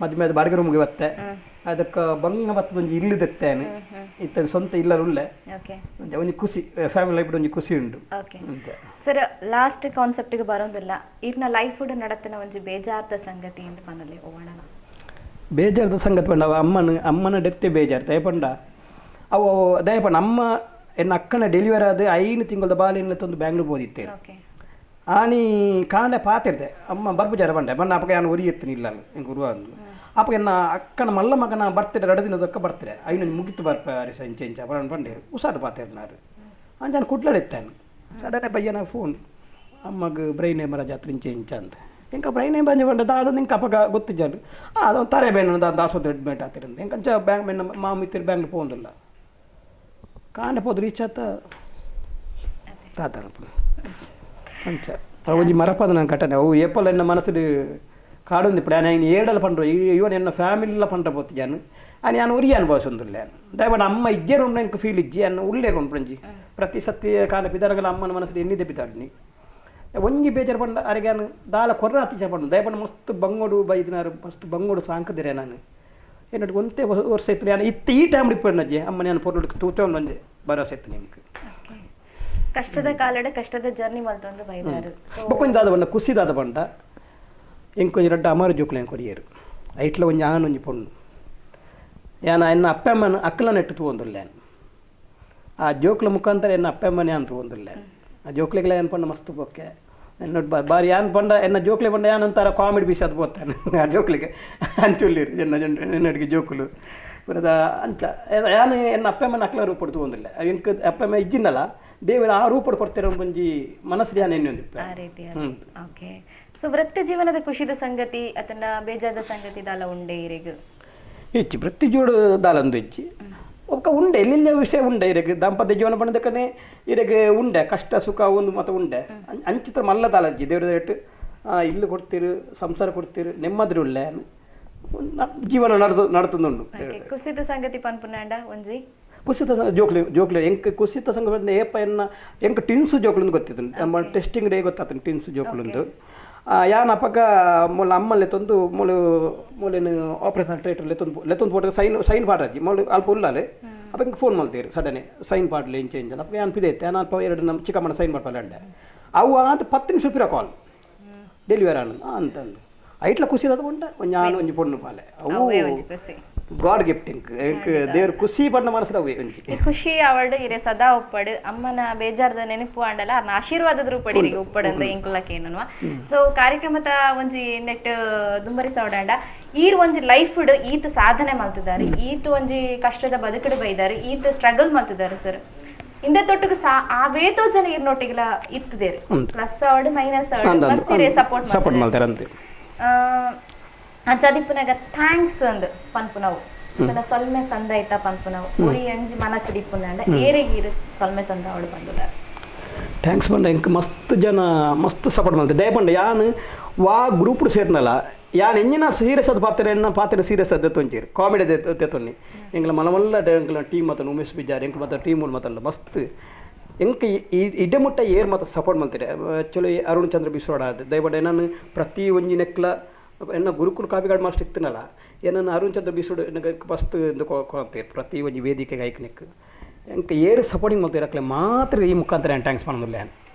ಅದು ಬಾಡಿಗೆ ರೂಮ್ಗೆ ಬತ್ತೆ ಅದಕ್ಕೆ ಬಂಗ ಬತ್ತ ಒಂಜಿ ಇಲ್ಲು ತೆತ್ತೇನೆ ಇತ್ತ ಸ್ವಂತ ಇಲ್ಲರುಳ್ಳೆ ಒಂಜಿ ಖುಷಿ ಫ್ಯಾಮಿಲಿ ಲೈಫ್ ಒಂಜಿ ಖುಷಿ ಉಂಟು ಸರ್ ಲಾಸ್ಟ್ ಕಾನ್ಸೆಪ್ಟ್ಗೆ ಬರೋದಿಲ್ಲ ಇರ್ನ ಲೈಫ್ ನಡತನ ಒಂಜಿ ಬೇಜಾರ್ದ ಸಂಗತಿ ಅಂತ ಪನ್ನಲೆ ಓವಣ ಬೇಜಾರ್ದ ಸಂಗತಿ ಪಂಡ ಅಮ್ಮನ ಡೆತ್ತೆ ಬೇಜಾರು ದಯಪಂಡ ಅವು ದಯಪಂಡ ಅಮ್ಮ ಎನ್ನ ಅಕ್ಕನ ಡೆಲಿವರಿ ಆದ 5 ತಿಂಗಳದ ಬಾಲಿನ ತಂದು ಬ್ಯಾಂಗ್ಳೂರ್ ಓದಿತ್ತೆ ಆನಿ ಕಾಂಡೆ ಪಾತಿರ್ದೆ ಅಮ್ಮ ಬರ್ಬುಜಾರ ಬಂಡೆ ಬಣ್ಣ ಅಪ್ಪಗೆ ನಾನು ಒರಿ ಎತ್ತಿನ ಇಲ್ಲ ಹಿಂಗೆ ಗುರುವ ಅಂದು ಅಪ್ಪಗೆ ಎನ್ನ ಅಕ್ಕನ ಮಲ್ಲ ಮಗನ ಬರ್ತಿರ 2 ದಿನದಕ್ಕ ಬರ್ತಿರೆ ಐನು ಮುಗಿತು ಬರ್ಪಾರಿ ಇಂಚ ಬಂಡೇರು ಉಸಾರು ಪಾತಿರ್ದು ನಾನು ಅಂಜಾನು ಕುಡ್ಲಾಡಿತ್ತಾನು ಸಡನೆ ಬಯ್ಯನ ಫೋನ್ ಅಮ್ಮಗೆ ಬ್ರೈನ್ ಮರ ಜಾತ್ರೆ ಇಂಚ ಅಂತ ఇంకా బ్రెయిన్ ఏం పని పంట దాదాపు ఇంకా అప్పగా గుర్తించారు అదో తరే పోయిన దాసోది అడ్మిట్ అవుతారు ఇంకా బ్యాంక్ మా మిత్రులు బ్యాంకులో పోందిಲ್ಲ కాండిపోదు రీచ్ అవుతా తాతనప్పుడు అంచ అవి మరపదు నాకు కట్టనే అవు ఏపల్ ఎన్న మనసుడు కాడుంది ఇప్పుడు ఆయన ఏడల పండు ఈవెన్ ఎన్న ఫ్యామిలీలో పంట పోతాను అని ఆయన ఉరి అనుభవిస్తుందిలే దయపడి అమ్మ ఇజ్జేరు ఉండే ఇంక ఫీల్ ఇజ్జి అన్న ఉಳ್ಳేరు ఉండి ప్రతి సత్య కాని పిదరగల అమ్మನ మనసుడు ఎన్ని తెప్పితాడు ಒಂಜಿ ಬೇಜಾರು ಬಂಡ ಅರಿಗಾನು ದಾಲ ಕೊರ್ರ ಹತ್ತಿ ಬಂಡು ದಯಪಂಡ ಮಸ್ತ್ ಬಂಗೋಡು ಬೈದಿನಾರು ಮಸ್ತ್ ಬಂಗೋಡು ಸಾಂಕದಿರೆ ನಾನು ಏನಟ್ಟು ಒಂದೇ ವರ್ಷ ಇತ್ತು ನಾನು ಈ ಟೈಮ್ ರಿಪ್ಪಣ್ಣಜ್ಜಿ ಅಮ್ಮ ನಾನು ಪೊರ್ಲು ತೂತೊಂದು ಒಂದೇ ಭರವಸೆ ಇತ್ತು ನಿಮ್ಗೆ ಕಷ್ಟದ ಕಾಲಡ ಕಷ್ಟದ ಜರ್ನಿ ಮಲ್ತೊಂದು ಬೈದಾರು ಬೊಕ್ಕೊಂದು ದಾದ ಬಂಡ ಕುಸಿದಾದ ಬಂಡ ಎಂಕೊಂಜಿ ರಡ್ಡ ಅಮರು ಜೋಕ್ಲೆ ಕೊರಿಯರು ಐಟ್ಲ ಒಂಜಿ ಆನು ಒಂಜಿ ಪೊಣ್ಣು ಯಾನ ಎನ್ನ ಅಪ್ಪಮ್ಮನ ಅಕ್ಕಲ ನೆಟ್ಟು ತೂವೊಂದುಲ್ಲ ಆ ಜೋಕ್ಲ ಮುಖಾಂತರ ಎನ್ನ ಅಪ್ಪಮ್ಮನೆ ಅಂತ ತೂವೊಂದುಲ್ಲ ಆ ಜೋಕ್ಲೆಗಳ ಏನು ಪಂಡ ಮಸ್ತ್ ಬೊಕ್ಕೆ ನೋಡಿ ಬಾರಿ ಏನು ಪಂಡ ಎನ್ನ ಜೋಕ್ಲೆ ಪಂಡ ಏನು ಅಂತಾರ ಕಾಮಿಡಿ ಪೀಸ್ ಅದು ಬೋತಾನೆ ಆ ಜೋಕ್ಲಿಗೆ ಅಂಚುಲ್ಲಿರು ಎನ್ನಡಿಗೆ ಜೋಕುಲು ಬರದ ಅಂಚ ಯಾನು ಎನ್ನ ಅಪ್ಪಮ್ಮನ ಅಕ್ಕಲ ರೂಪಡ್ತು ಒಂದಿಲ್ಲ ಇಂಕ ಅಪ್ಪಮ್ಮ ಇಜ್ಜಿನಲ್ಲ ದೇವರ ಆ ರೂಪಡ್ ಕೊಡ್ತಾರೆ ಒಂಜಿ ಮನಸ್ಸು ಯಾನು ಇನ್ನೊಂದಿಪ್ಪ ಓಕೆ ಸೊ ವೃತ್ತಿ ಜೀವನದ ಖುಷಿದ ಸಂಗತಿ ಅತನ ಬೇಜಾದ ಸಂಗತಿ ದಾಲ ಉಂಡೆ ಇರೆಗ್ ಹೆಚ್ಚು ವೃತ್ತಿ ಜೋಡು ದಾಲಂದು ಹೆಚ್ಚಿ ಒಕ್ಕ ಉಂಡೆ ಎಲ್ಲಿಲ್ಲ ವಿಷಯ ಉಂಡೆ ಇರಗೆ ದಾಂಪತ್ಯ ಜೀವನ ಪಂಡದಕ್ಕನೆ ಇರಗೆ ಉಂಡೆ ಕಷ್ಟ ಸುಖ ಒಂದು ಮತ್ತು ಉಂಡೆ ಅಂಚಿತ ಮಲ್ಲದಾಲಜ್ಜಿ ದೇವ್ರ ರೇಟ್ ಇಲ್ಲು ಕೊಡ್ತೀರು ಸಂಸಾರ ಕೊಡ್ತೀರು ನೆಮ್ಮದಿ ಉಳ್ಳೆ ಜೀವನ ನಡ್ತುಂಡು ಕುಸಿತ ಸಂಗತಿ ಪನ್ಪುನಾಂಡ ಒಂಜಿ ಕುಸಿತ ಜೋಕ್ಲೆ ಎಂಕ ಕುಸಿತ ಸಂಘ ಏಪ ಎನ್ನ ಎಂಕ ಟಿನ್ಸು ಜೋಕ್ಲಂದು ಗೊತ್ತಿತ್ತು ನಮ್ಮ ಟೆಸ್ಟಿಂಗ್ ಡೇ ಗೊತ್ತಾತು ಟಿನ್ಸು ಜೋಕ್ಲಂದು ಯಾನ್ ಅಪ್ಪಗ ಮೊಲ ಅಮ್ಮಲ್ಲಿ ತಂದು ಮೊಲೇನು ಆಪರೇಷನ್ ಥಿಯೇಟರ್ ಲೆತ್ತೊಂದು ಪೋಟ ಸೈನ್ ಪಾಡ್ರಜ್ಜಿ ಮೊಲ ಅಲ್ಪ ಉಳ್ಳಾಲೆ ಅಪ್ಪ ಹಿಂಗೆ ಫೋನ್ ಮಾಡ್ತೀರಿ ಸಡನೆ ಸೈನ್ ಪಾಡ್ಲಿ ಚೇಂಜ್ ಅಲ್ಲ ಅಪ್ಪ ಯಾನ್ ಪಿದೈತೆ ನಾನು ಅಲ್ಪ 2 ನಮ್ಮ ಚಿಕ್ಕಮ್ಮನ ಸೈನ್ ಮಾಡ್ಪಲ್ಲ ಅಂಡೆ ಅವು ಅದು 10 ನಿಮಿಷ ಪಿರ ಕಾಲ್ ಡೆಲಿವರಿ ಆನ ಅಂತಂದು ಐಟ್ಲ ಖುಷಿ ಅದ ಉಂಟ ಒಂದು ನಾನು ಒಂಜಿ ಪೊಣ್ಣು ಪಾಲೆ ಅವು ಗಾಡ್ ಗಿಫ್ಟಿಂಗ್ ದೇವ್ರ ಖುಷಿ ಪಂಡ ಮನಸ್ಸು ಅವೇ ಒಂಜಿ ಖುಷಿ ಅವಡು ಇರೆ ಸದಾ ಉಪ್ಪಡು ಅಮ್ಮನ ಬೇಜಾರದ ನೆನಪು ಆಂಡಲ್ಲ ಅರ್ನ ಆಶೀರ್ವಾದದ ರೂಪಡಿ ಉಪ್ಪಡಂದ ಇಂಕುಲಕ್ಕೆ ಏನನ್ವಾ ಸೊ ಕಾರ್ಯಕ್ರಮದ ಒಂಜಿ ನೆಟ್ ದುಂಬರಿ ಸವಡಾಂಡ ಈರ್ ಒಂಜಿ ಲೈಫ್ ಈತ ಸಾಧನೆ ಮಾಡ್ತಿದ್ದಾರೆ ಈತ ಒಂಜಿ ಕಷ್ಟದ ಬದುಕಡು ಬೈದಾರೆ ಈತ ಸ್ಟ್ರಗಲ್ ಮಾಡ್ತಿದ್ದಾರೆ ಸರ್ ಇಂದ ತೊಟ್ಟಿಗೆ ಆ ವೇತೋ ಜನ ಇರ್ನೊಟ್ಟಿಗೆಲ್ಲ ಇತ್ತಿದ್ದೇವೆ ಪ್ಲಸ್ ಅವಡು ಮೈನಸ್ ಅವಡು ಮಸ್ತಿರೆ ಸಪೋರ್ಟ್ ಮಾಡ್ತಾರೆ ಅಂಚಾದಿಪ್ಪನಾಗ ಥ್ಯಾಂಕ್ಸ್ ಅಂದ್ ಪನ್ಪುನವು ಅದನ್ನ ಸೊಲ್ಮೆ ಸಂದ ಐತ ಪನ್ಪುನವು ಉರಿ ಅಂಜಿ ಮನಸ್ಸಿಡಿಪ್ಪುಂದಂಡ ಏರೆಗೀರು ಸೊಲ್ಮೆ ಸಂದ ಅವಳು ಬಂದುದಾರ ಥ್ಯಾಂಕ್ಸ್ ಬಂಡ ಇಂಕ ಮಸ್ತ್ ಜನ ಮಸ್ತ್ ಸಪೋರ್ಟ್ ಮಾಡ್ತಾರೆ ದಯಪಂಡ ಯಾನು ವಾ ಗ್ರೂಪ್ ಸೇರ್ನಲ್ಲ ಯಾನ್ ಎಂಜಿನ ಸೀರಿಯಸ್ ಅದು ಪಾತ್ರ ಸೀರಿಯಸ್ ಅದು ತೊಂಚೀರು ಕಾಮಿಡಿ ತೆತ್ತೊನ್ನಿ ಎಂಗ್ಲ ಮಲಮಲ್ಲ ಎಂಗ್ಲ ಟೀಮ್ ಮತ್ತು ಉಮೇಶ್ ಬಿಜಾರ್ ಎಂಕ್ ಮತ್ತು ಟೀಮ್ ಮತ್ತಲ್ಲ ಮಸ್ತ್ ಎಂಕ ಇಡಮುಟ್ಟ ಏರ್ ಮತ್ತು ಸಪೋರ್ಟ್ ಮಾಡ್ತಾರೆ ಆ್ಯಕ್ಚುಲಿ ಅರುಣ್ ಚಂದ್ರ ಬಿಸ್ವಾಡ ಅದು ದಯಪಂಡ ನಾನು ಪ್ರತಿ ಒಂಜಿ ನೆಕ್ಲ ಎನ್ನ ಗುರುಕುಲ ಕಾಪಿಗಾಡು ಮಾಸ್ಟರ್ ಇತ್ತನಲ್ಲ ಏನನ್ನು ಅರುಣ್ ಚಂದ್ರ ಬಿಸುಡು ಫಸ್ಟ್ ಕೊಡ್ತೀರಿ ಪ್ರತಿ ಒಂದು ವೇದಿಕೆಗೆ ಐಕನಿಕ್ ಎಂಕ ಏರು ಸಪೋರ್ಟಿಂಗ್ ಮಾಡ್ತೀರಕ್ಲೆ ಮಾತ್ರ ಈ ಮುಖಾಂತರ ಥ್ಯಾಂಕ್ಸ್ ಮಾಡೋದಿಲ್ಲ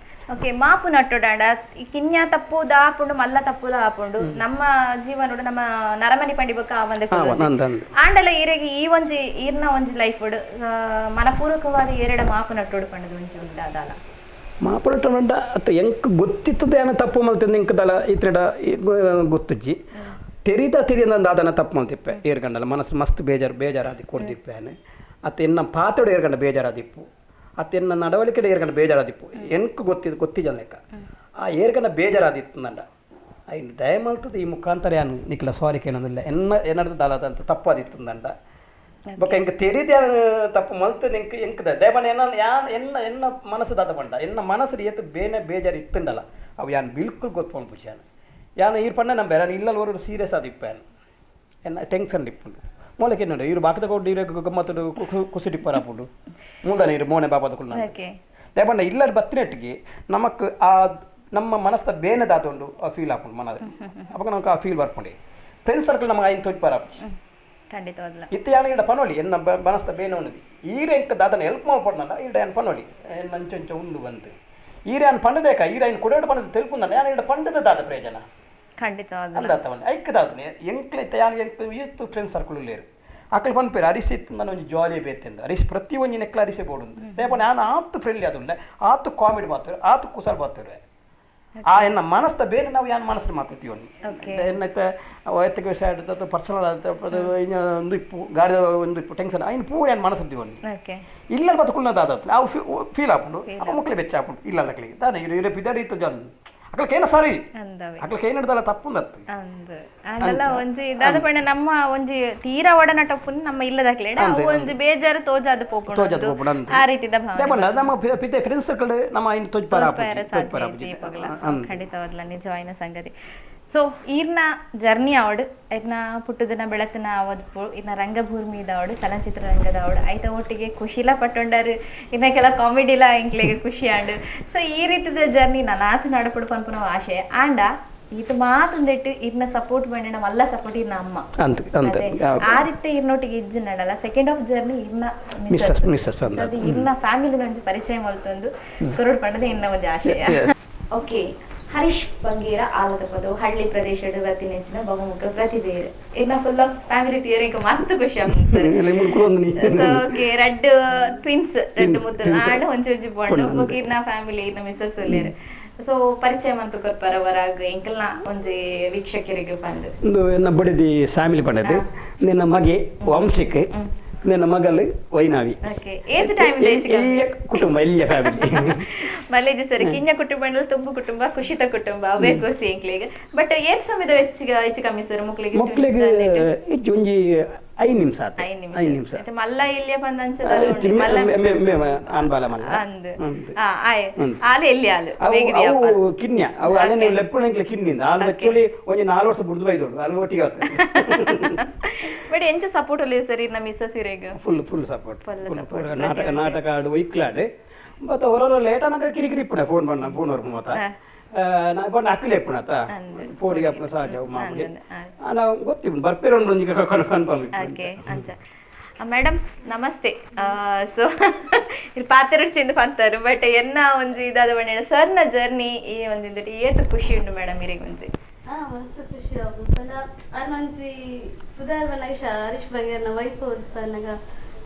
ಓಕೆ ಮಾಪು ನಟ್ಟೋಡಾಂಡ ಈ ಕಿನ್ಯಾ ತಪ್ಪು ದಾಪುಂಡು ಮಲ್ಲ ತಪ್ಪು ದಾಪುಂಡು ನಮ್ಮ ಜೀವನ ನಮ್ಮ ನರಮನಿ ಪಂಡಿಬಕ್ಕ ಆಂಡಲ ಈರೆಗೆ ಈ ಒಂಜಿ ಈರ್ನ ಒಂಜಿ ಲೈಫ್ ಮನಪೂರ್ವಕವಾದ ಏರೆಡ ಮಾಪು ನಟ್ಟೋಡು ಪಂಡದು ಒಂಜಿ ಉಂಟಾದಲ್ಲ ಮಾಪುರಟ ಅತ್ತ ಎಂಕ್ ಗೊತ್ತಿತ್ತದ ಏನೋ ತಪ್ಪು ಮಲ್ತಿಂದ ಇಂಕದಲ್ಲ ಇತ್ರೆಡ ಗೊತ್ತಜ್ಜಿ ತೆರಿದಂದು ಅದನ್ನು ತಪ್ಪು ಮಲ್ತಿಪ್ಪೆ ಏರ್ಗಂಡಲ್ಲ ಮನಸ್ಸು ಮಸ್ತ್ ಬೇಜಾರಾದಿ ಕೊಡ್ದಿಪ್ಪೆ ಅತ್ತ ಎನ್ನ ಪಾತೋಡು ಏರ್ಗಂಡ ಬೇಜಾರಾದಿಪ್ಪು ಅತ್ತ ಎನ್ನ ನಡವಳಿಕೆ ಏರ್ಗಂಡ ಬೇಜಾರಾದಿಪ್ಪು ಎಂಕ್ ಗೊತ್ತಿದ್ದ ಲೆಕ್ಕ ಆ ಏರ್ಗಂಡ ಬೇಜಾರಾದಿತ್ತು ನಂಡ ಐನು ದಯ ಮಲ್ತದ ಈ ಮುಖಾಂತರ ಏನು ನಿಕ್ಲ ಸಾರಿ ಕೇಳೋದಿಲ್ಲ ಏನರ್ದ ದಾಲದಂತ ತಪ್ಪಾದಿತ್ತು ನಂಡ ಬೊಕ್ಕ ಎಂಕ ತೆರಿದ ತಪ್ಪು ಮಲ್ತದ ಎಂಕದ ದಯಬಣ್ಣ ಎನ್ನ ಮನಸ್ಸು ದಾದ ಬಂಡ ಎನ್ನ ಮನಸ್ಸು ಏತು ಬೇಜಾರು ಇತ್ತುಂಡಲ್ಲ ಅವು ಯಾನು ಬಿಲ್ಕುಲ್ ಗೊತ್ತುಕೊಂಡು ಖುಷಿಯಾನು ಯಾನು ಈರು ಪಂಡ ನಮ್ಮ ಬೇರೆ ಇಲ್ಲಲ್ವರೆಗೂ ಸೀರಿಯಸ್ ಆದಿಪ್ಪಾನು ಎನ್ನ ಟೆನ್ಷನ್ ಇಪ್ಪುಂಡು ಮೂಲಕ್ಕೆ ನೋಡಿ ಇವರು ಬಾಕದ ಕೊಟ್ಟು ಇರೋ ಗಮ್ಮತ್ತು ಕುಸಿ ಡಿಪ್ಪರಾಪುಂಡು ಮುಂದಾನೆ ಇರು ಮೋನೆ ಬಾಬಾದ ಕುಳ್ಳ ದಯಬಣ್ಣ ಇಲ್ಲ ಬತ್ತಿನಟ್ಟಿಗೆ ನಮಕ್ ಆ ನಮ್ಮ ಮನಸ್ಸದ ಬೇನೆದಾತುಂಡು ಆ ಫೀಲ್ ಹಾಕೊಂಡು ಮನದ ಅವಾಗ ನಮ್ಗೆ ಆ ಫೀಲ್ ಬರ್ಕೊಂಡೆ ಫ್ರೆಂಡ್ಸ್ ಸರ್ಕಲ್ ನಮಗೆ ಐನು ತೋಚ್ಪಾರಾಪಿ ಇತ್ತು ಯಾನು ಇಡ ಪನೋಳಿ ಎನ್ನ ಮನಸ್ತ ಬೇನೆ ಉನ್ನದಿ ಈರ ಎಂಕ ದಾದನ ಹೆಲ್ಪ್ ಮಾಡ್ಕೊಡ್ನಲ್ಲ ಇಡ ಏನು ಪನೋಳಿ ನಂಚೊಂಚ ಉಂಡು ಬಂತು ಈರ ಏನು ಪಂಡದೇಕ ಈರ ಏನು ಕೊಡೋಡು ಪಂಡದ ತೆಲ್ಪುಂದಲ್ಲ ಯಾನು ಇಡ ಪಂಡದ ದಾದ ಪ್ರಯೋಜನ ಖಂಡಿತ ಅಂದಾತವನ್ನ ಐಕ್ಯದಾದನೆ ಎಂಕ್ಲೈತ ಯಾನು ಎಂಕ್ ಈತು ಫ್ರೆಂಡ್ಸ್ ಸರ್ಕಲ್ ಲೇರು ಅಕ್ಕಳು ಪನ್ಪೇರು ಅರಿಸಿ ಇತ್ತು ನಾನು ಒಂದು ಜಾಲಿ ಬೇತೆಂದು ಅರಿಸಿ ಪ್ರತಿ ಒಂದು ನೆಕ್ಲ ಅರಿಸಿ ಬೋಡುಂದು ದೇಪ ನಾನು ಆತು ಫ್ರೆಂಡ್ಲಿ ಅದುಲ್ಲ ಆತು ಕಾಮಿಡಿ ಬಾತೇವೆ ಆತು ಕುಸಲ್ ಬಾತೇವೆ ಆ ಎನ್ನ ಮನಸ್ಸ ಬೇರೆ ನಾವು ಏನು ಮನಸ್ಸು ಮಾತಾಡ್ತೀವಿ ಏನೈತೆ ವೈಯಕ್ತಿಕ ವಿಷಯ ಆಡ್ತದೆ ಪರ್ಸನಲ್ ಒಂದು ಇಪ್ಪು ಗಾಡಿ ಒಂದು ಇಪ್ಪು ಟೆನ್ಷನ್ ಇನ್ನು ಪೂರ ಏನು ಮನಸ್ಸು ಇಲ್ಲ ಬದುಕುಳ್ಳದ ಆದತ್ತು ನಾವು ಫೀಲ್ ಹಾಕೊಂಡು ಅಪ್ಪ ಮಕ್ಕಳು ಬೆಚ್ಚ ಹಾಕೊಂಡು ಇಲ್ಲ ಅದಕ್ಕೆ ತಾನೆ ಇರೋ ಬಿದ್ದಾಡಿ ಇತ್ತು ಜನ ಅಕ್ಕಳಿಗೆ ಏನು ಸರಿ ಅಕ್ಕಳಿಗೆ ಏನು ಹಿಡ್ದಲ್ಲ ತಪ್ಪು ಅದೆಲ್ಲ ಒಂಜಿ ದಾದ ಪಂಡ ನಮ್ಮ ಒಂಜಿ ತೀರಾ ಒಡನಾಟ ಪುನ್ ನಮ್ಮ ಇಲ್ಲದಾಕ್ಲೆ ಒಂಜಿ ಬೇಜಾರು ತೋಜಾದ ಪೋಪುಂಡು ಆ ರೀತಿದ ಭಾವನೆ ನಮ್ಮ ಪಿತೆ ಫ್ರೆಂಡ್ಸ್ ಸರ್ಕಲ್ ನಮ್ಮ ಇನ್ನು ತೊಜ್ಪಾರ ಖಂಡಿತವಾಗ್ಲ ನಿಜವಾಯಿನ ಸಂಗತಿ ಸೊ ಈರ್ನ ಜರ್ನಿ ಅವಡು ಇದನ್ನ ಪುಟ್ಟದನ ಬೆಳಕಿನ ಅವತ್ತು ಇನ್ನ ರಂಗಭೂಮಿ ಅವಡು ಚಲನಚಿತ್ರ ರಂಗದ ಅವಡು ಐತ ಒಟ್ಟಿಗೆ ಖುಷಿಲ ಪಟ್ಟೊಂಡಾರು ಇನ್ನ ಕೆಲ ಕಾಮಿಡಿಲ ಇಂಕ್ಲೆಗೆ ಖುಷಿ ಆಂಡು ಸೊ ಈ ರೀತಿದ ಜರ್ನಿ ನಾನು ಆತು ನಡಪಡು ಪನ್ಪುನ ಆಶೆ ಆಂಡ ಇದು ಮಾತಂದಿಟ್ಟು ಇರ್ನ ಸಪೋರ್ಟ್ ಮಾಡಿ ಮಲ್ಲ ಸಪೋರ್ಟ್ ಇರ್ನ ಅಮ್ಮ ಆ ರೀತಿ ಇರ್ನೊಟ್ಟಿಗೆ ಇಜ್ಜು ನಡಲ್ಲ ಸೆಕೆಂಡ್ ಆಫ್ ಜರ್ನಿ ಇರ್ನ ಮಿಸ್ಸಸ್ ಅದು ಇರ್ನ ಫ್ಯಾಮಿಲಿ ಒಂಜಿ ಪರಿಚಯ ಮಲ್ತೊಂದು ಕುರುಡು ಪಂಡದ ಇನ್ನ ಒಂದು ಆಶಯ ಓಕೆ ಹರೀಶ್ ಬಂಗೇರ ಆಲದ ಪದವು ಹಳ್ಳಿ ಪ್ರದೇಶದ ವೃತ್ತಿ ನೆಚ್ಚಿನ ಬಹುಮುಖ ಪ್ರತಿಭೆ ಇನ್ನ ಫುಲ್ ಆಫ್ ಫ್ಯಾಮಿಲಿ ತಿಯರ್ ಇಂಕ ಮಸ್ತ್ ಖುಷಿ ಓಕೆ ರೆಡ್ ಟ್ವಿನ್ಸ್ ರೆಡ್ ಮುದ್ದು ಆಡ ಒಂಚಿ ಒಂಚಿ ಬಣ್ಣ ಇರ್ನ ಫ್ಯಾಮಿಲಿ ಇರ್ನ ಮಿಸ್ಸಸ್ ಒಲ್ಲೇರು ಸೊ ಪರಿಚಯ ಮಂತು ಕೊರ್ಪರವರಾಗ ಎಂಕಲ್ನ ಒಂಜಿ ವೀಕ್ಷಕರಿಗೆ ಬಂದು ಒಂದು ಎನ್ನ ಬಡಿದಿ ಫ್ಯಾಮಿಲಿ ಪಂಡದು ನಿನ್ನ ಮಗೆ ವಂಶಿಕ್ ನಿನ್ನ ಮಗಳು ವೈನಾವಿ ಕುಟುಂಬ ಇಲ್ಲಿಯ ಫ್ಯಾಮಿಲಿ ಮಲ್ಲೇಜ್ ಸರಿ ಕಿಂಜ ಕುಟುಂಬ ತುಂಬು ಕುಟುಂಬ ಖುಷಿತ ಕುಟುಂಬ ಅವೇ ಕೋಸಿ ಎಂಕ್ಲಿಗೆ ಬಟ್ ಏತ್ ಸಮಯದ ಹೆಚ್ಚು ಕಮ್ಮಿ ಸರ್ ಮಕ್ಕಳಿಗೆ ಒಂಜಿ 5 ನಿಮಿಷ 5 ನಿಮಿಷ ಮಲ್ಲ ಇಲ್ಲಿಯ ಬಂದಂಚ ಅನ್ಬಾಲ ಮಲ್ಲ ಆಲೆ ಎಲ್ಲಿ ಆಲು ಅವು ಕಿನ್ಯ ಅವು ಅದನ್ನ ಲೆಪ್ಪಣಂಕ್ಲೆ ಕಿನ್ನಿಂದ ಆಲ್ ಆಕ್ಚುಲಿ ಒಂಜಿ 4 ವರ್ಷ ಬುಡ್ದು ಬೈದೋಡು ಅಲ್ಲಿ ಒಟ್ಟಿಗೆ ಆಗ್ತದೆ ಬಟ್ ಎಂಚ ಸಪೋರ್ಟ್ ಅಲ್ಲಿ ಸರಿ ನಮ್ಮ ಮಿಸ್ಸಸ್ ಇರೆಗ ಫುಲ್ ಸಪೋರ್ಟ್ ನಾಟಕ ಆಡು ಇಕ್ಲಾಡು ಮತ್ತೆ ಹೊರ ಲೇಟ್ ಅನ್ನಾಗ ಕಿರಿಕಿರಿ ಇಪ್ಪಣ ಫೋನ್ ಬಣ್ಣ ಫೋನ್ ವರ್ಕ್ ಮಾತಾ ನಾ ಬಣ್ಣ ಅಕ್ಕಲೆ ಇಪ್ಪಣತ ಫೋನಿಗೆ ಅಪ್ಪನ ಸಹಜ ಮಾಮೂಲಿ ನಾವು ಗೊತ್ತಿಲ್ಲ ಬರ್ಪೇರೊಂದು ಒಂಜಿಗೆ ಕನ್ಫರ್ಮ್ ಮೇಡಮ್ ನಮಸ್ತೆ ಸೊ ಇಲ್ಲಿ ಪಾತೆರಡು ಚೆಂದ ಪಂತಾರು ಬಟ್ ಎನ್ನ ಒಂಜಿ ಇದಾದ ಬಣ್ಣ ಸರ್ನ ಜರ್ನಿ ಈ ಒಂದಿಂದಟಿ ಏತು ಖುಷಿ ಉಂಟು ಮೇಡಮ್ ಇರಿಗೆ ಒಂಜಿ ಮಸ್ತ್ ಖುಷಿ ಆಗುತ್ತಂಡ ಅರ್ನೊಂಜಿ ಉದಾಹರಣೆಗೆ ಹರೀಶ್ ಬಂಗೇರ್ನ ವೈಫ್ ಓದ್ತಾನಾಗ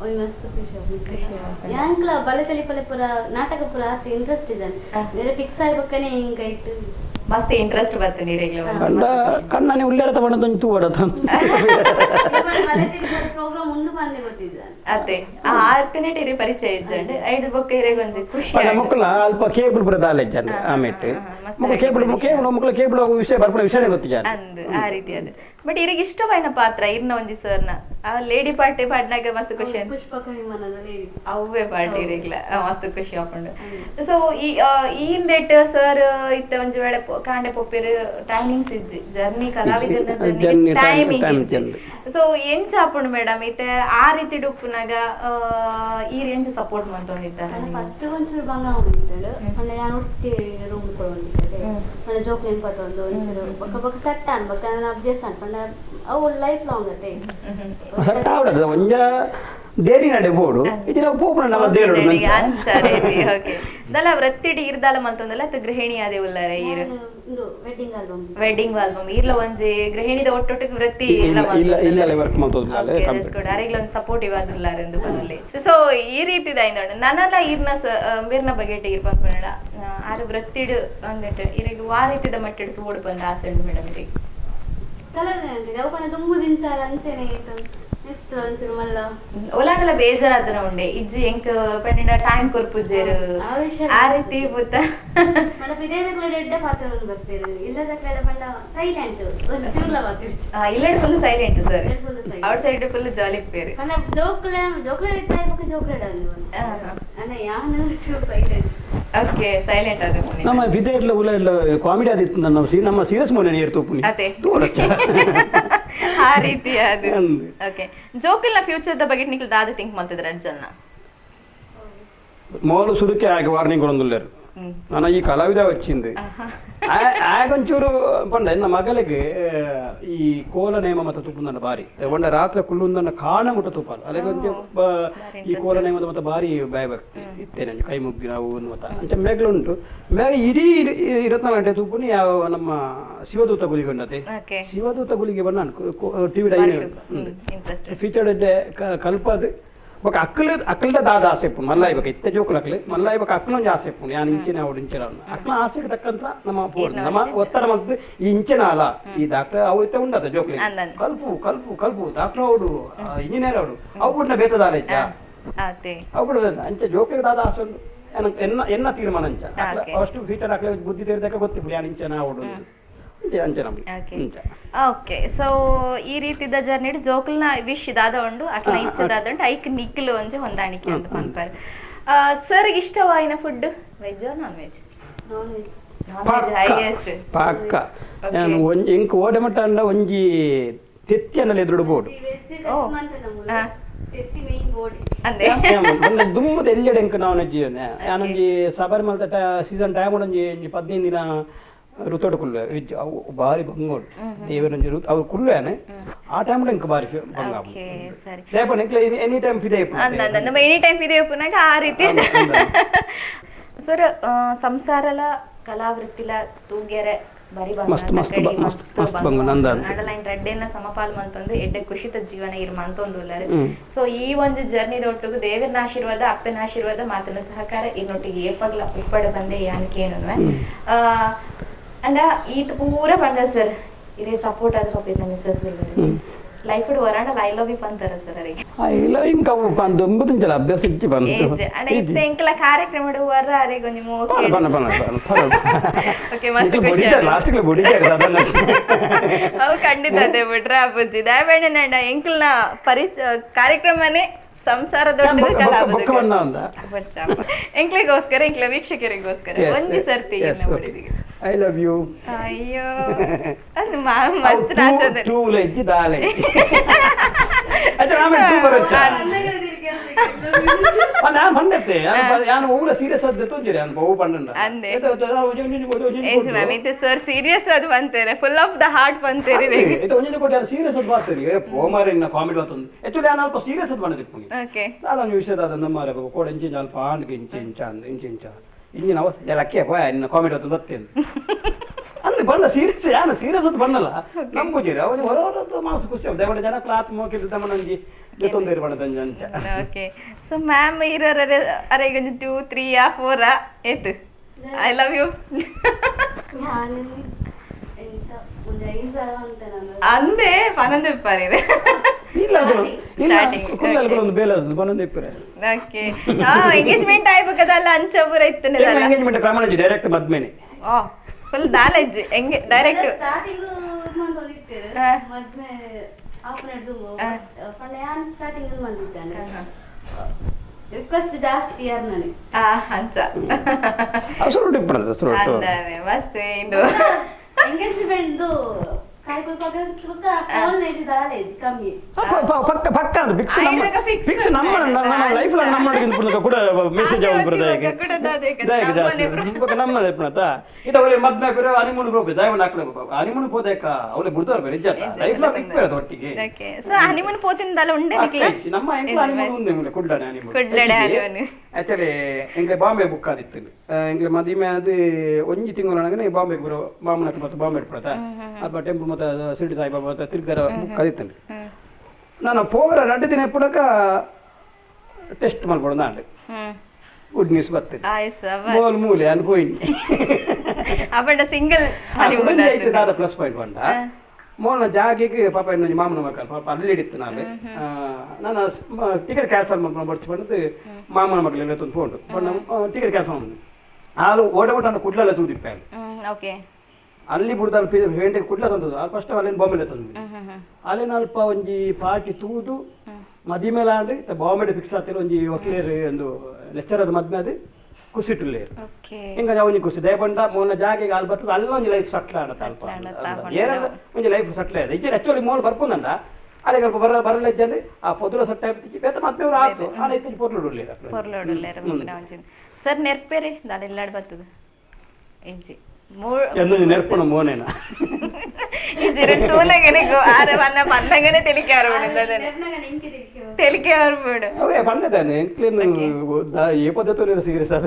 ಒಂದು ಮಸ್ತ್ ಖುಷಿ ಆಗುತ್ತೆ ಯಾಂಕ್ಲ ಬಲೆತಲಿ ಪಲೆ ಪುರ ನಾಟಕ ಪುರ ಆತ ಇಂಟ್ರೆಸ್ಟ್ ಇದೆ ಬೇರೆ ಫಿಕ್ಸ್ ಆಗ್ಬೇಕನೆ ಹಿಂಗ ಇಟ್ಟು ಮಸ್ತ್ ಇಂಟ್ರೆಸ್ಟ್ ಬರ್ತದೆ ಕಣ್ಣನೆ ಉಳ್ಳಾಡ ತಗೊಂಡು ತೂಡತ ಪ್ರೋಗ್ರಾಮ್ ಉಂಡು ಬಂದೆ ಗೊತ್ತಿದ್ದ ಅದೇ ಆರ್ತಿನೇಟಿ ಪರಿಚಯ ಇದ್ದಂಡು ಐದು ಬೊಕ್ಕ ಇರೆಗೊಂದು ಖುಷಿ ಮಕ್ಕಳ ಅಲ್ಪ ಕೇಬಲ್ ಬರದ ಆಲೆಜ್ಜಾನೆ ಆಮೇಲೆ ಮಕ್ಕಳು ಕೇಬಲ್ ವಿಷಯ ಬರ್ಪಣ ವಿಷಯನೇ ಗೊತ್ತಿಲ್ಲ ಅಂದು ಆ ರೀತಿ ಅದು ಬಟ್ ಇರಿಗೆ ಇಷ್ಟವಾಯಿನ ಪಾತ್ರ ಇರ್ನ ಒಂಜಿ ಸರ್ನ ಲೇಡಿ ಪಾರ್ಟಿ ಪಾಡ್ನಾಗ ಮಸ್ತ್ ಖುಷಿ ಪುಷ್ಪಕ ವಿಮಾನದಲ್ಲಿ ಅವೇ ಪಾರ್ಟಿ ಇರಿಗ್ಲ ಮಸ್ತ್ ಖುಷಿ ಹಾಕೊಂಡು ಸೊ ಈ ಡೇಟ್ ಸರ್ ಇತ್ತ ಒಂಜಿ ವೇಳೆ ಕಾಂಡೆ ಪೊಪ್ಪೇರು ಟೈಮಿಂಗ್ಸ್ ಇಜ್ಜಿ ಜರ್ನಿ ಕಲಾವಿದನ ಜರ್ನಿ ಟೈಮಿಂಗ್ ಸೊ ಎಂಚ ಹಾಕೊಂಡು ಮೇಡಮ್ ಇತ್ತೆ ಆ ರೀತಿ ಡುಪ್ಪುನಾಗ ಈ ರೇಂಜ್ ಸಪೋರ್ಟ್ ಮಾಡ್ಕೊಂಡಿದ್ದಾರೆ ಫಸ್ಟ್ ಒಂಚೂರು ಬಂಗ ಹೊಂದಿದ್ದಾಳು ಅಂದ್ರೆ ನಾನು ಉಡ್ತಿ ರೂಮ್ ಕೊಡೊಂದಿದ್ದೆ ಅಂದ್ರೆ ಜೋಕ್ಲೇನ್ ಪತ್ತೊಂದು ಒಂಚೂರು ಬಕ್ಕ ಬಕ್ಕ ಸೆಟ್ ಅನ್ಬೇಕು ನಾನು ಅಭ್ಯಾಸ ಅನ್ಕೊಂಡ ಅವು ಲೈಫ್ ಲಾಂಗ್ ಅತ್ತೆ ಸೆಟ್ ಆವಡದ ಒಂಜ ದೇರಿ ನಡೆ ಬೋಡು ಇದರ ಪೋಪನ ನಮ್ಮ ದೇರು ಓಕೆ ದಲ ವೃತ್ತಿಡಿ ಇರ್ದಾಲ ಮಲ್ತೊಂದಲ್ಲ ಅತ ಗೃಹಿಣಿ ಆದೆ ಉಲ್ಲಾರೆ ಇರು ಇದು ವೆಡ್ಡಿಂಗ್ ಆಲ್ಬಮ್ ಇರ್ಲ ಒಂಜಿ ಗೃಹಿಣಿದ ಒಟ್ಟೊಟ್ಟಿಗೆ ವೃತ್ತಿ ಇಲ್ಲ ವರ್ಕ್ ಮಾಡ್ತೋದ್ಲಾಲೆ ಅರೆಗ್ಲ ಒಂದು ಸಪೋರ್ಟಿವ್ ಆದುಲ್ಲಾರೆ ಎಂದು ಬರಲಿ ಸೊ ಈ ರೀತಿದ ಇಂದೋಣ ನನ್ನಲ್ಲ ಇರ್ನ ಬಗೆಟ್ ಇರ್ಪಪ್ಪನಳ ಆರು ವೃತ್ತಿಡು ಅಂದಿಟ್ಟು ಇರಿಗೆ ಆ ರೀತಿದ ಮಟ್ಟಿಡು ಓಡ್ ಬಂದ ಆಸೆ ಉಂಟು ಮೇಡಮ್ ಇರಿಗೆ ಕಲಾವಿದ ಅವನ ತುಂಬು ದಿನ ಅಂಚೆನೆ ಇತ್ತು ಎಷ್ಟು ಒಂಚೂರು ಮಲ್ಲ ಒಲಾಂಡಲ ಬೇಜಾರಾದನ ಉಂಡೆ ಇಜ್ಜಿ ಎಂಕ್ ಪನ್ನಿನ ಟೈಮ್ ಕೊರ್ಪುಜೇರು ಆ ರೀತಿ ಬುತ್ತ ಮಡ ಬಿದೇದಗಳ ಎಡ್ಡ ಪಾತ್ರ ಬರ್ತೀರಿ ಇಲ್ಲದಗಳ ಬಂಡ ಸೈಲೆಂಟ್ ಒಂದು ಶಿವಲ ಮಾತಿರ್ತಿ ಇಲ್ಲಡ್ full silent sir out side full jolly ಪೇರು ಕಣ ಜೋಕ್ಲೆ ಇತ್ತ ಇವಾಗ ಜೋಕ್ಲೆಡ್ ಅಂದು ಅಣ್ಣ ಯಾನು ಸೈಲೆಂಟ್ ಓಕೆ ಸೈಲೆಂಟ್ ಆದ ನಮ್ಮ ಬಿದೇಡ್ಲ ಉಲ್ಲ ಕಾಮಿಡಿ ಆದಿತ್ತು ನಮ್ಮ ಸೀರಿಯಸ್ ಮೋನೆ ನೀರು ತೂಪುನಿ ಅದೇ ಆ ರೀತಿ ಅದು ಓಕೆ ಜೋಕಲ್ನ ಫ್ಯೂಚರ್ದ ಬಗ್ಗೆ ನಿಖಿಲ್ ದಾದ ಥಿಂಕ್ ಮಾಡ್ತಿದ್ರೆ ಅಜ್ಜನ್ನ ಮೋಲು ಸುರುಕೆ ಆಗಿ ವಾರ್ನಿಂಗ್ ಕೊಡೊಂದುಲ್ಲೇರು ನಾನು ಈ ಕಲಾವಿದ వచ్చింది ಆಗೊಂಚೂರು ಪಂಡ ಎನ್ನ ಮಗಳಿಗೆ ಈ ಕೋಲ ನೇಮ ಮತ ತುಪ್ಪುಂದನ್ನ ಬಾರಿ ಒಂಡ ರಾತ್ರಿ ಕುಲ್ಲುಂದನ್ನ ಕಾಣ ಮುಟ್ಟ ತುಪ್ಪಲ್ಲ ಅಲ್ಲಿಗೊಂದು ಈ ಕೋಲ ನೇಮದ ಮತ ಬಾರಿ ಭಯಭಕ್ತಿ ಇತ್ತೆ ನಂಗೆ ಕೈ ಮುಗ್ಗಿ ನಾವು ಮತ ಅಂತ ಮೇಗ್ಲುಂಟು ಮೇಗ ಇಡೀ 24 ಗಂಟೆ ತುಪ್ಪುನಿ ಯಾವ ನಮ್ಮ ಶಿವದೂತ ಗುಲಿಗೆ ಉಂಡತೆ ಶಿವದೂತ ಗುಲಿಗೆ ಬಣ್ಣ ಟಿವಿ ಡೈನ್ ಫೀಚರ್ಡ್ ಕಲ್ಪದ ఒక అక్కలే దాదా ఆసేపు మళ్ళీ ఇవ్వక ఇత్తే జోకులు అక్కలే మళ్ళీ ఇవ్వక అక్కల నుంచి ఆసేపు నేను ఇంచిన ఆవిడ ఇంచిన అట్లా ఆశకి తక్కంత ನಮ್ಮ ನಮ್ಮ ಒತ್ತಡ ಮತ್ತು ಈ ಇಂಚಿನ ಅಲ್ಲ ಈ ಡಾಕ್ಟರ್ ಅವು ಇತ್ತೆ ಉಂಡದ ಜೋಕ್ಲಿ ಕಲ್ಪು ಕಲ್ಪು ಕಲ್ಪು ಡಾಕ್ಟರ್ ಅವಡು ಇಂಜಿನಿಯರ್ ಅವಡು ಅವು ಕೂಡ ಬೇತದಾಲ ಇತ್ತ ಅವು ಕೂಡ ಅಂಚೆ ಜೋಕ್ಲಿಗೆ ದಾದ ಆಸೆ ಉಂಟು ಎನ್ನ ತೀರ್ಮಾನ ಅಂಚ ಅಷ್ಟು ಫ್ಯೂಚರ್ ಹಾಕಲೇ ಬುದ್ಧಿ ತೆರೆದಾಗ ಗೊತ್ತಿಲ್ಲ ಯಾರು ಇಂಚನ ಅವಡು ಓಕೆ ಸೊ ಈ ರೀತಿದ ಜರ್ನಿ ಜೋಕಲ್ನ ವಿಶ್ ದಾದ ಉಂಡು ಅಕ್ನ ಇಚ್ಚದಾದ ಉಂಟು ಐಕ್ ನಿಕ್ಲು ಅಂತ ಹೊಂದಾಣಿಕೆ ಅಂತ ಪನ್ಪರ್ ಸರ್ ಇಷ್ಟವಾಯಿನ ಫುಡ್ ವೆಜ್ ನಾನ್ ವೆಜ್ ಪಕ್ಕ ನಾನು ಎಂಕ್ ಓಡೆ ಮಟ್ಟ ಅಂಡ ಒಂಜಿ ತೆತ್ತಿಯನ್ನಲ್ಲಿ ಎದುರು ಬೋರ್ಡು ದುಮ್ಮದ ಎಲ್ಲೆಡೆ ಎಂಕ್ ನಾನ್ ವೆಜ್ ನಾನೊಂಜಿ ಸಬರಿಮಲೆ ಸೀಸನ್ ಟೈಮ್ ಒಂಜಿ 15 ದಿನ ಋತೋಡು ಕುಲ್ಲು ವೆಜ್ ಅವು ಭಾರಿ ಬಂಗೋಡು ದೇವರಂಜಿ ಋತು ಅವ್ರು ಕುಲ್ಲೇನೆ ಆ ಟೈಮ್ ಇಂಕ ಭಾರಿ ಬಂಗ ಎನಿ ಟೈಮ್ ಫಿದೆ ಎನಿ ಟೈಮ್ ಫಿದೆ ಉಪ್ಪನಾಗ ಆ ರೀತಿ ಸರ್ ಸಂಸಾರಲ ಕಲಾವೃತ್ತಿಲ ತೂಗೆರೆ ಬರಿ ನಡಲೈನ್ ರೆಡ್ಡೆನ್ನ ಸಮಪಾಲ್ ಮಂತಂದು ಎಡ್ಡೆ ಖುಷಿತ ಜೀವನ ಇರ್ ಮಂತೊಂದುಲ್ಲರು ಸೊ ಈ ಒಂದು ಜರ್ನಿದ ಒಟ್ಟಿಗೆ ದೇವರನ ಆಶೀರ್ವಾದ ಅಪ್ಪನ ಆಶೀರ್ವಾದ ಮಾತನ ಸಹಕಾರ ಇನ್ನೊಟ್ಟಿಗೆ ಏಪಗ್ಲ ಉಪ್ಪಡ ಬಂದೆ ಯಾನಕ್ಕೆ ಏನು ಅಂಡ ಈತ ಪೂರ ಬಂದ ಸರ್ ಇದೇ ಸಪೋರ್ಟ್ ಆದ ಸೊಪ್ಪಿನ ಮಿಸ್ಸಸ್ ಲೈಫ್ ವರಾಂಡ ಐ ಲವ್ ಯು ಅಂತಾರ ಸರ್ ಅವರಿಗೆ ಐ ಲವ್ ಇಂಕ ಬಂದಿಲ್ಲ ಅಭ್ಯಾಸ ಇಚ್ಚಿ ಬಂತು ಅಂಡ ಇತ್ತೆ ಇಂಕಲ ಕಾರ್ಯಕ್ರಮ ವರ ಅರೆ ಗೊಂಜಿ ಓಕೆ ಓಕೆ ಮಸ್ತ್ ಖುಷಿ ಲಾಸ್ಟ್ ಗೆ ಬುಡಿಗೆ ಅದನ್ನ ಅವು ಖಂಡಿತ ಅದೇ ಬಿಟ್ರೆ ಅಪ್ಪಜಿ ದಯಬೇಡ ನಂಡ ಇಂಕಲ್ನ ಕಾರ್ಯಕ್ರಮನೇ ಸಂಸಾರದೊಟ್ಟಿಗೆ ಕಲಾವಿದ ಎಂಕ್ಲಿಗೋಸ್ಕರ ಎಂಕ್ಲ ವೀಕ್ಷಕರಿಗೋಸ್ಕರ ಒಂದು ಸರ್ತಿ ಐ ಲವ್ ಯು ಅಯ್ಯೋ ಅದು ಮಸ್ತ್ ನಾಚದ ಟೂಲ್ ಎಜ್ಜಿ ದಾಲೆ ಅದು ರಾಮ ಟೂ ಬರಚ್ಚ ನಾನು ಬಂದತ್ತೆ ನಾನು ಓಲ ಸೀರಿಯಸ್ ಆದ ತೊಂದರೆ ನಾನು ಬಹು ಪಣ್ಣಂಡ ಅಂದೆ ಏಜ್ ಮ್ಯಾಮ್ ಇದು ಸರ್ ಸೀರಿಯಸ್ ಆದ ಬಂತಾರೆ ಫುಲ್ ಆಫ್ ದ ಹಾರ್ಟ್ ಬಂತಾರೆ ಇದು ಒಂಜಿನ ಕೊಟ್ಟು ನಾನು ಸೀರಿಯಸ್ ಆದ ಬರ್ತಾರೆ ಓಮಾರಿನ ಕಾಮಿಡಿ ಬಂತು ಆಕ್ಚುಲಿ ನಾನು ಅಲ್ಪ ಸೀರಿಯಸ್ ಆದ ಬಂದಿತ್ತು ಓಕೆ ನಾನು ವಿಷಯದ ನಮ್ಮ ಕೋಡ ಇಂಚಿ ಅಲ್ಪ ಆಂಡ್ಗೆ ಇಂಚಿ ಇಂಜಿನ ಅವಸ್ಥೆ ಲಕ್ಕೆ ಹೋಯ ನಿನ್ನ ಕಾಮಿಡಿ ಹೊತ್ತು ಬರ್ತೇನೆ ಅಂದ್ರೆ ಬಂದ ಸೀರಿಯಸ್ ಯಾನು ಸೀರಿಯಸ್ ಅಂತ ಬಂದಲ್ಲ ನಂಬುಜಿರ ಅವನು ಹೊರವರದ್ದು ಮಾನಸ ಖುಷಿ ದಯಮಾಡಿ ಜನ ಕ್ಲಾತ್ ಮೋಕಿದ್ದು ತಮ್ಮನಂಜಿ ತೊಂದರೆ ಬಣ್ಣದಂಜ ಅಂತ ಓಕೆ ಸೊ ಮ್ಯಾಮ್ ಇರರೆ ಅರೆ ಈಗ 2 3 4 ಏತು ಐ ಲವ್ ಯು ಅಂದೆ ಪನಂದಿಪ್ಪಾರಿದೆ ಇಲ್ಲ ಒಂದು ಬೇಲ ಬನ್ನಂದೆ ಇಪ್ಪರೆ ಓಕೆ ಎಂಗೇಜ್ಮೆಂಟ್ ಆಯ್ಬೇಕದಲ್ಲ ಅಂಚಪುರ ಇತ್ತನಲ್ಲ ಎಂಗೇಜ್ಮೆಂಟ್ ಪ್ರಮಾಣ ಡೈರೆಕ್ಟ್ ಮದ್ಮೇನೆ ಓ ಫುಲ್ ನಾಲೆಜ್ ಎಂಗೆ ಡೈರೆಕ್ಟ್ ಸ್ಟಾರ್ಟಿಂಗ್ ಮಂತ್ ಓದಿತ್ತೇವೆ ಮದ್ಮೆ ಆಫ್ ನಡೆದು ಪಂಡ ಯಾನ್ ಸ್ಟಾರ್ಟಿಂಗ್ ಬಂದಿದ್ದಾನೆ ರಿಕ್ವೆಸ್ಟ್ ಜಾಸ್ತಿ ಯಾರು ನನಗೆ ಅಂಚ ಅಸರು ಡಿಫರೆನ್ಸ್ ಅಸರು ಅಂದಾವೆ ಮಸ್ತ್ ಇದು ಎಂಗೇಜ್ಮೆಂಟ್ ಪಕ್ಕ ಫಿಕ್ಸ್ ನಮ್ಮ ಲೈಫ್ ನಮ್ಮ ಕೂಡ ಮೆಸೇಜ್ ನಮ್ಮ ಇದು ಅವ್ರಿಗೆ ಮದ್ಮೆ ಹನಿಮೂನ್ ಹೋಗ್ಬೇಕು ದಯವನ್ನು ಹಾಕ್ಬೇಕು ಹನಿಮೂನ್ ಹೋದಾಕ ಅವ್ರಿಗೆ ಬಿಡ್ತಾರ ನಿಜ ಲೈಫ್ ಲಾಂಗ್ ಒಟ್ಟಿಗೆ ಹನಿಮೂನ್ ಪೋತಿಂದಲ್ಲ ಉಂಡೆ ನಮ್ಮ ಹನಿಮೂನ್ ಉಂಡೆ ಕುಡ್ಲಾನೆ ಹನಿಮೂನ್ ಆಕ್ಚುಲಿ ಎಂಗ್ಲೆ ಬಾಂಬೆ ಬುಕ್ ಆದಿತ್ತು ಎಂಗ್ಲೆ ಮದುವೆ ಅದು ಒಂಜಿ ತಿಂಗಳೊಳಗೆ ಬಾಂಬೆಗೆ ಬರೋ ಬಾಮನಕ್ಕೆ ಮತ್ತು ಬಾಂಬೆ ಇಟ್ಬಿಡತ್ತ ಅಥವಾ ಟೆಂಪಲ್ ಮತ್ತು ಶಿರ್ಡಿ ಸಾಯಿಬಾಬಾ ಮತ್ತು ತಿರ್ಗಾರ ಬುಕ್ ಆದಿತ್ತೇನೆ ನಾನು ಪೋರ 2 ದಿನ ಎಪ್ಪಡಕ ಟೆಸ್ಟ್ ಮಾಡ್ಕೊಡು ನಾಳೆ ಗುಡ್ ನ್ಯೂಸ್ ಬರ್ತೇನೆ ಮೂಲೆ ಅನ್ಕೋಯಿನಿ ಸಿಂಗಲ್ ದಾದ ಪ್ಲಸ್ ಪಾಯಿಂಟ್ ಬಂದ ಮೋನ ಜಾಗಿಗೆ ಪಾಪ ಇನ್ನೊಂದು ಮಾಮನ ಮಕ್ಕಳು ಪಾಪ ಅಲ್ಲಿ ಹಿಡಿತ್ತು ನಾಳೆ ನಾನು ಟಿಕೆಟ್ ಕ್ಯಾನ್ಸಲ್ ಮಾಡ್ಕೊಂಡು ಬರ್ಸ್ಕೊಂಡು ಮಾಮನ ಮಕ್ಕಳೆಲ್ಲ ತಂದು ಫೋನ್ ಟಿಕೆಟ್ ಕ್ಯಾನ್ಸಲ್ ಮಾಡಿ ಅದು ಓಡಾಟ ಕುಡ್ಲೆಲ್ಲ ತೂದಿಪ್ಪ ಅಲ್ಲಿ ಬಿಡ್ದಲ್ಲ ಹೆಂಡಿಗೆ ಕುಡ್ಲ ತಂದದ್ದು ಅದು ಫಸ್ಟ್ ಅಲ್ಲಿನ ಬಾಂಬೆಲೆ ತಂದ್ವಿ ಅಲ್ಲಿನ ಅಲ್ಪ ಒಂಜಿ ಪಾರ್ಟಿ ತೂದು ಮದಿ ಮೇಲೆ ಆಡಿ ಬಾಂಬೆ ಫಿಕ್ಸ್ ಆಗ್ತಿರೋ ಒಂಜಿ ವಕೀಲರು ಒಂದು ಲೆಕ್ಚರರ್ ಮದ್ಮೆ ಅದು ಕುಸಿಟ್ಟುಲ್ಲೇರು ಹಿಂಗ ಅವನಿ ಕುಸಿ ದಯಪಂಡ ಮೋನ ಜಾಗಿಗೆ ಅಲ್ಲಿ ಬರ್ತದೆ ಅಲ್ಲಿ ಒಂಜಿ ಲೈಫ್ ಸಟ್ಲ್ ಆಡತ್ತೆ ಅಲ್ಪ ಏನಾರ ಒಂಜಿ ಲೈಫ್ ಸಟ್ಲ್ ಆಗಿದೆ ಇಜ್ಜೆ ಆಕ್ಚುಲಿ ಮೋಲ್ ಬರ್ಕೊಂಡ ಅಲ್ಲಿ ಸ್ವಲ್ಪ ಬರಲಿದ್ದಲ್ಲಿ ಆ ಪೊದುರ ಸಟ್ಟ ಬೇತ ಮತ್ತೆ ಆಯ್ತು ಆಯ್ತು ಪೊರ್ಲುಡ್ಲೇರು ಸರ್ ನೆರ್ಪೇರೆ ದಾಡೆಲ್ಲಾಡ್ ಬರ್ತದೆ ಎಂಜಿ ಎಂದು ನೆರ್ಪಣ ಮೋನೇನ ഇതിന് തൂലങ്ങനെക്കോ ആരെ വന്ന പന്നങ്ങനെ തെളിക്കാറുണ്ട് തെളിക്കാറുണ്ട് ಅವೇ ಪಂಡದಾನೆ ಎಂಕ್ಲೇನು ಏ ಪದ್ಧತಿ ಸೀರಿಯಸ್ ಆದ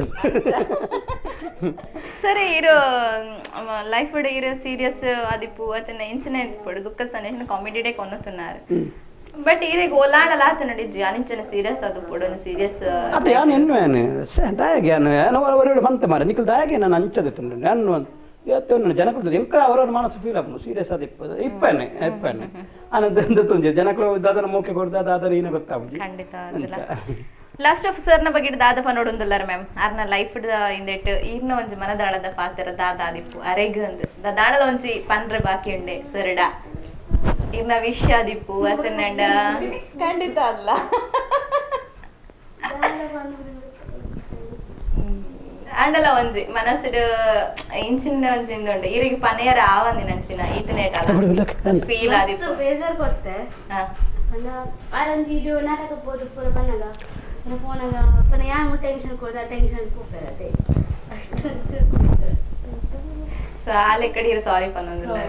ಸರಿ ಇರೋ ಲೈಫ್ ಬಡ ಇರೋ ಸೀರಿಯಸ್ ಆದಿಪ್ಪು ಅತನ ಇನ್ಸಿಡೆಂಟ್ ಪಡು ದುಃಖ ಸನ್ನಿವೇಶ ಕಾಮಿಡಿ ಡೇ ಕೊನ್ನುతున్నారు ಬಟ್ ಈಗ ಓಲಾಡಲಾತನಡಿ ಜಾನಿಂಚನ ಸೀರಿಯಸ್ ಅದು ಪಡು ಸೀರಿಯಸ್ ಅದ ಯಾನ್ ಎನ್ನು ದಾಯಗೆ ಯಾನು ಅವರವರ ಬಂತ ಮಾರ ನಿಕಲ್ ದಾಯಗೆ ನಾನು ಅಂಚದಿತ್ತು ನಾನು ಇವತ್ತು ಜನಗಳು ಎಂಕ ಅವರವ್ರ ಮನಸ್ಸು ಫೀಲ್ ಆಗ್ಬೋದು ಸೀರಿಯಸ್ ಆದ ಇಪ್ಪನೆ ಆನಂದ ಜನಗಳು ದಾದನ ಮೋಕೆ ಕೊಡ್ದ ದಾದನ ಏನ ಗೊತ್ತಾಗ್ಬೋದು ಖಂಡಿತ ಲಾಸ್ಟ್ ಆಫ್ ಸರ್ನ ಬಗ್ಗೆ ದಾದಪ ನೋಡೊಂದುಲ್ಲಾರ ಮ್ಯಾಮ್ ಆರ್ನ ಲೈಫ್ ಇಂದೆಟ್ ಈರ್ನ ಒಂಜಿ ಮನದಾಳದ ಪಾತ್ರ ದಾದ ಆದಿಪ್ಪು ಅರೆಗ್ ಅಂದ್ ದಾಳಲ ಒಂಜಿ ಪನ್ರೆ ಬಾಕಿ ಉಂಡೆ ಸರ್ಡ ಇರ್ನ ವಿಷ ಆದಿಪ್ಪು ಅತನಂಡ ಖಂಡಿತ ಅಲ್ಲ ಆಂಡಲ ಒಂಜಿ ಮನಸ್ಸಿಡು ಇಂಚಿನ ಒಂಜಿಂದುಂಡು ಇರಿಗೆ ಪನೆಯರ ಆವಂದಿ ನಂಚಿನ ಈತನೇಟ ಫೀಲ್ ಆದಿಪ್ಪು ಬೇಜಾರ್ ಕೊಡ್ತೆ ಆರಂಜಿ ಇದು ನಾಟಕ ಬೋದು ಪೂರ ಬನ್ನಗ ಫೋನಾಗ ಪನ ಯಾಂಗ್ ಟೆನ್ಷನ್ ಕೊಡ್ದ ಟೆನ್ಷನ್ ಕೂಪರತೆ ಸೊ ಆಲೆ ಕಡೆ ಸಾರಿ ಪನ್ನೊಂದಿಲ್ಲ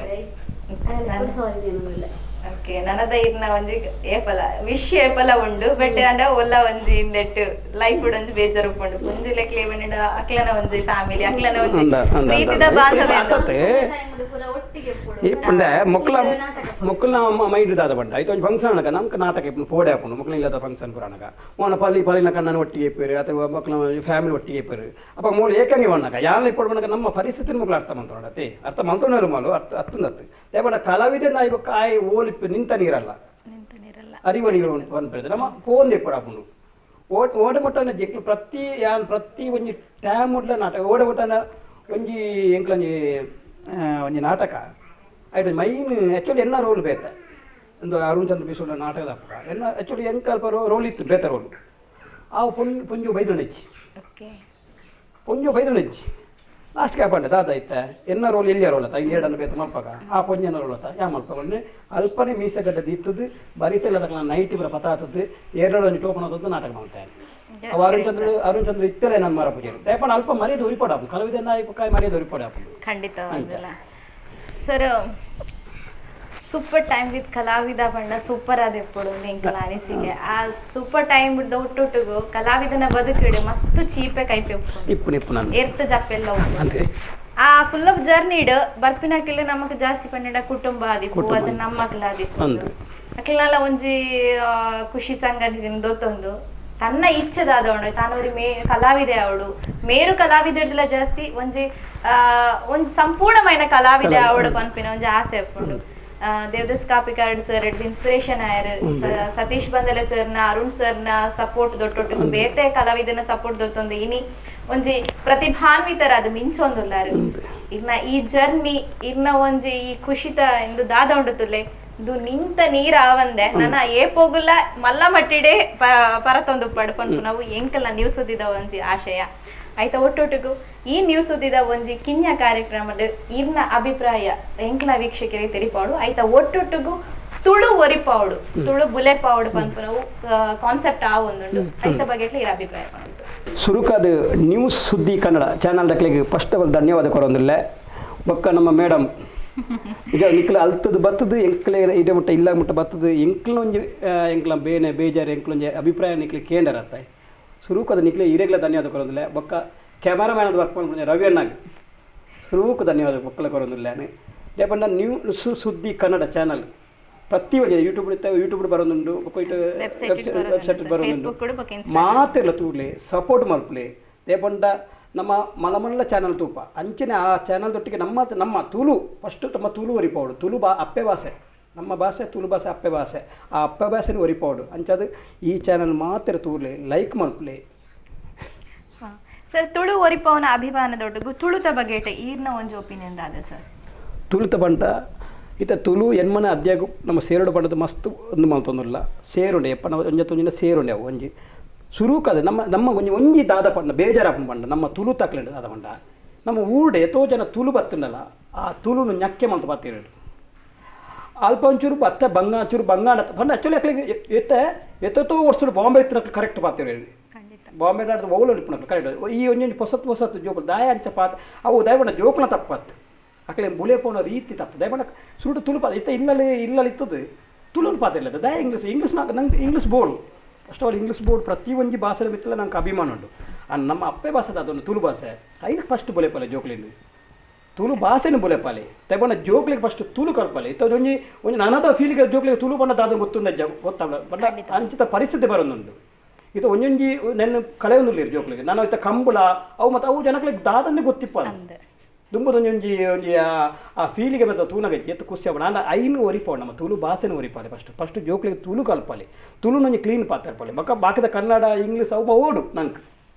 ಸಾರಿ ಏನಲ್ಲ ಓಕೆ ನನದ ಇರ್ನ ಒಂಜಿ ಏಪಲ ವಿಶ್ ಏಪಲ ಉಂಡು ಬಟ್ ಅಂಡ ಒಲ್ಲ ಒಂಜಿ ಇಂದೆಟ್ ಲೈಫ್ ಒಂಜಿ ಬೇಜಾರು ಉಂಡು ಒಂಜಿ ಲೆಕ್ಲೆ ಬಂಡ ಅಕ್ಲನ ಒಂಜಿ ಫ್ಯಾಮಿಲಿ ಅಕ್ಲನ ಒಂಜಿ ಪ್ರೀತಿದ ಬಾಂಧವ್ಯ ಇಪ್ಪಂಡೆ ಮೊಕ್ಕಲ ಮೈಂಡ್ ದಾದ ಬಂಡ ಐತ ಒಂಜಿ ಫಂಕ್ಷನ್ ಅನಕ ನಮ್ಕ ನಾಟಕ ಪೋಡೆ ಹಾಕೊಂಡು ಮೊಕ್ಕಲ ಇಲ್ಲದ ಫಂಕ್ಷನ್ ಪುರಾಣಕ ಓನ ಪಲ್ಲಿನ ಕಣ್ಣನ ಒಟ್ಟಿಗೆ ಇಪ್ಪೇರು ಅಥವಾ ಮೊಕ್ಕಲ ಫ್ಯಾಮಿಲಿ ಒಟ್ಟಿಗೆ ಇಪ್ಪೇರು ಅಪ್ಪ ಮೂಲ ಏಕಂಗೆ ಬಣ್ಣಕ ಯಾಲ ಇಪ್ಪಡು ಬಣ್ಣಕ ನಮ್ಮ ಪರಿಸ್ಥಿತಿ ಮೊಕ್ಕಲ ಅರ್ಥ ಮಾಡ್ತಾಡತ್ತೆ ಅರ್ಥ ಮಾಡ್ಕೊಂಡರು ಮಾಲು ಅತ್ತಂದತ್ತು ಏಪಂಡ ಕಲಾವಿದೆ ನಾಯಿ ಕಾಯಿ ಓಲಿ ನಿಂತ ನೀರಲ್ಲ ಅರಿವ ನೀರು ಬಂದ್ಬಿಡ್ತದೆ ನಮ್ಮ ಫೋನ್ ಎಪ್ಪಡ ಹಾಕೊಂಡು ಓಡಮುಟ್ಟನ ಜೆಕ್ಲು ಪ್ರತಿ ಒಂಜಿ ಟೈಮ್ ಉಡ್ಲ ನಾಟಕ ಓಡಮುಟ್ಟನ ಒಂಜಿ ಎಂಕ್ಲೊಂಜಿ ಒಂಜಿ ನಾಟಕ ಆಯ್ತು ಮೈನ್ ಆ್ಯಕ್ಚುಲಿ ಎನ್ನ ರೋಲ್ ಬೇತ ಒಂದು ಅರುಣ್ ಚಂದ್ರ ಬಿಸೋಡ ನಾಟಕದ ಅಪ್ಪ ಎನ್ನ ಆ್ಯಕ್ಚುಲಿ ಎಂಕ್ ಅಲ್ಪ ರೋಲ್ ಇತ್ತು ಬೇತ ರೋಲ್ ಆ ಪುಂಜು ಬೈದು ನೆಚ್ಚಿ ಪುಂಜು ಬೈದು ನೆಚ್ಚಿ ಲಾಸ್ಟ್ ಕ್ಯಾಪಂಡೆ ದಾದ ಇತ್ತ ಎನ್ನ ರೋಲ್ ಎಲ್ಲಿಯ ರೋಲ್ ಆತ ಇನ್ನೆರಡನ್ನು ಬೇತ ಮಲ್ಪಗ ಆ ಪೊಂಜನ ರೋಲ್ ಆತ ಯಾ ಮಲ್ಪಗೊಂಡೆ ಅಲ್ಪನೆ ಮೀಸಗಡ್ಡೆ ದಿತ್ತದು ಬರೀತಿಲ್ಲದ ನೈಟ್ ಇವರ ಪತ ಆತದ್ದು ಎರಡೊಂದು ಟೋಪನ್ ಆದದ್ದು ನಾಟಕ ಮಾಡ್ತಾನೆ ಅವ ಅರುಣ್ ಚಂದ್ರ ಇತ್ತಲೇ ನನ್ನ ಮರ ಪೂಜೆ ತೇಪಣ ಅಲ್ಪ ಮರ್ಯಾದೆ ಉರಿಪಡ ಕಲಾವಿದ ನಾಯಕ ಕಾಯಿ ಮರ್ಯಾದೆ ಉರಿಪಡ ಖಂಡಿತ ಸರ್ ಸೂಪರ್ ಟೈಮ್ ವಿತ್ ಕಲಾವಿದ ಬಣ್ಣ ಸೂಪರ್ ಆದ ಎಪ್ಪಡು ಎಂಕಲ ಅನಿಸಿಕೆ ಆ ಸೂಪರ್ ಟೈಮ್ ಬಿಡ್ದ ಒಟ್ಟೊಟ್ಟಿಗೂ ಕಲಾವಿದನ ಬದುಕಿಡೆ ಮಸ್ತ್ ಚೀಪೆ ಕೈಪೆ ಎರ್ತ ಜಪ್ಪೆಲ್ಲ ಆ ಫುಲ್ ಆಫ್ ಜರ್ನಿಡ್ ಬರ್ಪಿನಕ್ಕಿಲ್ಲ ನಮಕ್ ಜಾಸ್ತಿ ಪಂಡ ಕುಟುಂಬ ಆದಿಪ್ಪು ಅದು ನಮ್ಮ ಮಕ್ಳ ಆದಿಪ್ಪು ಅಕ್ಲೆಲ್ಲ ಒಂಜಿ ಖುಷಿ ಸಂಗತಿದಿಂದ ದೊತ್ತೊಂದು ತನ್ನ ಇಚ್ಛೆದಾದ ಉಂಡು ತಾನವ್ರಿ ಕಲಾವಿದೆ ಅವಳು ಮೇರು ಕಲಾವಿದೆಲ್ಲ ಜಾಸ್ತಿ ಒಂಜಿ ಸಂಪೂರ್ಣమైన ಕಲಾವಿದೆ ಅವಳು ಪನ್ಪಿನ ಒಂಜಿ ಆಸೆ ಅಪ್ಪುಂಡು ದೇವದಾಸ್ ಕಾಪಿಕಾರ್ಡ್ ಸರ್ ಇನ್ಸ್ಪಿರೇಷನ್ ಆಯರ್ ಸತೀಶ್ ಬಂದಲೆ ಸರ್ನ ಅರುಣ್ ಸರ್ನ ಸಪೋರ್ಟ್ ದೊಟ್ಟೊಟ್ಟಿಗೆ ಬೇತೆ ಕಲಾವಿದನ ಸಪೋರ್ಟ್ ದೊತ್ತೊಂದು ಇನಿ ಒಂಜಿ ಪ್ರತಿಭಾನ್ವಿತರಾದ ಮಿಂಚೊಂದುಲ್ಲಾರು ಇನ್ನ ಈ ಜರ್ನಿ ಇನ್ನ ಒಂಜಿ ಈ ಖುಷಿತ ಇಂದು ದಾದ ಉಂಡುತ್ತುಲೆ ಇದು ನಿಂತ ನೀರ್ ಆವಂದೆ ನನ್ನ ಏಪೋಗುಲ್ಲ ಮಲ್ಲ ಮಟ್ಟಿಡೆ ಪರತೊಂದು ಪಡ್ಕೊಂಡು ನಾವು ಎಂಕಲ್ಲ ನ್ಯೂಸುದ್ದಿದ ಒಂಜಿ ಆಶಯ ಆಯ್ತಾ ಒಟ್ಟೊಟ್ಟಿಗೂ ಈ ನ್ಯೂಸುದ್ದಿದ ಒಂಜಿ ಕಿನ್ಯ ಕಾರ್ಯಕ್ರಮದ ಇರ್ನ ಅಭಿಪ್ರಾಯ ಎಂಕಲ ವೀಕ್ಷಕರಿಗೆ ತೆರಿಪಾಡು ಆಯ್ತಾ ಒಟ್ಟೊಟ್ಟಿಗೂ ತುಳು ಒರಿಪಾವಡು ತುಳು ಬುಲೆ ಪಾವಡು ಪಂಪ ನಾವು ಕಾನ್ಸೆಪ್ಟ್ ಆ ಒಂದುಂಡು ಐತ ಬಗ್ಗೆ ಇರ ಅಭಿಪ್ರಾಯ ಸುರುಕಾದ ನ್ಯೂಸ್ ಸುದ್ದಿ ಕನ್ನಡ ಚಾನಲ್ ದಕ್ಲಿಗೆ ಫಸ್ಟ್ ಆಫ್ ಆಲ್ ಧನ್ಯವಾದ ಕೊರೊಂದಿಲ್ಲ ಬೊಕ್ಕ ನಮ್ಮ ಮೇಡಮ್ ಈಗ ನಿಕ್ಲ ಅಲ್ತದ್ದು ಬರ್ತದು ಎಂಕ್ಲೆ ಇಡೆ ಮುಟ್ಟ ಇಲ್ಲ ಮುಟ್ಟ ಬರ್ತದು ಎಂಕ್ಲೊಂಜಿ ಎಂಕ್ಲ ಬೇನೆ ಬೇಜಾರು ಎಂಕ್ಲೊಂಜಿ ಅಭಿಪ್ರಾಯ ನಿಕ್ಲಿ ಕೇಂದ್ರ ಸುರೂಕದ ನಿಕ್ಲೆ ಇರೆಗ್ಲ ಧನ್ಯವಾದ ಕೊರೊಂದಿಲ್ಲ ಬೊಕ್ಕ ಕ್ಯಾಮರಾಮ್ಯಾನ್ ಅದು ವರ್ಕ್ ಮಾಡ್ಕೊಂಡು ರವಿ ಅಣ್ಣಾಗ ಸುರೂಕು ಧನ್ಯವಾದ ಬೊಕ್ಕಲ ಕೊರೊಂದಿಲ್ಲಾನೆ ಲೇಪಂಡ ನ್ಯೂಸ್ ಸುದ್ದಿ ಕನ್ನಡ ಚಾನಲ್ ಪ್ರತಿ ಒಂದು ಯೂಟ್ಯೂಬ್ ಬರೋದುಂಡು ವೆಬ್ಸೈಟ್ ಬರೋದುಂಡು ಮಾತೆಲ್ಲ ತೂರ್ಲೆ ಸಪೋರ್ಟ್ ಮಲ್ಪಲೆ ಲೇಪಂಡ ನಮ್ಮ ಮಲಮಲ್ಲ ಚಾನಲ್ ತೂಪ ಅಂಚನೆ ಆ ಚಾನಲ್ದೊಟ್ಟಿಗೆ ನಮ್ಮ ತುಳು ಫಸ್ಟ್ ನಮ್ಮ ತುಳು ಒರಿಪೌಡು ತುಳು ಅಪ್ಪೆ ಭಾಷೆ ನಮ್ಮ ಭಾಷೆ ತುಳು ಭಾಷೆ ಅಪ್ಪೆ ಭಾಷೆ ಆ ಅಪ್ಪೆ ಭಾಷೆನ ಒರಿಪೌಡು ಅಂಚದು ಈ ಚಾನಲ್ ಮಾತ್ರ ತೂರ್ಲೆ ಲೈಕ್ ಮಲ್ಪಲೆ ಸರ್ ತುಳು ಒರಿಪವನ ಅಭಿಮಾನದೊಟ್ಟಿಗೂ ತುಳುತ ಬಗ್ಗೆ ಈರ್ನ ಒಂಜಿ ಒಪಿನಿಯನ್ ದಾದ ಸರ್ ತುಳುತ ಬಂಟ ಇತ ತುಳು ಎನ್ಮನೆ ಅದ್ಯಾಗು ನಮ್ಮ ಸೇರುಡು ಬಂಡದ ಮಸ್ತ್ ಒಂದು ಮಲ್ತೊಂದಿಲ್ಲ ಸೇರುಂಡೆ ಎಪ್ಪ ನಾವು ಒಂಜೊಂಜಿನ ಸೇರುಂಡೆ ಅವು ಒಂಜಿ ಸುರೂಕದ ನಮ್ಮ ಒಂಜಿ ದಾದ ಪಂಡ ಬೇಜಾರಾಪನ ಪಂಡ ನಮ್ಮ ತುಳು ತಕ್ಲೆಂಡು ದಾದ ಪಂಡ ನಮ್ಮ ಊರುಡೆ ಎತ್ತೋ ಜನ ತುಳು ಬತ್ತುಂಡಲ್ಲ ಆ ತುಳುನು ñಕ್ಕೆ ಮಲ್ತು ಬತ್ತಿರೋದು ಅಲ್ಪ ಒಂಚೂರು ಬತ್ತ ಬಂಗಾಚೂರು ಬಂಗಾಣ ಪಂಡ ಆ್ಯಕ್ಚುಲಿ ಅಕ್ಲಿಗೆ ಎತ್ತೋ ವರ್ಷಗಳು ಬಾಂಬೆ ಎತ್ತಿನ ಕರೆಕ್ಟ್ ಬತ್ತಿರೋದು ಬಾಂಬೆ ನಾಡ್ದು ಓಲು ಇಪ್ಪುನ ಕರೆಕ್ಟ್ ಈ ಒಂಜೊಂದು ಹೊಸತ್ತು ಜೋಕುಲು ದಾಯ ಅಂಚ ಪಾತ ಅವು ದಯಬಣ್ಣ ಜೋಕುಲ ತಪ್ಪತ್ತು ಅಕಲೆ ಬುಲೆ ಪೋನ ರೀತಿ ತಪ್ಪು ದಯಬಣ್ಣ ಸುರುಡು ತುಳು ಪಾತ ಇತ್ತ ಇಲ್ಲಲ್ಲಿ ಇತ್ತದು ತುಳುನು ಪಾತ ಇಲ್ಲದ ದಯ ಇಂಗ್ಲೀಷ್ ನಂಗೆ English board first of all English board ಪ್ರತಿ ಒಂಜಿ ಭಾಷೆ ಬಿತ್ತಲ್ಲ ನಂಗೆ ಅಭಿಮಾನ ಉಂಟು ನಮ್ಮ ಅಪ್ಪೆ ಭಾಷೆದ ಅದೊಂದು ತುಳು ಭಾಷೆ ಐದು ಫಸ್ಟ್ ಬೊಲೆಪಾಲೆ ಜೋಕ್ಲಿಂದು ತುಳು ಭಾಷೆನೂ ಬೊಲೆಪಾಲೆ ತಗೊಂಡ ಜೋಕ್ಲಿಗೆ ಫಸ್ಟ್ ತುಳು ಕಲ್ಪಾಲೆ ಇತ್ತ ಒಂಜಿ ನನ್ನದ ಫೀಲಿಗೆ ಜೋಕ್ಲಿಗೆ ತುಳು ಬಣ್ಣದ ಅದು ಗೊತ್ತುಂಡ ಗೊತ್ತಾಗಲ್ಲ ಬಟ್ ಅಂಚಿತ ಪರಿಸ್ಥಿತಿ ಬರೋದೊಂದು ಇದು ಒಂಜೊಂಜಿ ನೆನ್ನೆ ಕಳೆಯೊಂದು ಜೋಕ್ಲಿಗೆ ನಾನು ಇತ್ತ ಕಂಬಳ ಅವು ಮತ್ತು ಅವು ಜನಗಳಿಗೆ ದಾದನ್ನೇ ಗೊತ್ತಿಪ್ಪ ದುಂಬದೊಂಜೊಂಜಿ ಒಂಜಿ ಆ ಫೀಲಿಗೆ ಬಂದ ತೂನಾಗ ಎತ್ತು ಖುಷಿ ಆಗೋಣ ನಾನು ಐನು ಒರಿಪಾವು ನಮ್ಮ ತುಳು ಭಾಷೆನೂ ಒರಿಪಾಲೆ ಫಸ್ಟ್ ಜೋಕ್ಲಿಗೆ ತುಳು ಕಲ್ಪಾಲೆ ತುಳುನೊಂಜಿ ಕ್ಲೀನ್ ಪಾತಿರ್ಪಾಲೆ ಬಾಕಿದ ಕನ್ನಡ ಇಂಗ್ಲೀಷ್ ಅವು ಓಡು ನಂಗೆ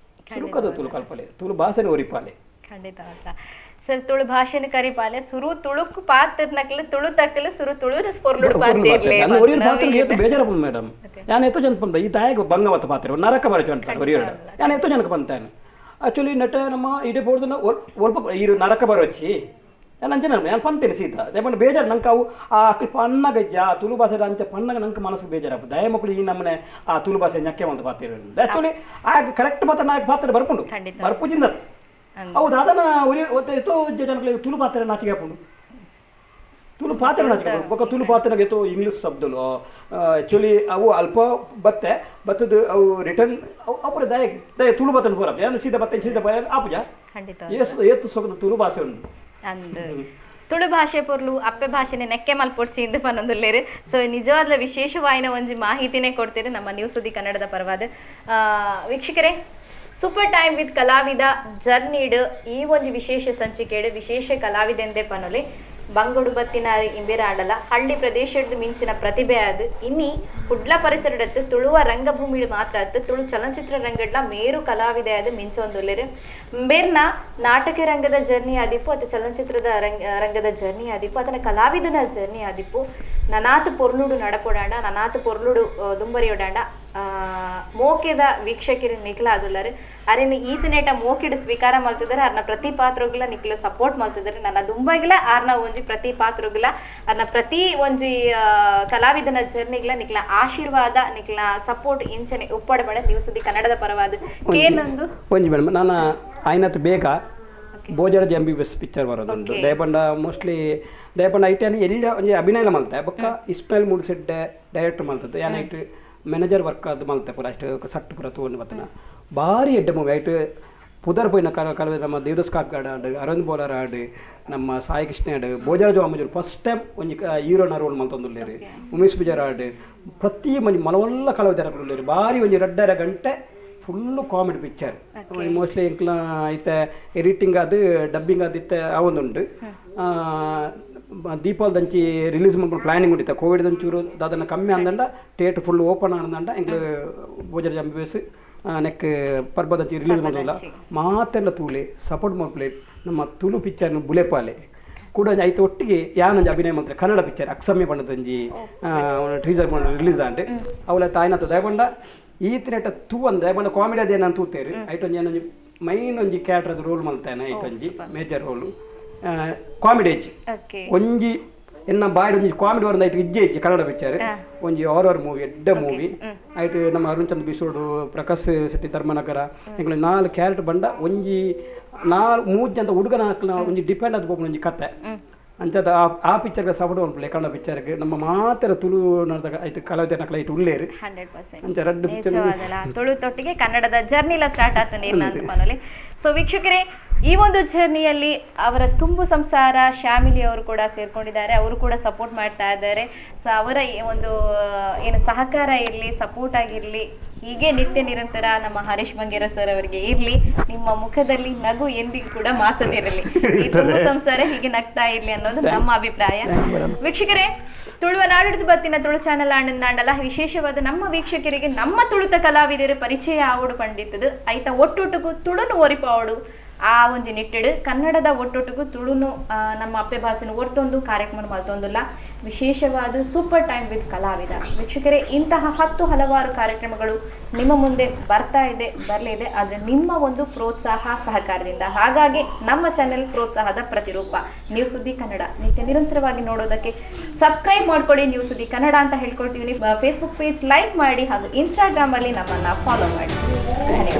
ತುಳುಕದ ತುಳು ಕಲ್ಪಾಲೆ ತುಳು ಭಾಷೆನೂ ಒರಿಪಾಲೆ ಖಂಡಿತ ಸರ್ ತುಳು ಭಾಷೆನ ಕರಿಪಾಲೆ ಸುರು ತುಳುಕು ಪಾತ್ರನಕ್ಲೆ ತುಳು ತಕ್ಕಲೆ ಸುರು ತುಳು ಸ್ಪೊರ್ಲುಡು ಪಾತ್ರ ಬೇಜಾರ ಮೇಡಮ್ ನಾನು ಎತ್ತೋ ಜನ ಬಂದ ಈ ತಾಯಿಗೆ ಭಂಗವತ್ತ ಪಾತ್ರ ನರಕ ಬರಚು ಅಂತ ಒರಿಯೋಡು ನಾನು ಎತ್ತೋ ಜನಕ್ಕೆ ಬಂತಾನೆ ಆ್ಯಕ್ಚುಲಿ ನಟ ನಮ್ಮ ಇಡೀ ಬೋರ್ದನ್ನ ಒಲ್ಪ ಈ ನರಕ ಬರೋಚ್ಚಿ ನಾನು ಅಂಚೆ ನಾನು ಪಂತೇನೆ ಸೀದಾ ದಯಮಾಡಿ ಬೇಜಾರು ನಂಗೆ ಅವು ಆ ಪಣ್ಣಗಜ್ಜ ಆ ತುಳು ಭಾಷೆ ಅಂಚೆ ಪಣ್ಣಗ ನಂಗೆ ಮನಸ್ಸು ಬೇಜಾರು ದಯ ಮಕ್ಕಳು ಈ ನಮ್ಮನೆ ಆ ತುಳು ಭಾಷೆ ñಕ್ಕೆ ಅಂತ ಪಾತ್ರ ಆ್ಯಕ್ಚುಲಿ ಆಗ ಕರೆಕ್ಟ್ ಮಾತ್ರ ನಾಲ್ಕು ಪಾತ್ರ ಬರ್ಕೊಂಡು ಬರ್ಪುಜಿಂದ ಹೌದು ಅದನ್ನು ಎತ್ತೋ ಜನಗಳಿಗೆ ತುಳು ಪಾತ್ರ ನಾಚಿಕೆ ಹಾಕೊಂಡು ತುಳು ಪಾತ್ರ ನಾಚಿಕೆ ಬೊಕ್ಕ ತುಳು ಪಾತ್ರನಾಗ ಎತ್ತೋ ಇಂಗ್ಲೀಷ್ ಶಬ್ದಲು ಆ್ಯಕ್ಚುಲಿ ಅವು ಅಲ್ಪ ಬತ್ತದು ಅವು ರಿಟರ್ನ್ ಅಪ್ಪರ ದಯ ತುಳು ಬತ್ತನ ಪೂರ ಏನು ಸೀದಾ ಬತ್ತ ಆಪುಜ ಎತ್ತು ಸೊಗದು ತುಳು ಭಾಷೆ ಉಂಟು ಅಂದು ತುಳು ಭಾಷೆ ಪೊರ್ಲು ಅಪ್ಪೆ ಭಾಷೆನೆ ನೆಕ್ಕೆ ಮಲ್ಪೊಡ್ಸಿ ಇಂದು ಪನ್ನೊಂದುಲ್ಲೇರು ಸೊ ನಿಜವಾದ ವಿಶೇಷವಾಯಿನ ಒಂಜಿ ಮಾಹಿತಿನೇ ಕೊಡ್ತೀರಿ ನಮ್ಮ ನ್ಯೂಸ್ ಸುದ್ದಿ ಕನ್ನಡದ ಪರವಾದ ವೀಕ್ಷಕರೇ ಸೂಪರ್ ಟೈಮ್ ವಿತ್ ಕಲಾವಿದ ಜರ್ನಿಡ್ ಈ ಒಂದು ವಿಶೇಷ ಸಂಚಿಕೆಡು ವಿಶೇಷ ಕಲಾವಿದೆಂದೇ ಪನೊಲಿ ಬಂಗೋಡು ಬತ್ತಿನ ಇಂಬೇರ ಆಡಲ ಹಳ್ಳಿ ಪ್ರದೇಶದ ಮಿಂಚಿನ ಪ್ರತಿಭೆ ಅದು ಇನ್ನಿ ಕುಡ್ಲ ಪರಿಸರದತ್ತು ತುಳುವ ರಂಗಭೂಮಿ ಮಾತ್ರ ಅತ್ತು ತುಳು ಚಲನಚಿತ್ರ ರಂಗಡ್ಲ ಮೇರು ಕಲಾವಿದೆ ಅದು ಮಿಂಚೊಂದುಲ್ಲೇರು ಬೇರ್ನ ನಾಟಕ ರಂಗದ ಜರ್ನಿ ಆದಿಪ್ಪು ಅಥವಾ ಚಲನಚಿತ್ರದ ರಂಗದ ಜರ್ನಿ ಆದಿಪ್ಪು ಅದನ್ನ ಕಲಾವಿದನ ಜರ್ನಿ ಆದಿಪ್ಪು ನನಾತು ಪೊರ್ಲುಡು ನಡಪೊಡಾಂಡ ನನಾತು ಪೊರ್ಲುಡು ದುಂಬರಿಯೋಡಾಂಡ ಮೋಕೆದ ವೀಕ್ಷಕರು ನಿಖಲ ಅದುಲ್ಲರು ಅರೇನು ಈತನೇಟ ಮೋಕಿಡು ಸ್ವೀಕಾರ ಮಾಡ್ತಿದ್ದಾರೆ ಅರ್ನ ಪ್ರತಿ ಪಾತ್ರಗಳ ನಿಖಲ ಸಪೋರ್ಟ್ ಮಾಡ್ತಿದ್ದಾರೆ ನನ್ನ ದುಂಬಾಗಿಲ್ಲ ಆರ್ನ ಒಂಜಿ ಪ್ರತಿ ಪಾತ್ರಗಳ ಅರ್ನ ಪ್ರತಿ ಒಂಜಿ ಕಲಾವಿದನ ಜರ್ನಿಗಳ ನಿಖಲ ಆಶೀರ್ವಾದ ನಿಖಲ ಸಪೋರ್ಟ್ ಇಂಚನೆ ಉಪ್ಪಡ ಬೇಡ ನ್ಯೂಸ್ ಸುದ್ದಿ ಕನ್ನಡದ ಪರವಾದ ಏನೊಂದು ಒಂಜಿ ಮೇಡಮ್ ನಾನು ಆಯ್ನತ್ತು ಬೇಗ ಬೋಜರ MBBS ಪಿಕ್ಚರ್ ಬರೋದೊಂದು ದಯಪಂಡ ಮೋಸ್ಟ್ಲಿ ದಯಪಂಡ ಐಟನ್ ಎಲ್ಲ ಒಂಜಿ ಅಭಿನಯ ಮಲ್ತೆ ಬೊಕ್ಕ ಇಸ್ಮಾಯಿಲ್ ಮೂಡ್ಸೆಡ್ಡೆ ಡೈರೆಕ್ಟ್ ಮಲ್ತದ್ದು ಯಾನೈಟ್ ಮ್ಯಾನೇಜರ್ ವರ್ಕ್ ಅದು ಮಲ್ತೆ ಪೂರ ಅಷ್ಟು ಸಟ್ಟು ಪೂರ ತೊಗೊಂಡು ಬರ್ತನ ಭಾರಿ ಎಡ್ಡೆ ಮೂವಿ ಐಟ್ ಪುದರ್ ಪೋಯಿನ ಕಲಾವಿದ ನಮ್ಮ ದೇವದಾಸ್ ಕಾಪಿಗಾಡ ಆಡು ಅರವಿಂದ್ ಬೋಲರ್ ಆಡು ನಮ್ಮ ಸಾಯಿ ಕೃಷ್ಣ ಆಡು ಬೋಜರಾಜ ಅಮ್ಮಜರು ಫಸ್ಟ್ ಟೈಮ್ ಒಂಜಿ ಹೀರೋನ ರೋಲ್ ಮಲ್ತೊಂದುಲ್ಲೇರಿ ಉಮೇಶ್ ಬಿಜಾರ್ ಆಡು ಪ್ರತಿ ಮಂದಿ ಮಲವಲ್ಲ ಕಲಾವಿದರ ಭಾರಿ ಒಂಜಿ 2.5 ಗಂಟೆ ಫುಲ್ಲು ಕಾಮಿಡಿ ಪಿಕ್ಚರ್ ಮೋಸ್ಟ್ಲಿ ಇಂಕ್ಲ ಐತೆ ಎಡಿಟಿಂಗ್ ಅದು ಡಬ್ಬಿಂಗ್ ಅದು ಇತ್ತೆ ಅವೊಂದುಂಟು ದೀಪಾವಳಿದಂಚಿ ರಿಲೀಸ್ ಮಾಡ್ಕೊಂಡು ಪ್ಲಾನಿಂಗ್ ಉಂಟಿತ್ತ ಕೋವಿಡ್ದಂಚೂರು ಅದನ್ನು ಕಮ್ಮಿ ಅಂದಂಡ ಥಿಯೇಟರ್ ಫುಲ್ ಓಪನ್ ಆದಂಡ ಇಂಕ್ಲು ಬೋಜರ MBBS ನೆಕ್ ಪರ್ಬದಂಚಿ ರಿಲೀಸ್ ಮಾಡೋಲ್ಲ ಮಾತೆಲ್ಲ ತೂಲೆ ಸಪೋರ್ಟ್ ಮಾಡ್ಕೊಳ್ಳಿ ನಮ್ಮ ತುಳು ಪಿಕ್ಚರ್ನ ಬುಲೆಪಾಲೆ ಕೂಡ ಐತೆ ಒಟ್ಟಿಗೆ ಯಾನೊಂದು ಅಭಿನಯ ಮಾಡ್ತಾರೆ ಕನ್ನಡ ಪಿಕ್ಚರ್ ಅಕ್ಸಮ್ಯ ಬಣ್ಣದಂಜಿ ಟೀಸರ್ ಮಾಡಿ ರಿಲೀಸ್ ಆಂಡೆ ಅವಳ ತಾಯಿನತ್ತು ದಯಗೊಂಡ ಈತಿನೆಟ ತೂ ಒಂದು ದಯಗೊಂಡ ಕಾಮಿಡಿ ಅದೇನು ತೂತೇರಿ ಐಟೊಂಜಿ ಏನೊಂಜಿ ಮೈನ್ ಒಂಜಿ ಕ್ಯಾರೆಕ್ಟರ್ ರೋಲ್ ಮಲ್ತಾನೆ ಐಟೊಂಜಿ ಮೇಜರ್ ರೋಲು ಕಾಮಿಡಿ ಹೆಜ್ಜಿ ಒಂಜಿ ಎನ್ನ ಬಾಯ್ ಒಂಜಿ ಕಾಮಿಡಿ ಬರೋದು ಐಟು ಇಜ್ಜೆ ಕನ್ನಡ ಪಿಕ್ಚರ್ ಒಂಜಿ ಹಾರರ್ ಮೂವಿ ಎಡ್ಡ ಮೂವಿ ಐಟು ನಮ್ಮ ಅರುಣ್ ಚಂದ್ರ ಬಿಸೋಡು ಪ್ರಕಾಶ್ ಶೆಟ್ಟಿ ಧರ್ಮನಗರ ಎಂಗ್ಲ 4 ಕ್ಯಾರೆಕ್ಟರ್ ಬಂಡ ಒಂಜಿ 3 ಜನ ಹುಡುಗನ ಒಂಜಿ ಡಿಪೆಂಡ್ ಆದ ಹೋಗ್ಬೋದು ಒಂಜಿ ಕತೆ ಅಂಚದ ಆ ಪಿಕ್ಚರ್ಗೆ ಸಪೋರ್ಟ್ ಮಾಡ್ಕೊಳ್ಳಿ ಕನ್ನಡ ಪಿಕ್ಚರ್ಗೆ ನಮ್ಮ ಮಾತ್ರ ತುಳು ನಡೆದಾಗ ಐಟು ಕಲಾವಿದ ನಕಲ ಐಟು ಉಳ್ಳೇರು ಅಂಚ ರೆಡ್ ಪಿಕ್ಚರ್ ತುಳು ತೊಟ್ಟಿಗೆ ಕನ್ನಡದ ಜರ್ನಿಲ ಸ್ಟಾರ್ಟ್ ಆಗ್ತಾನೆ ಸೊ ವೀಕ್ಷಕರೇ ಈ ಒಂದು ಜರ್ನಿಯಲ್ಲಿ ಅವರ ತುಂಬು ಸಂಸಾರ ಫ್ಯಾಮಿಲಿ ಅವರು ಕೂಡ ಸೇರ್ಕೊಂಡಿದ್ದಾರೆ ಅವರು ಕೂಡ ಸಪೋರ್ಟ್ ಮಾಡ್ತಾ ಇದ್ದಾರೆ ಸೊ ಅವರ ಒಂದು ಏನು ಸಹಕಾರ ಇರಲಿ ಸಪೋರ್ಟ್ ಆಗಿರಲಿ ಹೀಗೆ ನಿತ್ಯ ನಿರಂತರ ನಮ್ಮ ಹರೀಶ್ ಬಂಗೇರ ಸರ್ ಅವರಿಗೆ ಇರಲಿ ನಿಮ್ಮ ಮುಖದಲ್ಲಿ ನಗು ಎಂದಿಗೂ ಕೂಡ ಮಾಸದಿರಲಿ ಈ ತುಂಬು ಸಂಸಾರ ಹೀಗೆ ನಗ್ತಾ ಇರಲಿ ಅನ್ನೋದು ನಮ್ಮ ಅಭಿಪ್ರಾಯ ವೀಕ್ಷಕರೇ ತುಳುವ ನಾಡಿದ ಬತ್ತಿನ ತುಳು ಚಾನಲ್ ಆಂಡಲ ವಿಶೇಷವಾದ ನಮ್ಮ ವೀಕ್ಷಕರಿಗೆ ನಮ್ಮ ತುಳುತ ಕಲಾವಿದರ ಪರಿಚಯ ಆವಡು ಪಂಡಿತದು ಐತ ಒಟ್ಟೊಟ್ಟಿಗೂ ತುಳುನು ಒರಿಪಾವಡು ಆ ಒಂದು ನಿಟ್ಟಿಡು ಕನ್ನಡದ ಒಟ್ಟೊಟ್ಟಿಗೂ ತುಳುನು ನಮ್ಮ ಅಪ್ಪೆ ಭಾಷೆನ ಒರ್ತೊಂದು ಕಾರ್ಯಕ್ರಮ ಮಲ್ತೊಂದಿಲ್ಲ ವಿಶೇಷವಾದ ಸೂಪರ್ ಟೈಮ್ ವಿತ್ ಕಲಾವಿದ ವೀಕ್ಷಕರೇ ಇಂತಹ 10 ಹಲವಾರು ಕಾರ್ಯಕ್ರಮಗಳು ನಿಮ್ಮ ಮುಂದೆ ಬರ್ತಾ ಇದೆ ಬರಲೇ ಇದೆ ಆದರೆ ನಿಮ್ಮ ಒಂದು ಪ್ರೋತ್ಸಾಹ ಸಹಕಾರದಿಂದ ಹಾಗಾಗಿ ನಮ್ಮ ಚಾನೆಲ್ ಪ್ರೋತ್ಸಾಹದ ಪ್ರತಿರೂಪ ನ್ಯೂಸ್ ಸುದ್ದಿ ಕನ್ನಡ ನಿತ್ಯ ನಿರಂತರವಾಗಿ ನೋಡೋದಕ್ಕೆ ಸಬ್ಸ್ಕ್ರೈಬ್ ಮಾಡ್ಕೊಳ್ಳಿ ನ್ಯೂಸ್ ಸುದ್ದಿ ಕನ್ನಡ ಅಂತ ಹೇಳ್ಕೊಳ್ತೀವಿ ಫೇಸ್ಬುಕ್ ಪೇಜ್ ಲೈಕ್ ಮಾಡಿ ಹಾಗೂ ಇನ್ಸ್ಟಾಗ್ರಾಮ್ ಅಲ್ಲಿ ನಮ್ಮನ್ನ ಫಾಲೋ ಮಾಡಿ ಧನ್ಯವಾದ.